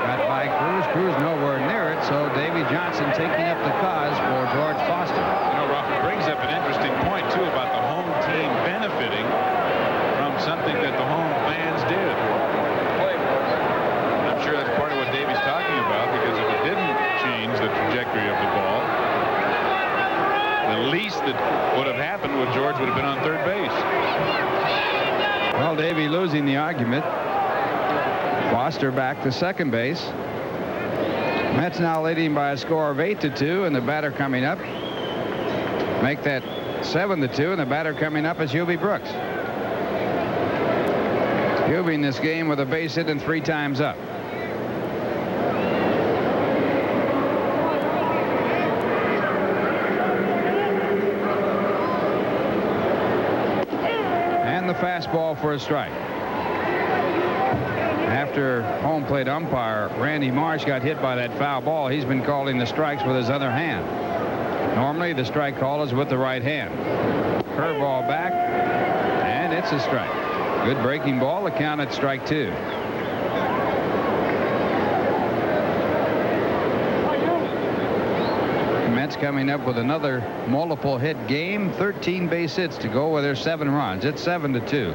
[SPEAKER 2] Got by Cruz. Cruz nowhere near it, so Davey Johnson taking up the cause for George Foster.
[SPEAKER 1] You know, Ralph, it brings up an interesting point, too, about the home team benefiting from something that the home fans did. that would have happened when George would have been on third base.
[SPEAKER 2] Well, Davey losing the argument. Foster back to second base. Mets now leading by a score of 8-2, and the batter coming up. Make that 7-2, and the batter coming up is Hubie Brooks. Hubie in this game with a base hit and 3 times up. And the fastball for a strike. After home plate umpire Randy Marsh got hit by that foul ball, he's been calling the strikes with his other hand. Normally the strike call is with the right hand. Curveball back, and it's a strike. Good breaking ball. The count at strike 2. Mets coming up with another multiple hit game. 13 base hits to go with their 7 runs. It's 7-2.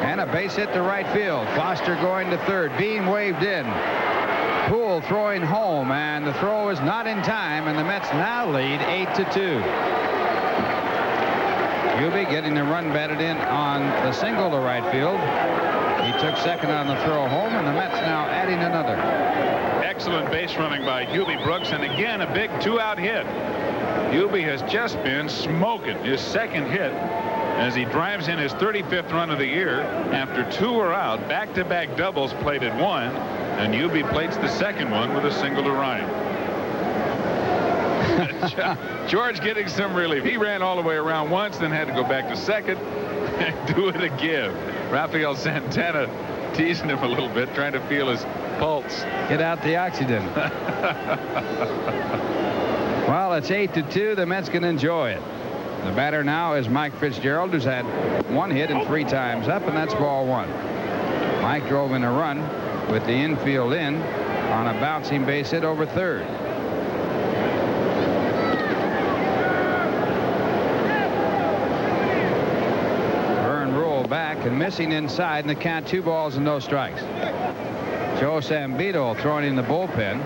[SPEAKER 2] And a base hit to right field. Foster going to third. Being waved in. Poole throwing home, and the throw is not in time, and the Mets now lead 8-2. Hubie getting the run batted in on the single to right field. He took second on the throw home, and the Mets now adding another.
[SPEAKER 1] Excellent base running by Hubie Brooks, and again a big 2-out hit. Hubie has just been smoking his second hit as he drives in his 35th run of the year. After 2 are out, back-to-back doubles plated 1, and Hubie plates the second one with a single to right. George getting some relief. He ran all the way around once, then had to go back to second and do it again. Rafael Santana teasing him a little bit, trying to feel his pulse.
[SPEAKER 2] Get out the oxygen. Well, it's 8-2. The Mets can enjoy it. The batter now is Mike Fitzgerald, who's had 1 hit and 3 times up, and that's ball 1. Mike drove in a run with the infield in on a bouncing base hit over third. Vern Rule back and missing inside, and the count 2 balls and no strikes. Joe Sambito throwing in the bullpen.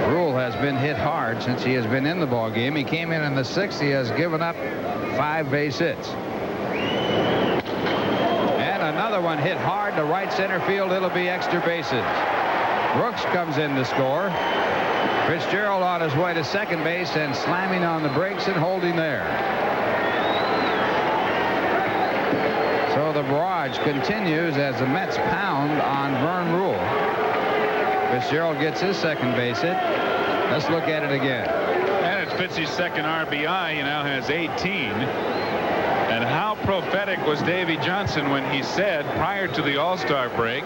[SPEAKER 2] Rule has been hit hard since he has been in the ball game. He came in the 6th. He has given up 5 base hits. And another one hit hard to right center field. It'll be extra bases. Brooks comes in to score. Fitzgerald on his way to second base and slamming on the brakes and holding there. So the barrage continues as the Mets pound on Vern Rule. Fitzgerald gets his second base hit. Let's look at it again.
[SPEAKER 1] And it's Fitzy's second RBI. He now has 18. And how prophetic was Davy Johnson when he said prior to the All-Star break,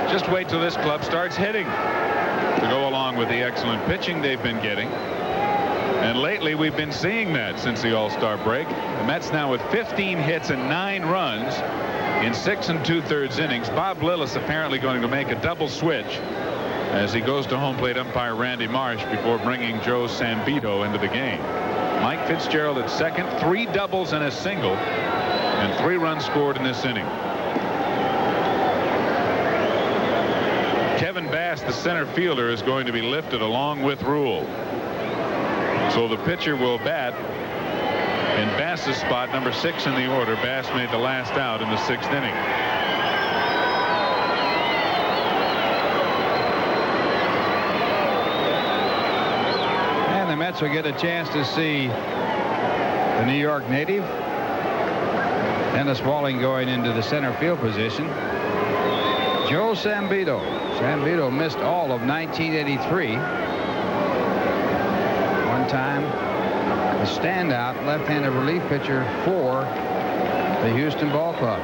[SPEAKER 1] just wait till this club starts hitting, to go along with the excellent pitching they've been getting. And lately we've been seeing that since the All-Star break. The Mets now with 15 hits and 9 runs in 6 2/3 innings. Bob Lillis apparently going to make a double switch as he goes to home plate umpire Randy Marsh before bringing Joe Sambito into the game. Mike Fitzgerald at second, 3 doubles and a single, and 3 runs scored in this inning. Kevin Bass, the center fielder, is going to be lifted along with Rule. So the pitcher will bat in Bass's spot, number 6 in the order. Bass made the last out in the 6th inning.
[SPEAKER 2] And the Mets will get a chance to see the New York native. Dennis Walling going into the center field position. Joe Sambito. Sambito missed all of 1983. One time a standout left-handed relief pitcher for the Houston Ball Club.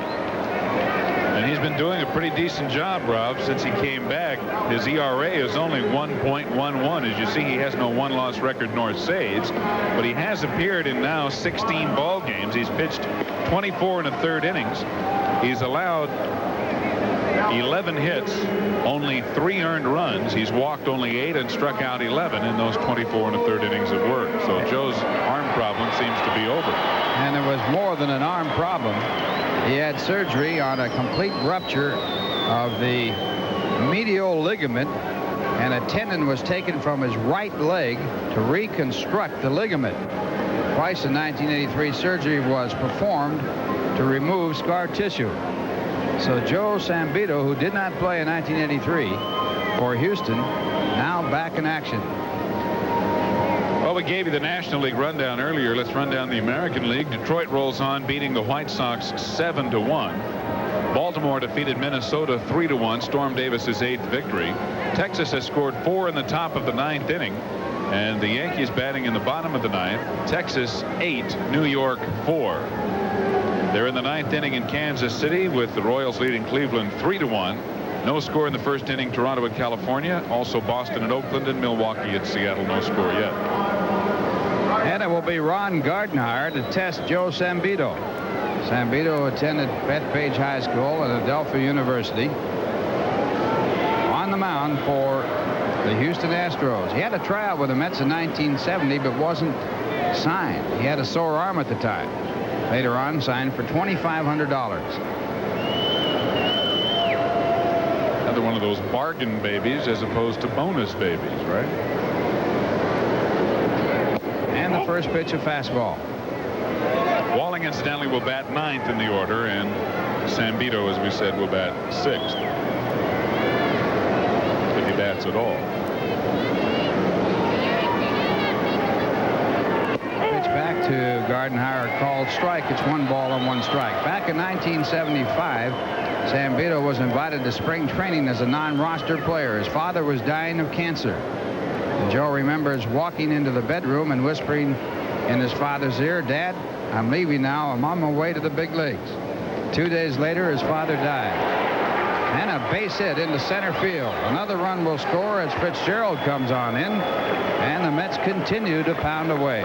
[SPEAKER 1] And he's been doing a pretty decent job, Rob, since he came back. His ERA is only 1.11. As you see, he has no 1-loss record nor saves, but he has appeared in now 16 ball games. He's pitched 24 1/3 innings. He's allowed 11 hits, only 3 earned runs. He's walked only 8 and struck out 11 in those 24 1/3 innings of work. So Joe's arm problem seems to be over.
[SPEAKER 2] And it was more than an arm problem. He had surgery on a complete rupture of the medial ligament and a tendon was taken from his right leg to reconstruct the ligament. Twice in 1983, surgery was performed to remove scar tissue. So Joe Sambito, who did not play in 1983 for Houston, now back in action.
[SPEAKER 1] Well, we gave you the National League rundown earlier. Let's run down the American League. Detroit rolls on, beating the White Sox 7-1. Baltimore defeated Minnesota 3-1. Storm Davis's 8th victory. Texas has scored 4 in the top of the 9th inning. And the Yankees batting in the bottom of the 9th. Texas 8, New York 4. They're in the 9th inning in Kansas City with the Royals leading Cleveland 3-1. No score in the first inning, Toronto at California. Also Boston at Oakland and Milwaukee at Seattle. No score yet.
[SPEAKER 2] And it will be Ron Gardenhire to test Joe Sambito. Sambito attended Bethpage High School and Adelphia University. On the mound for the Houston Astros. He had a tryout with the Mets in 1970, but wasn't signed. He had a sore arm at the time. Later on, signed for $2,500.
[SPEAKER 1] Another one of those bargain babies as opposed to bonus babies, right?
[SPEAKER 2] And the first pitch of fastball.
[SPEAKER 1] Walling, incidentally, will bat 9th in the order, and Sambito, as we said, will bat 6th. If he bats at all.
[SPEAKER 2] Pitch back to Gardenhire, called strike. It's 1 ball and 1 strike. Back in 1975, Sambito was invited to spring training as a non-roster player. His father was dying of cancer. And Joe remembers walking into the bedroom and whispering in his father's ear, "Dad, I'm leaving now. I'm on my way to the big leagues." 2 days later, his father died. And a base hit into center field. Another run will score as Fitzgerald comes on in. And the Mets continue to pound away.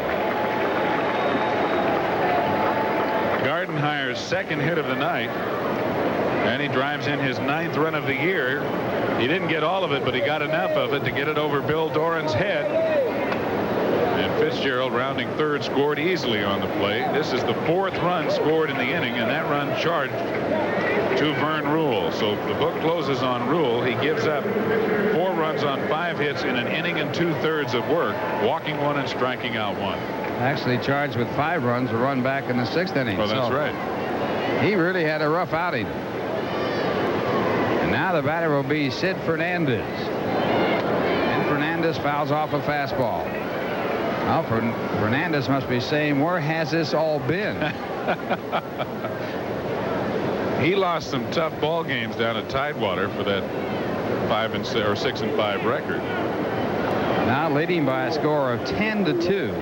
[SPEAKER 1] Gardenhire's 2nd hit of the night. And he drives in his 9th run of the year. He didn't get all of it, but he got enough of it to get it over Bill Doran's head. And Fitzgerald, rounding 3rd, scored easily on the play. This is the 4th run scored in the inning, and that run charged to Vern Rule. So the book closes on Rule. He gives up 4 runs on 5 hits in an inning and 2/3 of work, walking 1 and striking out 1.
[SPEAKER 2] Actually charged with 5 runs, a run back in the 6th inning.
[SPEAKER 1] Well, that's right.
[SPEAKER 2] He really had a rough outing. And now the batter will be Sid Fernandez. And Fernandez fouls off a fastball. Well, Fernandez must be saying, where has this all been?
[SPEAKER 1] He lost some tough ball games down at Tidewater for that 6-5 record.
[SPEAKER 2] Now leading by a score of 10-2.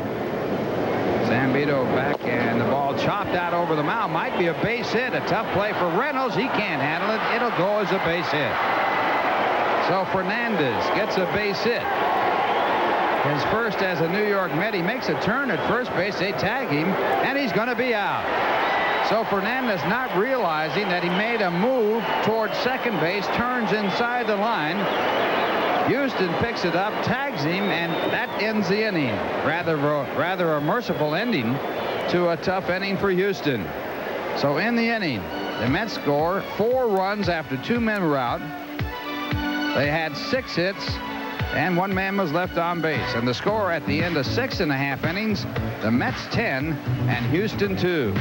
[SPEAKER 2] Sambito back, and the ball chopped out over the mound. Might be a base hit. A tough play for Reynolds. He can't handle it. It'll go as a base hit. So Fernandez gets a base hit. His first as a New York Met. He makes a turn at first base. They tag him, and he's going to be out. So Fernandez, not realizing that he made a move towards second base, turns inside the line. Houston picks it up, tags him, and that ends the inning. Rather a merciful ending to a tough inning for Houston. So in the inning, the Mets score 4 runs after 2 men were out. They had 6 hits, and 1 man was left on base. And the score at the end of 6.5 innings, the Mets 10 and Houston 2.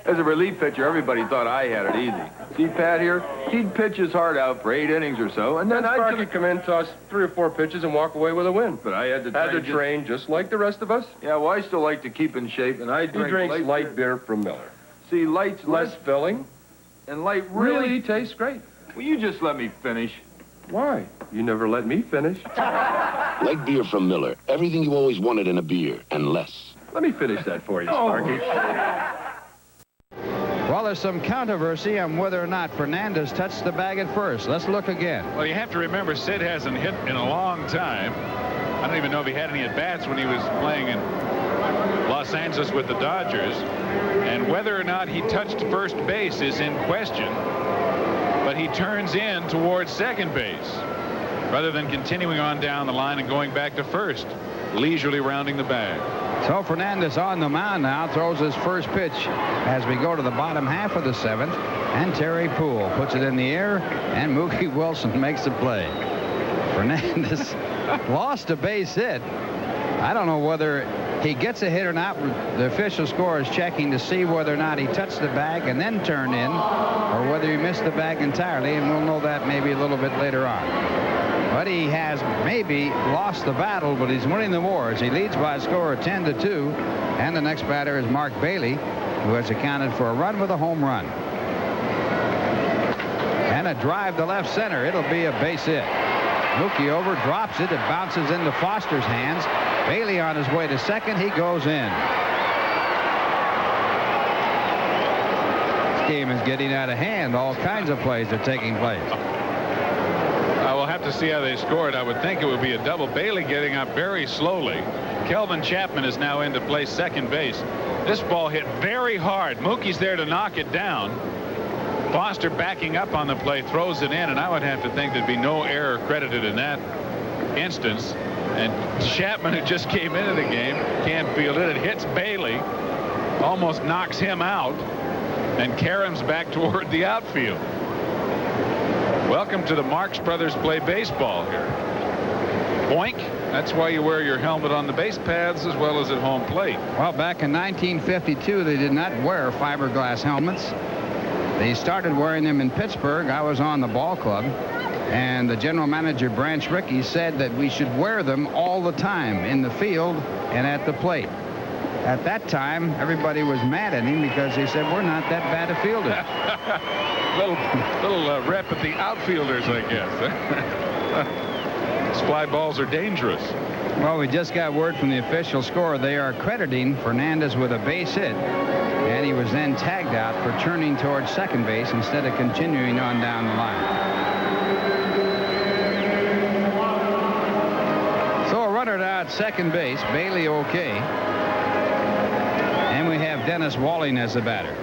[SPEAKER 15] As a relief pitcher, everybody thought I had it easy. See Pat here? He'd pitch his heart out for 8 innings or so, and then
[SPEAKER 16] Sparky come in, toss 3 or 4 pitches, and walk away with a win.
[SPEAKER 15] But I had to
[SPEAKER 16] train just like the rest of us.
[SPEAKER 15] Yeah, well, I still like to keep in shape, and I drink
[SPEAKER 16] He drinks light beer from Miller.
[SPEAKER 15] See, light's
[SPEAKER 16] less filling,
[SPEAKER 15] and light
[SPEAKER 16] really tastes great.
[SPEAKER 15] Will you just let me finish?
[SPEAKER 16] Why? You never let me finish.
[SPEAKER 7] Light beer from Miller. Everything you always wanted in a beer, and less.
[SPEAKER 16] Let me finish that for you, Sparky.
[SPEAKER 2] Well, there's some controversy on whether or not Fernandez touched the bag at first. Let's look again.
[SPEAKER 1] Well, you have to remember, Sid hasn't hit in a long time. I don't even know if he had any at-bats when he was playing in Los Angeles with the Dodgers. And whether or not he touched first base is in question. But he turns in towards second base rather than continuing on down the line and going back to first, leisurely rounding the bag.
[SPEAKER 2] So Fernandez on the mound now, throws his first pitch as we go to the bottom half of the 7th, and Terry Poole puts it in the air, and Mookie Wilson makes the play. Fernandez lost a base hit. I don't know whether he gets a hit or not. The official score is checking to see whether or not he touched the bag and then turned in, or whether he missed the bag entirely, and we'll know that maybe a little bit later on. But he has maybe lost the battle, but he's winning the war as he leads by a score of 10-2. And the next batter is Mark Bailey, who has accounted for a run with a home run. And a drive to left center. It'll be a base hit. Mookie over, drops it. It bounces into Foster's hands. Bailey on his way to second. He goes in. This game is getting out of hand. All kinds of plays are taking place.
[SPEAKER 1] We'll have to see how they score it. I would think it would be a double. Bailey getting up very slowly. Kelvin Chapman is now in to play second base. This ball hit very hard. Mookie's there to knock it down. Foster backing up on the play, throws it in, and I would have to think there'd be no error credited in that instance. And Chapman, who just came into the game, can't field it. It hits Bailey, almost knocks him out, and caroms back toward the outfield. Welcome to the Marx Brothers play baseball here. Boink. That's why you wear your helmet on the base paths as well as at home plate.
[SPEAKER 2] Well, back in 1952, they did not wear fiberglass helmets. They started wearing them in Pittsburgh. I was on the ball club, and the general manager, Branch Rickey, said that we should wear them all the time in the field and at the plate. At that time, everybody was mad at him because he said, we're not that bad a fielder.
[SPEAKER 1] little rep at the outfielders, I guess. These fly balls are dangerous.
[SPEAKER 2] Well, we just got word from the official score. They are crediting Fernandez with a base hit, and he was then tagged out for turning towards second base instead of continuing on down the line. So a runner now at second base. Bailey okay. And we have Dennis Walling as the batter.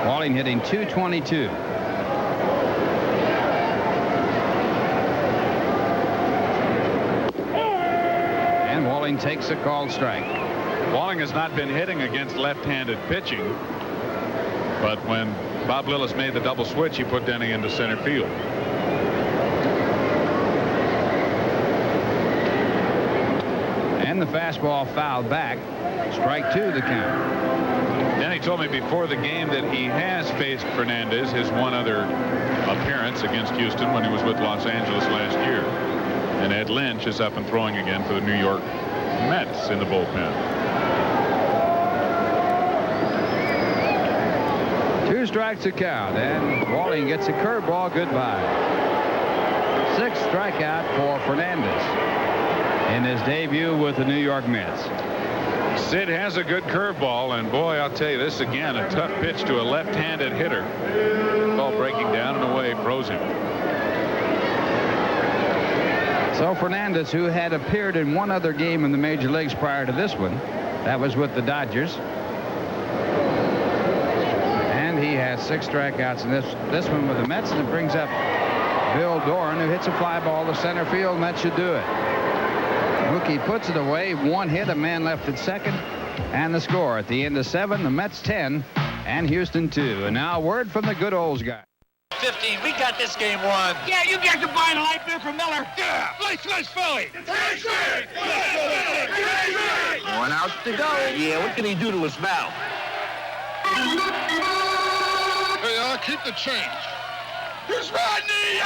[SPEAKER 2] Walling hitting .222. And Walling takes a called strike.
[SPEAKER 1] Walling has not been hitting against left-handed pitching, but when Bob Lillis made the double switch, he put Denny into center field.
[SPEAKER 2] And the fastball fouled back. Strike 2 the count.
[SPEAKER 1] Denny told me before the game that he has faced Fernandez, his one other appearance against Houston when he was with Los Angeles last year. And Ed Lynch is up and throwing again for the New York Mets in the bullpen.
[SPEAKER 2] 2 strikes to count, and Walling gets a curveball. Goodbye. 6th strikeout for Fernandez in his debut with the New York Mets.
[SPEAKER 1] Sid has a good curveball, and boy, I'll tell you, this again, a tough pitch to a left-handed hitter. Ball breaking down and away, froze him.
[SPEAKER 2] So Fernandez, who had appeared in one other game in the major leagues prior to this one, that was with the Dodgers. And he has 6 strikeouts in this one with the Mets, and it brings up Bill Doran, who hits a fly ball to center field, and that should do it. Mookie puts it away. 1 hit, a man left at second, and the score at the end of 7, the Mets 10 and Houston 2. And now a word from the good old guy.
[SPEAKER 17] 15. We got this game won.
[SPEAKER 6] Yeah, you guys are buying a light beer from Miller.
[SPEAKER 17] Yeah. Slice Philly. Taste it.
[SPEAKER 6] 1 out to go. Yeah, what can he do to us now?
[SPEAKER 17] Hey, I'll keep the change. Here's Rodney.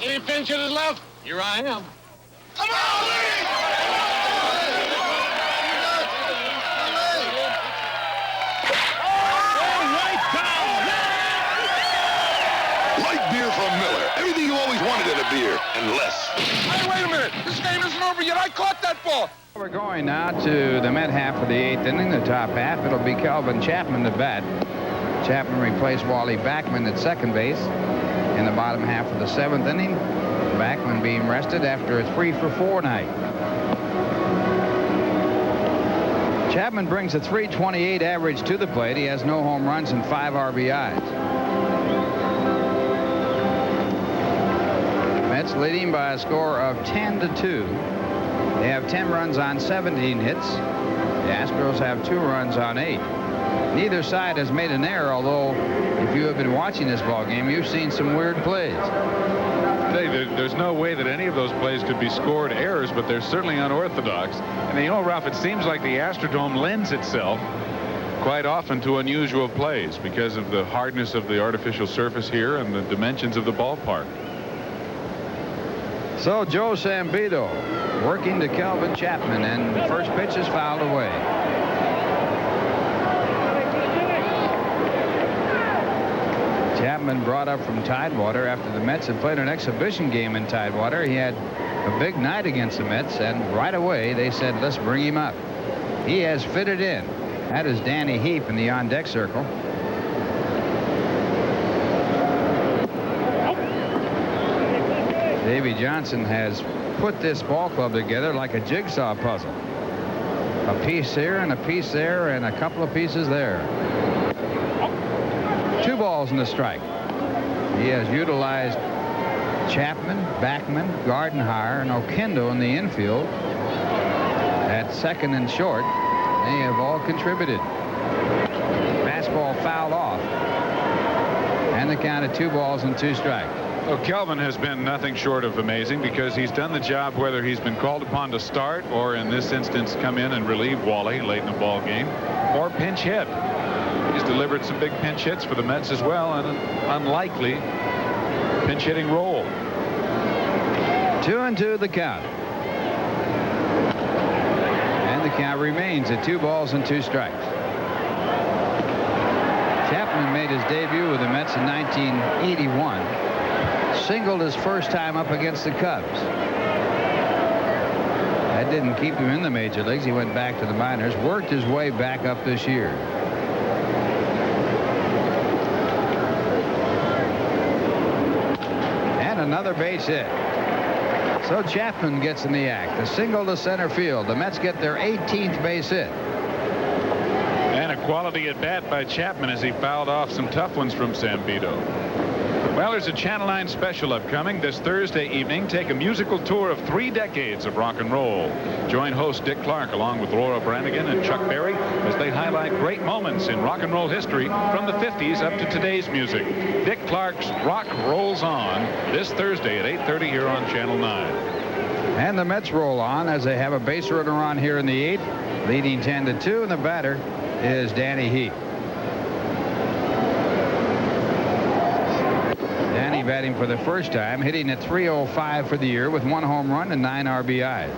[SPEAKER 17] Any pinch hitters left? Here I am. Come on, Lee!
[SPEAKER 7] Light beer from Miller. Everything you always wanted in a beer, and less.
[SPEAKER 17] Hey, wait a minute. This game isn't over yet. I caught that ball.
[SPEAKER 2] We're going now to the Met half of the 8th inning, the top half. It'll be Kelvin Chapman to bat. Chapman replaced Wally Backman at second base in the bottom half of the 7th inning. Backman being rested after a 3-for-4 night. Chapman brings a .328 average to the plate. He has no home runs and 5 RBIs. Mets leading by a score of 10-2. They have 10 runs on 17 hits. The Astros have 2 runs on 8. Neither side has made an error, although if you have been watching this ball game, you've seen some weird plays.
[SPEAKER 1] There's no way that any of those plays could be scored errors, but they're certainly unorthodox. And you know, Ralph, it seems like the Astrodome lends itself quite often to unusual plays because of the hardness of the artificial surface here and the dimensions of the ballpark. So Joe Sambito working to Kelvin Chapman, and the first pitch is fouled away. Chapman brought up from Tidewater after the Mets had played an exhibition game in Tidewater. He had a big night against the Mets, and right away they said, let's bring him up. He has fitted in. That is Danny Heap in the on-deck circle. Davey Johnson has put this ball club together like a jigsaw puzzle. A piece here and a piece there and a couple of pieces there. 2 balls and a strike. He has utilized Chapman, Backman, Gardenhire, and Oquendo in the infield. At second and short, they have all contributed. Fastball fouled off. And the count of 2 balls and 2 strikes. Well, Kelvin has been nothing short of amazing because he's done the job whether he's been called upon to start or in this instance come in and relieve Wally late in the ball game or pinch hit. He's delivered some big pinch hits for the Mets as well, and an unlikely pinch hitting role. 2-2 the count. And the count remains at 2 balls and 2 strikes. Chapman made his debut with the Mets in 1981. Singled his first time up against the Cubs. That didn't keep him in the major leagues. He went back to the minors, worked his way back up this year. And another base hit. So Chapman gets in the act. A single to center field. The Mets get their 18th base hit. And a quality at bat by Chapman as he fouled off some tough ones from Sambito. Well, there's a Channel 9 special upcoming this Thursday evening. Take a musical tour of 3 decades of rock and roll. Join host Dick Clark along with Laura Branigan and Chuck Berry as they highlight great moments in rock and roll history from the 50s up to today's music. Dick Clark's Rock Rolls On this Thursday at 8:30 here on Channel 9. And the Mets roll on as they have a base runner on here in the 8th, leading 10-2, and the batter is Danny Heap. Danny batting for the first time, hitting at .305 for the year with 1 home run and 9 RBIs.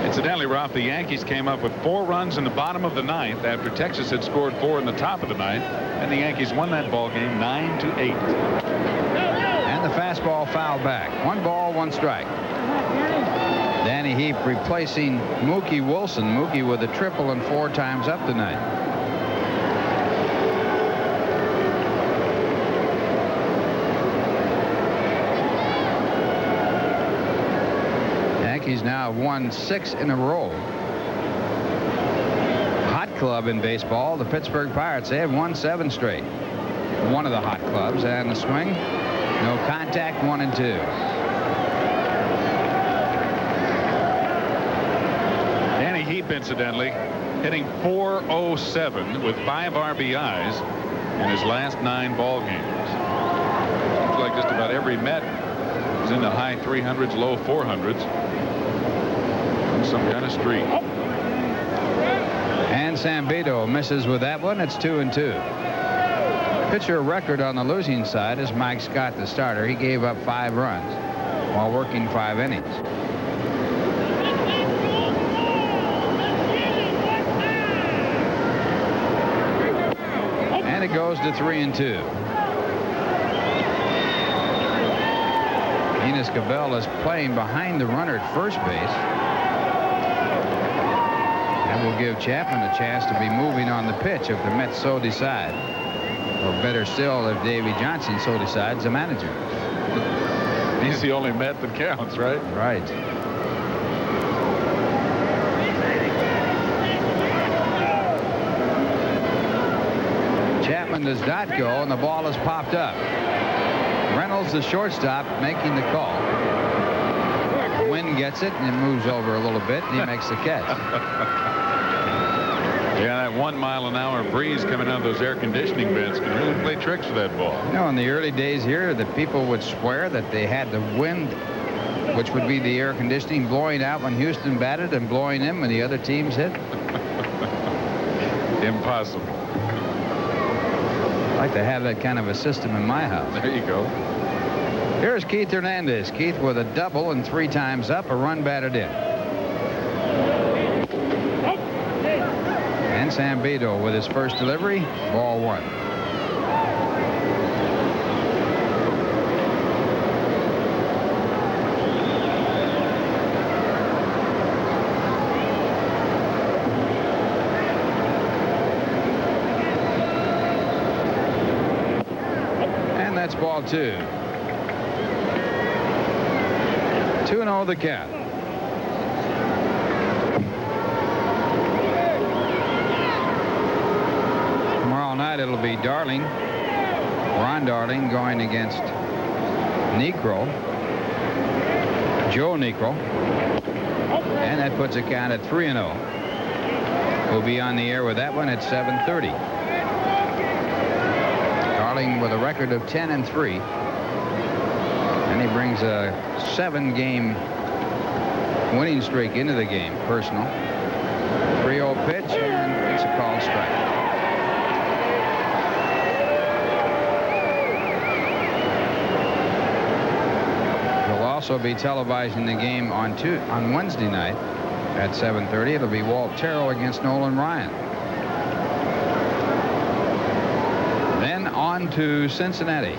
[SPEAKER 1] Incidentally, Ralph, the Yankees came up with 4 runs in the bottom of the 9th after Texas had scored 4 in the top of the 9th, and the Yankees won that ball game 9-8. And the fastball fouled back. 1 ball, 1 strike. Danny Heap replacing Mookie Wilson. Mookie with a triple and 4 times up tonight. Yankees now have won 6 in a row. Hot club in baseball, the Pittsburgh Pirates. They have won 7 straight. One of the hot clubs, and the swing, no contact, 1-2. Danny Heap, incidentally, hitting .407 with 5 RBIs in his last 9 ball games. Looks like just about every Met is in the high 300s, low 400s. Some kind of streak. And Sambito misses with that one. It's 2-2. Pitcher record on the losing side is Mike Scott, the starter. He gave up 5 runs while working 5 innings. And it goes to 3-2. Enos Cabell is playing behind the runner at first base. That will give Chapman a chance to be moving on the pitch if the Mets so decide. Or better still, if Davey Johnson so decides, the manager. He's the only Met that counts, right?
[SPEAKER 2] Right. Chapman does not go, and the ball has popped up. Reynolds, the shortstop, making the call. The wind gets it, and it moves over a little bit, and he makes the catch.
[SPEAKER 1] Yeah, that 1 mile an hour breeze coming out of those air conditioning vents can really play tricks with that ball.
[SPEAKER 2] You know, in the early days here, the people would swear that they had the wind, which would be the air conditioning, blowing out when Houston batted and blowing in when the other teams hit.
[SPEAKER 1] Impossible.
[SPEAKER 2] I'd like to have that kind of a system in my house.
[SPEAKER 1] There you go.
[SPEAKER 2] Here's Keith Hernandez. Keith with a double and 3 times up, a run batted in. And Zambito with his first delivery, ball 1. And that's ball 2. 2-0 the count. Tomorrow night it'll be Darling, Ron Darling, going against Necro, Joe Necro, and that puts a count at 3-0. We'll be on the air with that one at 7:30. Darling with a record of 10-3. And he brings a 7-game winning streak into the game, personal. 3-0 pitch, and it's a called strike. We'll also be televising the game on Wednesday night at 7:30. It'll be Walt Terrell against Nolan Ryan. Then on to Cincinnati.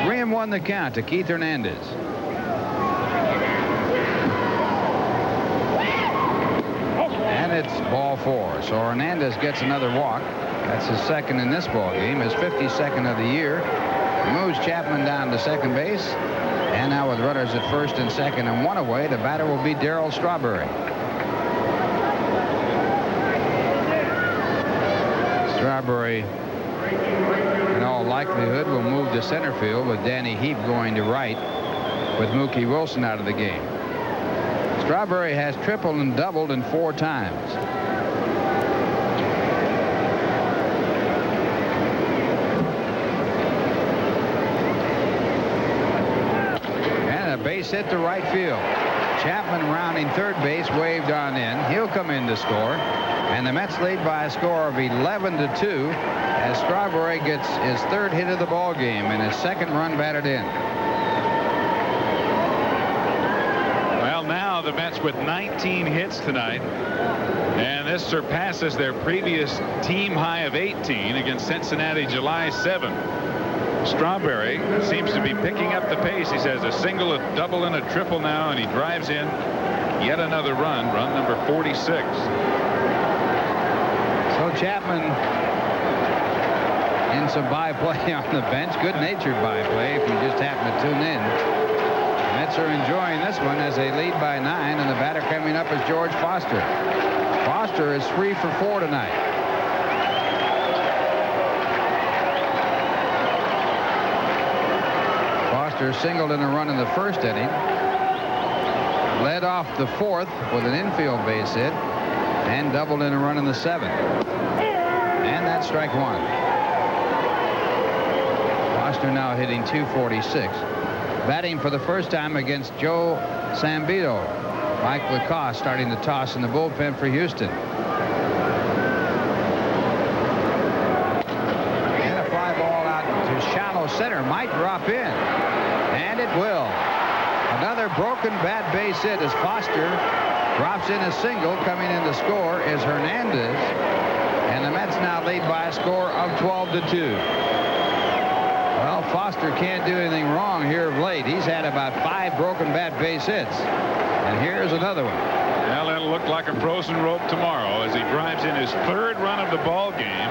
[SPEAKER 2] 3-1 the count to Keith Hernandez. And it's ball 4. So Hernandez gets another walk. That's his second in this ball game, his 52nd of the year. He moves Chapman down to second base. And now with runners at first and second and 1 away, the batter will be Darryl Strawberry. Strawberry, in all likelihood, will move to center field with Danny Heap going to right with Mookie Wilson out of the game. Strawberry has tripled and doubled in 4 times. And a base hit to right field. Chapman rounding third base, waved on in. He'll come in to score. And the Mets lead by a score of 11-2 as Strawberry gets his 3rd hit of the ball game and his 2nd run batted in.
[SPEAKER 1] Well, now the Mets with 19 hits tonight, and this surpasses their previous team high of 18 against Cincinnati July 7. Strawberry seems to be picking up the pace. He says a single, a double, and a triple now, and he drives in yet another run number 46.
[SPEAKER 2] So Chapman in some by-play on the bench. Good-natured by-play if you just happen to tune in. The Mets are enjoying this one as they lead by 9, and the batter coming up is George Foster. Foster is 3 for 4 tonight. Foster singled in a run in the 1st inning. Led off the 4th with an infield base hit and doubled in a run in the 7th. And that's strike 1. Foster now hitting .246. Batting for the first time against Joe Zambito. Mike Lacoste starting to toss in the bullpen for Houston. And a fly ball out to shallow center. Might drop in. And it will. Another broken bat base hit as Foster drops in a single. Coming in to score is Hernandez. And the Mets now lead by a score of 12-2. Well, Foster can't do anything wrong here of late. He's had about 5 broken bat base hits. And here's another one.
[SPEAKER 1] Well, it'll look like a frozen rope tomorrow as he drives in his 3rd run of the ball game.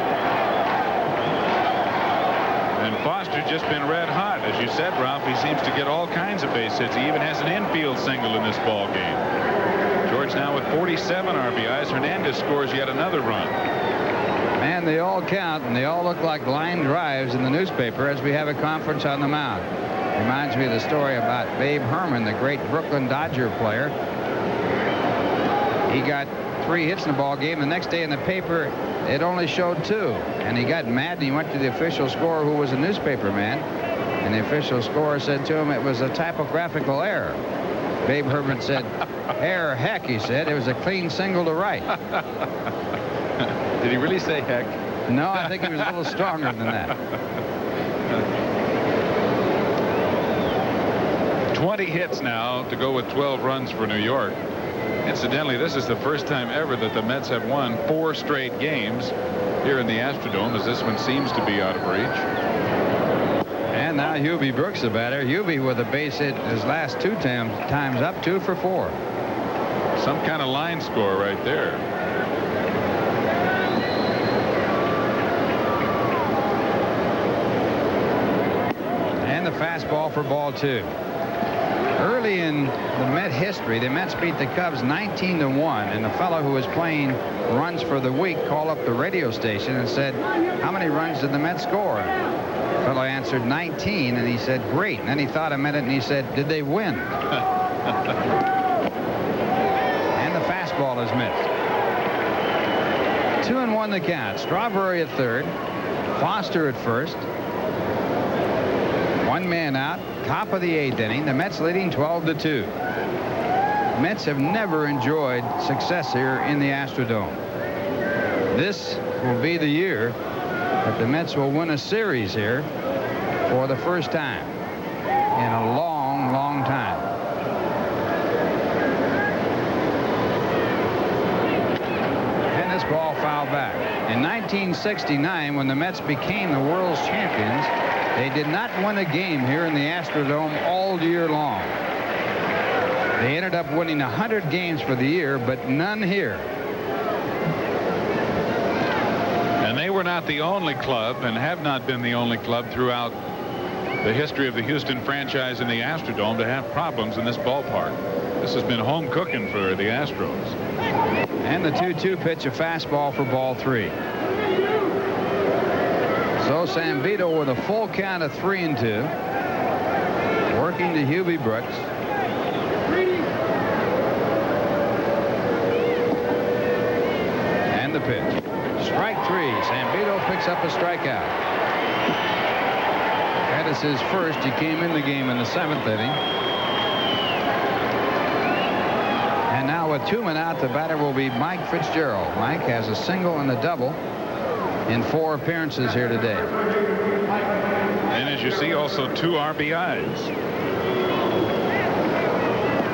[SPEAKER 1] And Foster just been red hot. As you said, Ralph, he seems to get all kinds of base hits. He even has an infield single in this ball game. George now with 47 RBIs. Hernandez scores yet another run.
[SPEAKER 2] Man, they all count, and they all look like line drives in the newspaper as we have a conference on the mound. Reminds me of the story about Babe Herman, the great Brooklyn Dodger player. He got 3 hits in the ball game. The next day in the paper, it only showed 2. And he got mad, and he went to the official scorer, who was a newspaper man. And the official scorer said to him it was a typographical error. Babe Herman said, "Error, heck," he said. It was a clean single to right.
[SPEAKER 1] Did he really say heck?
[SPEAKER 2] No, I think he was a little stronger than that.
[SPEAKER 1] 20 hits now to go with 12 runs for New York. Incidentally, this is the first time ever that the Mets have won 4 straight games here in the Astrodome, as this one seems to be out of reach.
[SPEAKER 2] And now Hubie Brooks, the batter. Hubie with a base hit his last 2 times up, 2 for 4.
[SPEAKER 1] Some kind of line score right there.
[SPEAKER 2] And the fastball for ball 2. Early in the Met history, the Mets beat the Cubs 19-1, and the fellow who was playing runs for the week called up the radio station and said, "How many runs did the Mets score?" The fellow answered 19, and he said, "Great." And then he thought a minute, and he said, "Did they win?" And the fastball is missed. 2-1 the count. Strawberry at third, Foster at first. 1 man out. Top of the 8th inning. The Mets leading 12-2. Mets have never enjoyed success here in the Astrodome. This will be the year that the Mets will win a series here for the first time in a long, long time. And this ball fouled back. In 1969, when the Mets became the world's champions, they did not win a game here in the Astrodome all year long. They ended up winning 100 games for the year, but none here.
[SPEAKER 1] And they were not the only club, and have not been the only club throughout the history of the Houston franchise in the Astrodome, to have problems in this ballpark. This has been home cooking for the Astros.
[SPEAKER 2] And the 2-2 pitch, a fastball for ball 3. So Sambito with a full count of 3-2, working to Hubie Brooks. And the pitch. Strike 3. Sambito picks up a strikeout. That is his first. He came in the game in the 7th inning. And now with 2 men out, the batter will be Mike Fitzgerald. Mike has a single and a double in 4 appearances here today.
[SPEAKER 1] And as you see, also 2 RBIs.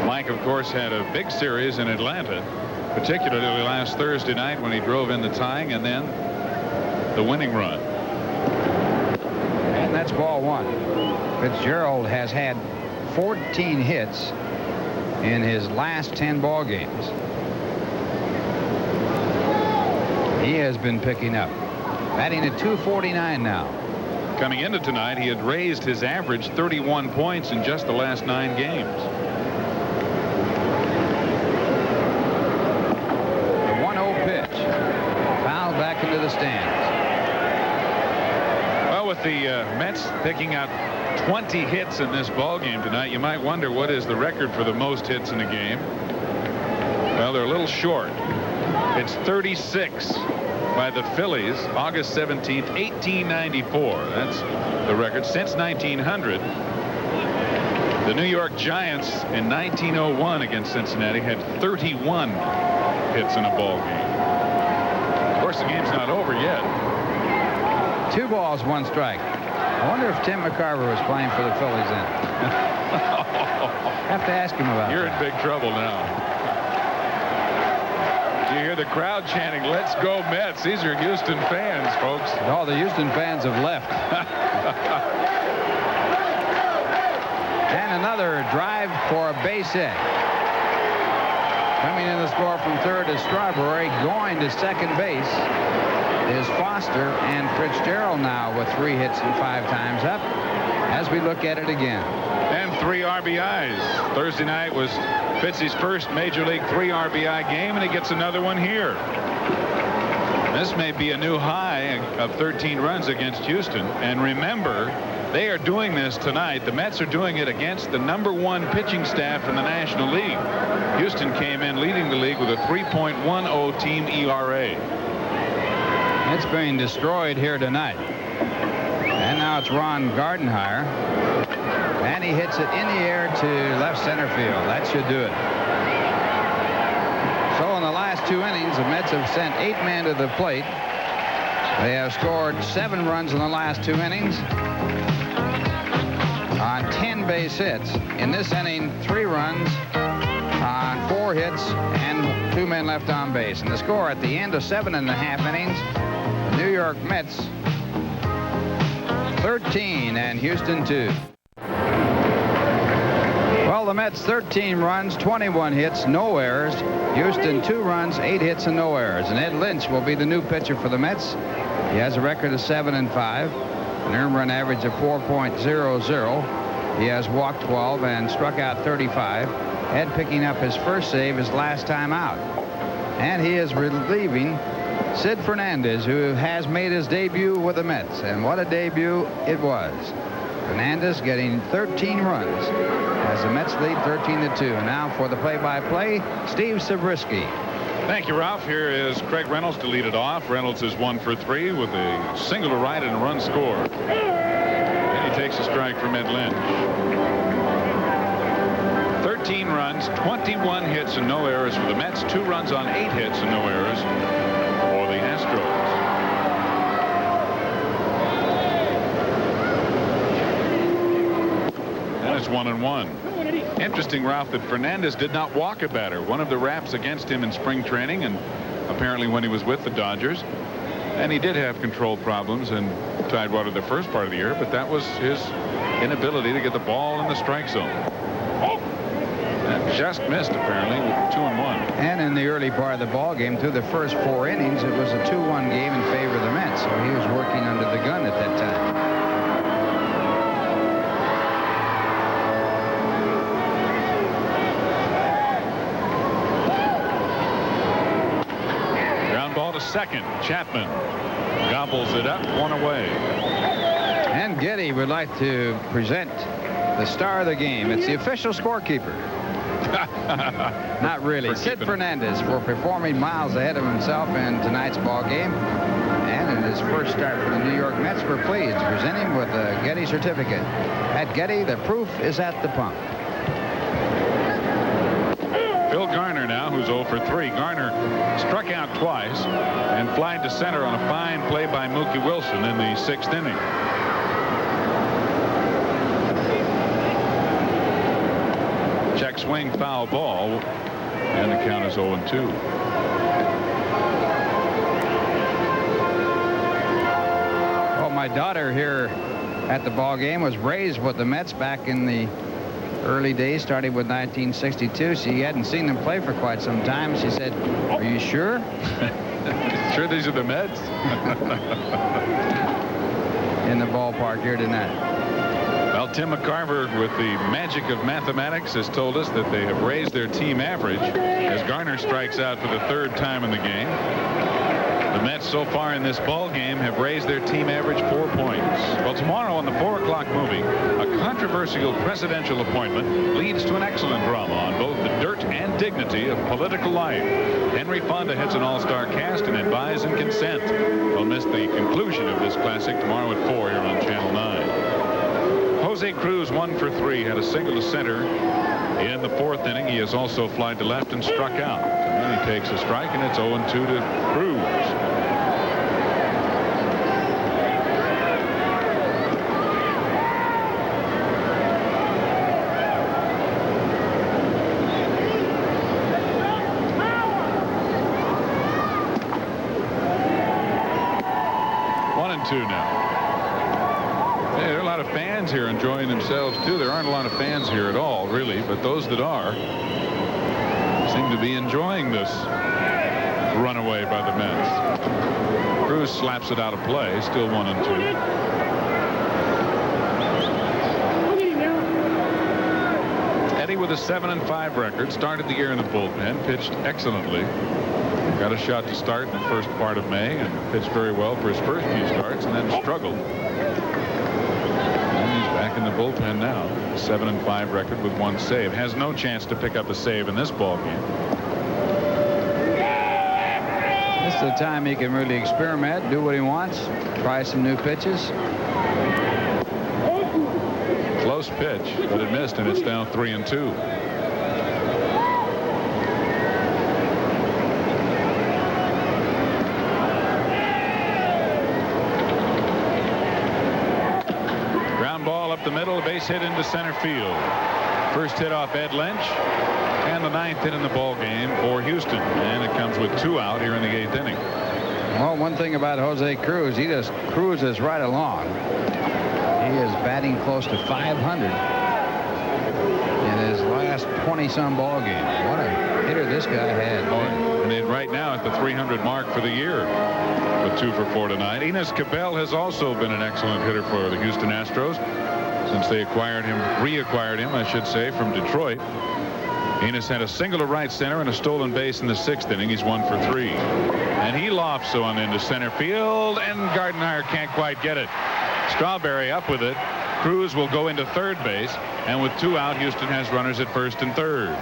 [SPEAKER 1] Mike, of course, had a big series in Atlanta, particularly last Thursday night when he drove in the tying and then the winning run.
[SPEAKER 2] And that's ball 1. Fitzgerald has had 14 hits in his last 10 ball games. He has been picking up. Batting at .249 now.
[SPEAKER 1] Coming into tonight, he had raised his average 31 points in just the last 9 games.
[SPEAKER 2] The 1-0 pitch. Fouled back into the stands.
[SPEAKER 1] Well, with the Mets picking up 20 hits in this ball game tonight, you might wonder what is the record for the most hits in a game. Well, they're a little short. It's 36. By the Phillies, August 17th, 1894. That's the record since 1900. The New York Giants in 1901 against Cincinnati had 31 hits in a ball game. Of course, the game's not over yet.
[SPEAKER 2] 2 balls, 1 strike. I wonder if Tim McCarver was playing for the Phillies then. Have to ask him about
[SPEAKER 1] You're
[SPEAKER 2] that.
[SPEAKER 1] in big trouble now. You hear the crowd chanting, "Let's go Mets." These are Houston fans, folks.
[SPEAKER 2] All the Houston fans have left. And another drive for a base hit. Coming in the score from third is Strawberry. Going to second base is Foster, and Fitzgerald now with 3 hits and 5 times up as we look at it again.
[SPEAKER 1] And 3 RBIs. Thursday night was Fitzy's first Major League 3 RBI game, and he gets another one here. This may be a new high of 13 runs against Houston. And remember, they are doing this tonight. The Mets are doing it against the #1 pitching staff in the National League. Houston came in leading the league with a 3.10 team ERA.
[SPEAKER 2] It's being destroyed here tonight. And now it's Ron Gardenhire. And he hits it in the air to left center field. That should do it. So in the last 2 innings, the Mets have sent 8 men to the plate. They have scored 7 runs in the last 2 innings on 10 base hits. In this inning, 3 runs on 4 hits and 2 men left on base. And the score at the end of 7.5 innings, the New York Mets 13 and Houston 2. Well, the Mets 13 runs, 21 hits, no errors. Houston 2 runs, 8 hits and no errors. And Ed Lynch will be the new pitcher for the Mets. He has a record of 7-5, an earned run average of 4.00. He has walked 12 and struck out 35. Ed picking up his first save his last time out. And he is relieving Sid Fernandez, who has made his debut with the Mets. And what a debut it was. Fernandez getting 13 runs as the Mets lead 13-2. And now for the play-by-play, Steve Zabriskie.
[SPEAKER 1] Thank you, Ralph. Here is Craig Reynolds to lead it off. Reynolds is 1 for 3 with a single to right and a run scored. And he takes a strike from Ed Lynch. 13 runs, 21 hits and no errors for the Mets. 2 runs on 8 hits and no errors for the Astros. And it's 1-1. Interesting, Ralph, that Fernandez did not walk a batter. One of the raps against him in spring training and apparently when he was with the Dodgers. And he did have control problems in Tidewater the first part of the year, but that was his inability to get the ball in the strike zone. And just missed, apparently, with 2-1.
[SPEAKER 2] And in the early part of the ball game, through the first 4 innings, it was a 2-1 game in favor of the Mets. So he was working under the gun at that time.
[SPEAKER 1] Second, Chapman gobbles it up, 1 away.
[SPEAKER 2] And Getty would like to present the star of the game. It's the official scorekeeper. Not really. Sid Fernandez for performing miles ahead of himself in tonight's ball game. And in his first start for the New York Mets, we're pleased to present him with a Getty certificate. At Getty, the proof is at the pump.
[SPEAKER 1] Bill Garner now, who's 0 for 3. Garner struck out twice and flied to center on a fine play by Mookie Wilson in the 6th inning. Check swing, foul ball, and the count is 0-2.
[SPEAKER 2] Well, my daughter here at the ball game was raised with the Mets back in the early days, starting with 1962. She hadn't seen them play for quite some time. She said, "Are you sure?"
[SPEAKER 1] Sure these are the Mets?
[SPEAKER 2] In the ballpark here tonight.
[SPEAKER 1] Well, Tim McCarver, with the magic of mathematics, has told us that they have raised their team average as Garner strikes out for the 3rd time in the game. The Mets so far in this ball game have raised their team average 4 points. Well, tomorrow on the 4 o'clock movie, a controversial presidential appointment leads to an excellent drama on both the dirt and dignity of political life. Henry Fonda hits an all-star cast and Advise and Consent. Don't miss the conclusion of this classic tomorrow at 4 here on Channel 9. Jose Cruz 1 for 3, had a single to center in the 4th inning. He has also flied to left and struck out. And then he takes a strike, and it's 0-2 to Cruz. Now. Hey, there are a lot of fans here enjoying themselves too. There aren't a lot of fans here at all, really, but those that are seem to be enjoying this runaway by the Mets. Cruz slaps it out of play. Still 1-2. Eddie with a 7-5 record. Started the year in the bullpen. Pitched excellently. Got a shot to start in the first part of May and pitched very well for his first few starts and then struggled. And he's back in the bullpen now. 7-5 record with 1 save. Has no chance to pick up a save in this ball game.
[SPEAKER 2] This is the time he can really experiment, do what he wants, try some new pitches.
[SPEAKER 1] Close pitch, but it missed, and it's down 3-2. Up the middle, a base hit into center field. First hit off Ed Lynch, and the 9th hit in the ball game for Houston, and it comes with 2 out here in the 8th inning.
[SPEAKER 2] Well, one thing about Jose Cruz, he just cruises right along. He is batting close to 500 in his last 20-some ball games. What a hitter this guy had.
[SPEAKER 1] And right now at the 300 mark for the year with 2 for 4 tonight. Enos Cabell has also been an excellent hitter for the Houston Astros since they reacquired him, I should say, from Detroit. Enos had a single to right center and a stolen base in the 6th inning. He's 1 for 3. And he lofts one into center field, and Gardenhire can't quite get it. Strawberry up with it. Cruz will go into third base, and with 2 out, Houston has runners at first and third.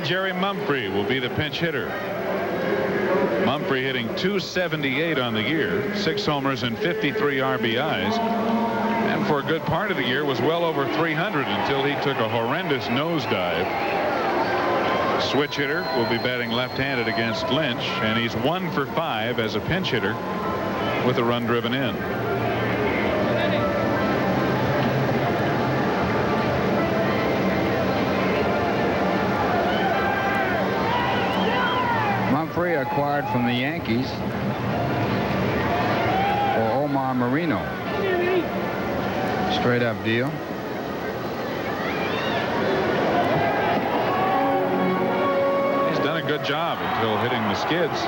[SPEAKER 1] Jerry Mumphrey will be the pinch hitter. Mumphrey hitting .278 on the year, 6 homers and 53 RBIs, and for a good part of the year was well over 300 until he took a horrendous nosedive. Switch hitter will be batting left-handed against Lynch, and he's 1 for 5 as a pinch hitter with a run driven in.
[SPEAKER 2] Acquired from the Yankees for Omar Marino. Straight up deal.
[SPEAKER 1] He's done a good job until hitting the skids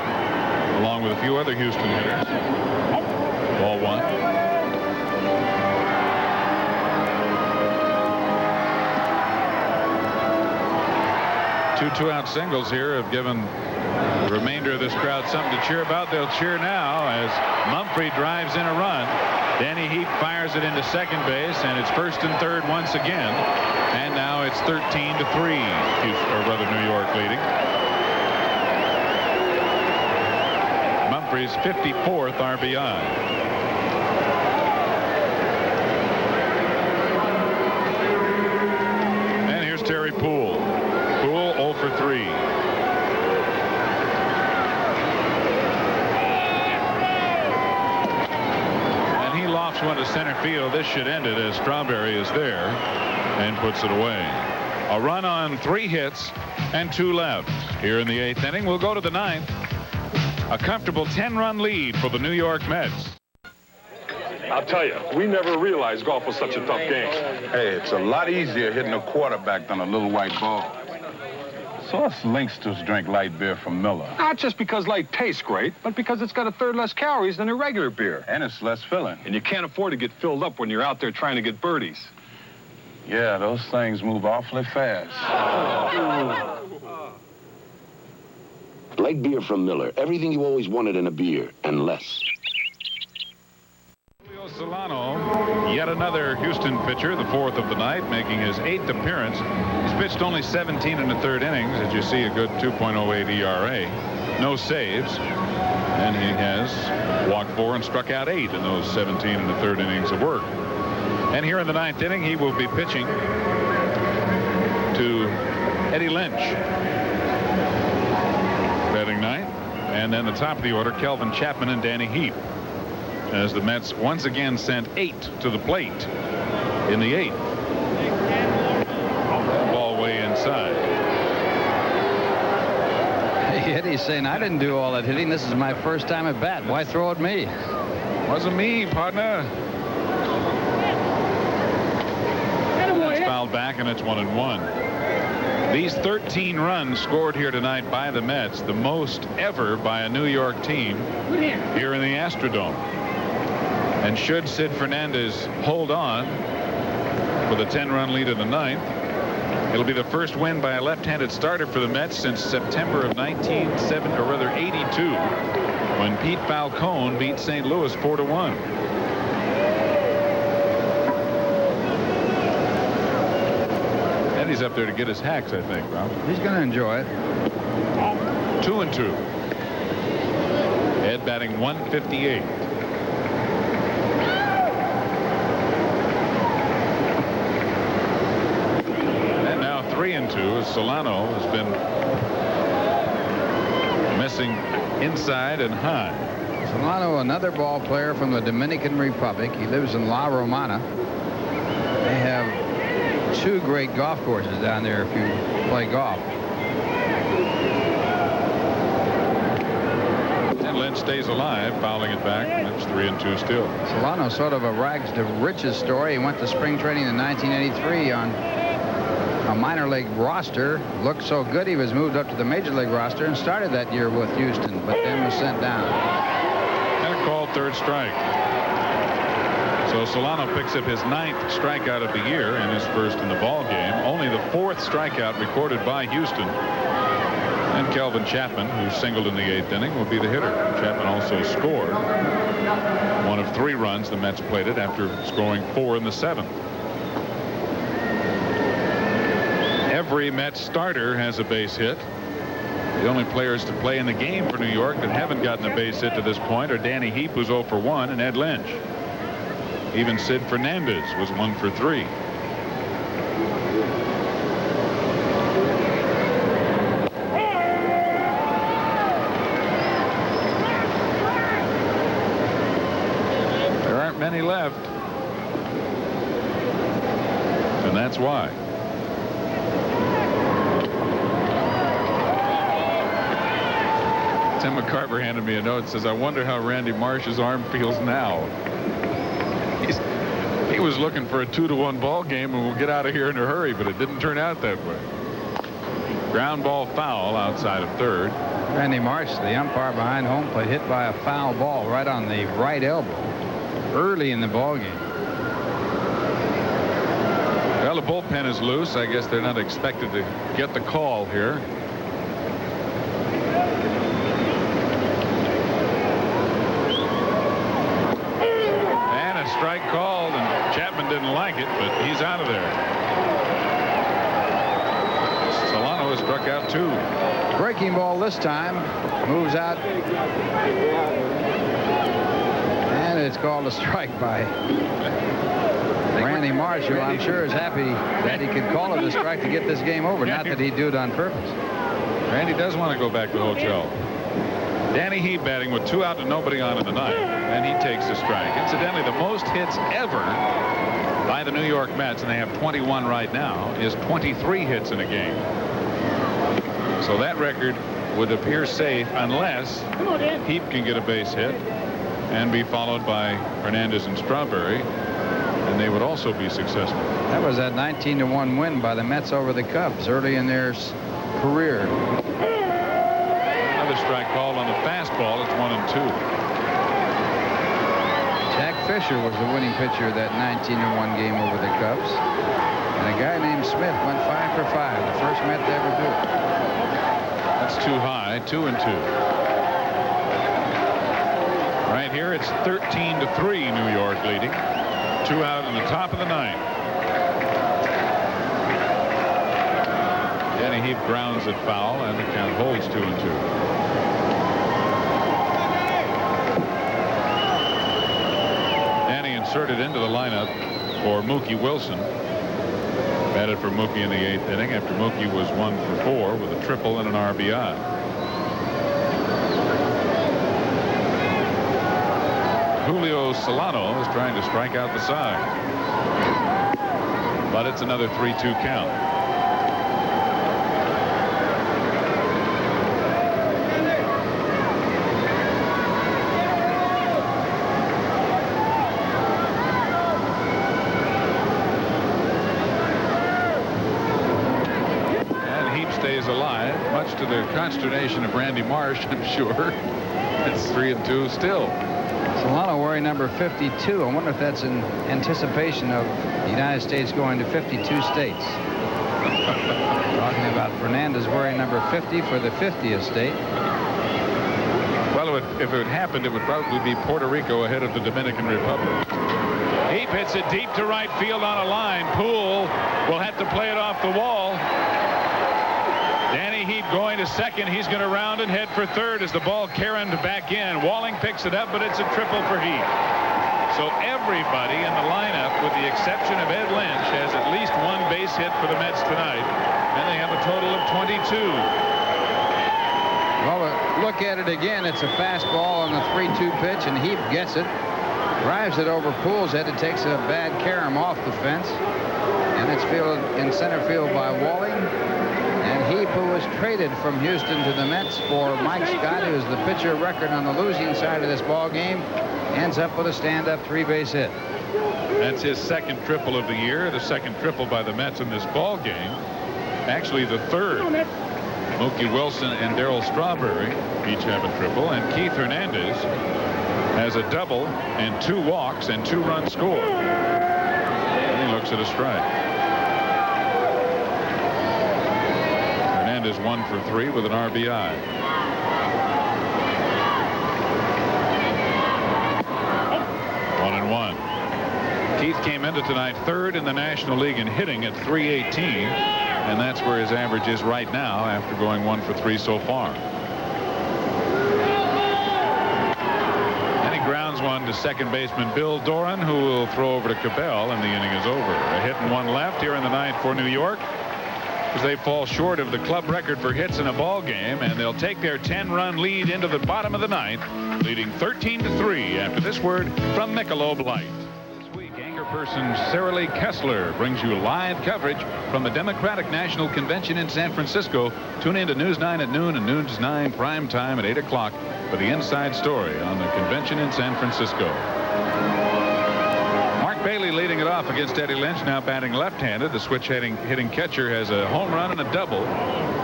[SPEAKER 1] along with a few other Houston hitters. Ball 1. Two out singles here have given the remainder of this crowd something to cheer about. They'll cheer now as Mumphrey drives in a run. Danny Heap fires it into second base, and it's first and third once again. And now it's 13-3. Or rather, New York leading. Mumphrey's 54th RBI. And here's Terry Poole. Poole 0 for 3. One to center field. This should end it as Strawberry is there and puts it away. A run on 3 hits and 2 left here in the 8th inning. We'll go to the 9th. A comfortable 10-run lead for the New York Mets.
[SPEAKER 12] I'll tell you, we never realized golf was such a tough game.
[SPEAKER 18] Hey, it's a lot easier hitting a quarterback than a little white ball. So us Linksters drink light beer from Miller.
[SPEAKER 12] Not just because light tastes great, but because it's got a third less calories than a regular beer.
[SPEAKER 18] And it's less filling.
[SPEAKER 12] And you can't afford to get filled up when you're out there trying to get birdies.
[SPEAKER 18] Yeah, those things move awfully fast.
[SPEAKER 7] Light beer from Miller. Everything you always wanted in a beer, and less.
[SPEAKER 1] Solano, yet another Houston pitcher, the 4th of the night, making his 8th appearance. He's pitched only 17 in the 3rd innings, as you see, a good 2.08 ERA. No saves, and he has walked 4 and struck out 8 in those 17 in the 3rd innings of work. And here in the 9th inning, he will be pitching to Eddie Lynch, batting 9th, and then the top of the order, Kelvin Chapman and Danny Heap, as the Mets once again sent 8 to the plate in the 8th. Ball way inside.
[SPEAKER 2] hit. He's saying, I didn't do all that hitting. This is my first time at bat. Why throw at me?
[SPEAKER 1] Wasn't me, partner. It's fouled back, and it's 1-1. These 13 runs scored here tonight by the Mets, the most ever by a New York team here in the Astrodome. And should Sid Fernandez hold on with a 10-run lead in the ninth, it'll be the first win by a left-handed starter for the Mets since September of 82, when Pete Falcone beat St. Louis 4-1. Eddie's up there to get his hacks, I think, Rob.
[SPEAKER 2] He's going to enjoy it.
[SPEAKER 1] 2-2. Ed batting 158. And now 3-2 as Solano has been missing inside and high.
[SPEAKER 2] Solano, another ball player from the Dominican Republic. He lives in La Romana. They have 2 great golf courses down there if you play golf.
[SPEAKER 1] And Lynch stays alive, fouling it back, and it's 3-2 still.
[SPEAKER 2] Solano, sort of a rags to riches story. He went to spring training in 1983 on a minor league roster. Looked so good he was moved up to the major league roster and started that year with Houston, but then was sent down.
[SPEAKER 1] And a called third strike. So Solano picks up his 9th strikeout of the year and his first in the ball game. Only the 4th strikeout recorded by Houston. And Kelvin Chapman, who singled in the 8th inning, will be the hitter. Chapman also scored 1 of 3 runs the Mets plated after scoring 4 in the 7th. Every Mets starter has a base hit. The only players to play in the game for New York that haven't gotten a base hit to this point are Danny Heap, who's 0 for 1, and Ed Lynch. Even Sid Fernandez was 1 for 3. There aren't many left. And that's why. Tim McCarver handed me a note that says, I wonder how Randy Marsh's arm feels now. He was looking for a 2-1 ball game and we'll get out of here in a hurry, but it didn't turn out that way. Ground ball foul outside of third.
[SPEAKER 2] Randy Marsh, the umpire behind home plate, hit by a foul ball right on the right elbow early in the ball game.
[SPEAKER 1] Well, the bullpen is loose. I guess they're not expected to get the call here. Strike called, and Chapman didn't like it, but he's out of there. Solano has struck out 2.
[SPEAKER 2] Breaking ball this time. Moves out. And it's called a strike by Randy Marsh, who I'm sure is happy that he could call it a strike to get this game over. Not that he'd do it on purpose.
[SPEAKER 1] Randy does want to go back to the hotel. Danny Heap batting with 2 out and nobody on in the ninth, and he takes a strike. Incidentally, the most hits ever by the New York Mets, and they have 21 right now, is 23 hits in a game. So that record would appear safe unless Heap can get a base hit and be followed by Fernandez and Strawberry, and they would also be successful.
[SPEAKER 2] That was that 19-1 win by the Mets over the Cubs early in their career.
[SPEAKER 1] Another strike called on the fastball. It's 1-2.
[SPEAKER 2] Jack Fisher was the winning pitcher of that 19-1 game over the Cubs. And a guy named Smith went 5 for 5, the first Met to ever do it.
[SPEAKER 1] That's too high. 2-2. Right here, it's 13-3, New York leading. 2 out in the top of the ninth. Danny Heap grounds it foul, and the count holds 2-2. Danny inserted into the lineup for Mookie Wilson. Batted for Mookie in the 8th inning after Mookie was 1 for 4 with a triple and an RBI. Julio Solano is trying to strike out the side. But it's another 3-2 count. is alive, much to the consternation of Randy Marsh, I'm sure. It's 3-2 still.
[SPEAKER 2] Solano wearing number 52. I wonder if that's in anticipation of the United States going to 52 states. Talking about Fernandez wearing number 50 for the 50th state.
[SPEAKER 1] Well, if it happened, it would probably be Puerto Rico ahead of the Dominican Republic. He hits it deep to right field on a line. Poole will have to play it off the wall. Danny Heap going to second. He's going to round and head for third as the ball careened back in. Walling picks it up, but it's a triple for Heap. So everybody in the lineup, with the exception of Ed Lynch, has at least one base hit for the Mets tonight, and they have a total of 22.
[SPEAKER 2] Well, look at it again. It's a fastball on the 3-2 pitch, and Heap gets it. Drives it over Poole's head. It takes a bad carom off the fence. And it's fielded in center field by Walling. And Heap, who was traded from Houston to the Mets for Mike Scott, who is the pitcher of record on the losing side of this ball game, ends up with a stand-up 3-base hit.
[SPEAKER 1] That's his second triple of the year, the second triple by the Mets in this ball game. Actually, the third. Mookie Wilson and Darryl Strawberry each have a triple, and Keith Hernandez has a double and 2 walks and 2 runs scored. And he looks at a strike. Hernandez 1 for 3 with an RBI. One and one. Keith came into tonight third in the National League in hitting at .318, and that's where his average is right now after going 1 for 3 so far. Grounds one to second baseman Bill Doran, who will throw over to Cabell, and the inning is over. A hit and 1 left here in the 9th for New York, as they fall short of the club record for hits in a ball game, and they'll take their 10-run lead into the bottom of the 9th, leading 13-3 after this word from Michelob Light. This week, anchorperson Sarah Lee Kessler brings you live coverage from the Democratic National Convention in San Francisco. Tune in to News 9 at noon and News 9 prime time at 8 o'clock for the inside story on the convention in San Francisco. Mark Bailey leading it off against Eddie Lynch, now batting left-handed. The switch-hitting catcher has a home run and a double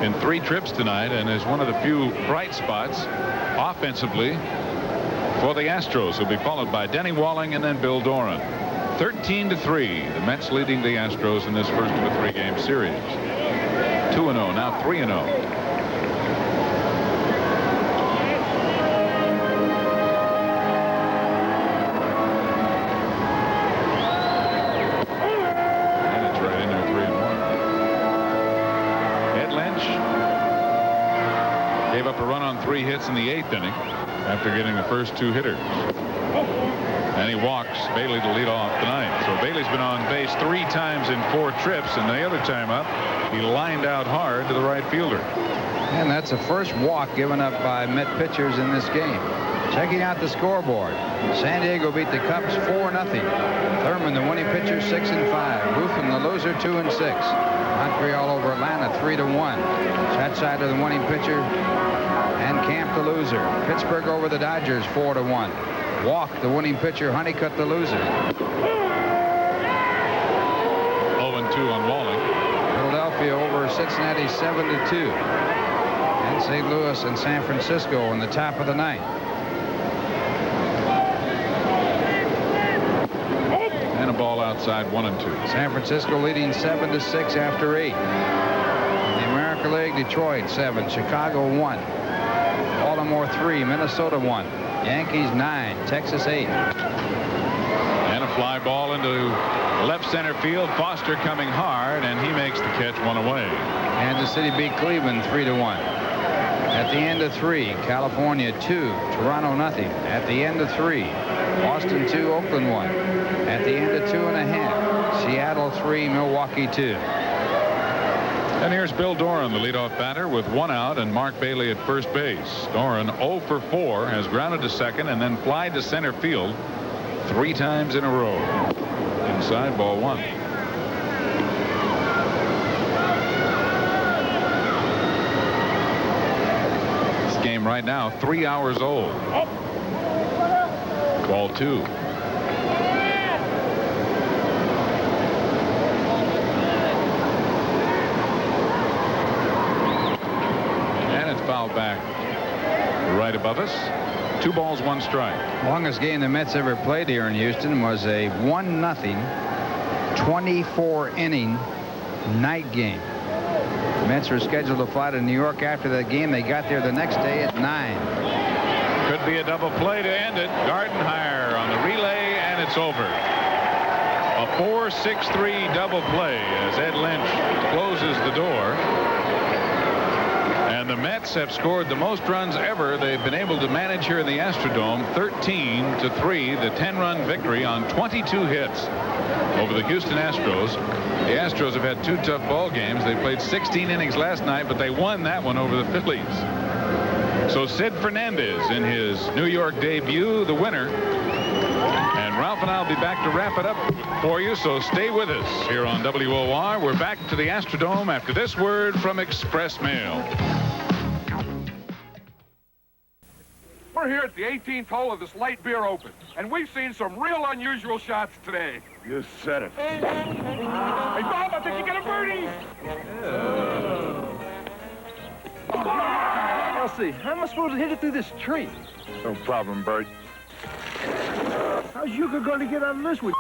[SPEAKER 1] in 3 trips tonight, and is one of the few bright spots offensively for the Astros. He'll be followed by Denny Walling and then Bill Doran. 13-3, the Mets leading the Astros in this first of a 3-game series. 2-0, now 3-0. Gave up a run on 3 hits in the 8th inning after getting the first 2 hitters. And he walks Bailey to lead off tonight. So Bailey's been on base 3 times in 4 trips, and the other time up, he lined out hard to the right fielder.
[SPEAKER 2] And that's the first walk given up by Met pitchers in this game. Checking out the scoreboard. San Diego beat the Cubs 4-0. Thurman, the winning pitcher, 6-5. Ruffin, the loser, 2-6. Montreal over Atlanta, 3-1. Chatside to the winning pitcher, and Camp the loser. Pittsburgh over the Dodgers, 4-1. Walk, the winning pitcher, Honeycutt, the loser.
[SPEAKER 1] 0-2 on Walling.
[SPEAKER 2] Philadelphia over Cincinnati, 7-2. And St. Louis and San Francisco in the top of the 9th.
[SPEAKER 1] And a ball outside, 1-2.
[SPEAKER 2] San Francisco leading 7-6 after 8. In the American League, Detroit 7, Chicago 1, Baltimore 3, Minnesota 1, Yankees 9, Texas 8.
[SPEAKER 1] And a fly ball into left center field. Foster coming hard, and he makes the catch, 1 away.
[SPEAKER 2] Kansas City beat Cleveland 3-1. At the end of 3, California 2, Toronto nothing. At the end of 3, Boston 2, Oakland 1. At the end of 2.5, Seattle 3, Milwaukee 2.
[SPEAKER 1] And here's Bill Doran, the leadoff batter, with 1 out, and Mark Bailey at first base. Doran 0 for 4, has grounded to second and then flied to center field 3 times in a row. Inside, ball 1. This game right now, 3 hours old. Ball 2. back right above us. 2 balls, 1 strike.
[SPEAKER 2] Longest game the Mets ever played here in Houston was a 1-0, 24-inning night game. The Mets were scheduled to fly to New York after that game. They got there the next day at 9.
[SPEAKER 1] Could be a double play to end it. Gardenhire on the relay, and it's over. A 4-6-3 double play as Ed Lynch closes the door. And the Mets have scored the most runs ever they've been able to manage here in the Astrodome, 13-3, the 10-run victory on 22 hits over the Houston Astros. The Astros have had 2 tough ball games. They played 16 innings last night, but they won that one over the Phillies. So Sid Fernandez in his New York debut, the winner. And Ralph and I will be back to wrap it up for you, so stay with us here on WOR. We're back to the Astrodome after this word from Express Mail.
[SPEAKER 12] We're here at the 18th hole of this light beer open, and we've seen some real unusual shots today.
[SPEAKER 6] You said it.
[SPEAKER 12] Hey, Bob, I think you got a birdie.
[SPEAKER 19] Let's see, how am I supposed to hit it through this tree?
[SPEAKER 6] No problem, Bert.
[SPEAKER 19] How's Yuka going to get out of this one?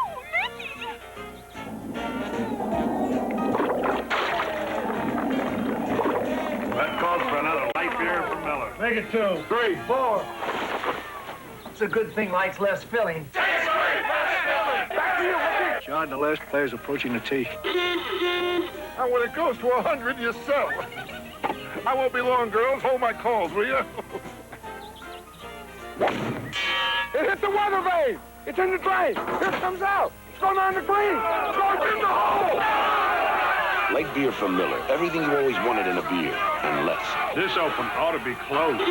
[SPEAKER 6] That calls for another light beer from Miller.
[SPEAKER 19] Make it 2, 3, 4. It's a good thing light's less filling.
[SPEAKER 12] Back to you, Ricky.
[SPEAKER 19] John, the last player's approaching the tee.
[SPEAKER 12] And when it goes to 100, you sell. I won't be long, girls. Hold my calls, will you? It hit the weather vane. It's in the drain. Here it comes out. It's going on the green. It's going in the hole.
[SPEAKER 7] Light beer from Miller. Everything you always wanted in a beer, and less.
[SPEAKER 6] This open ought to be closed.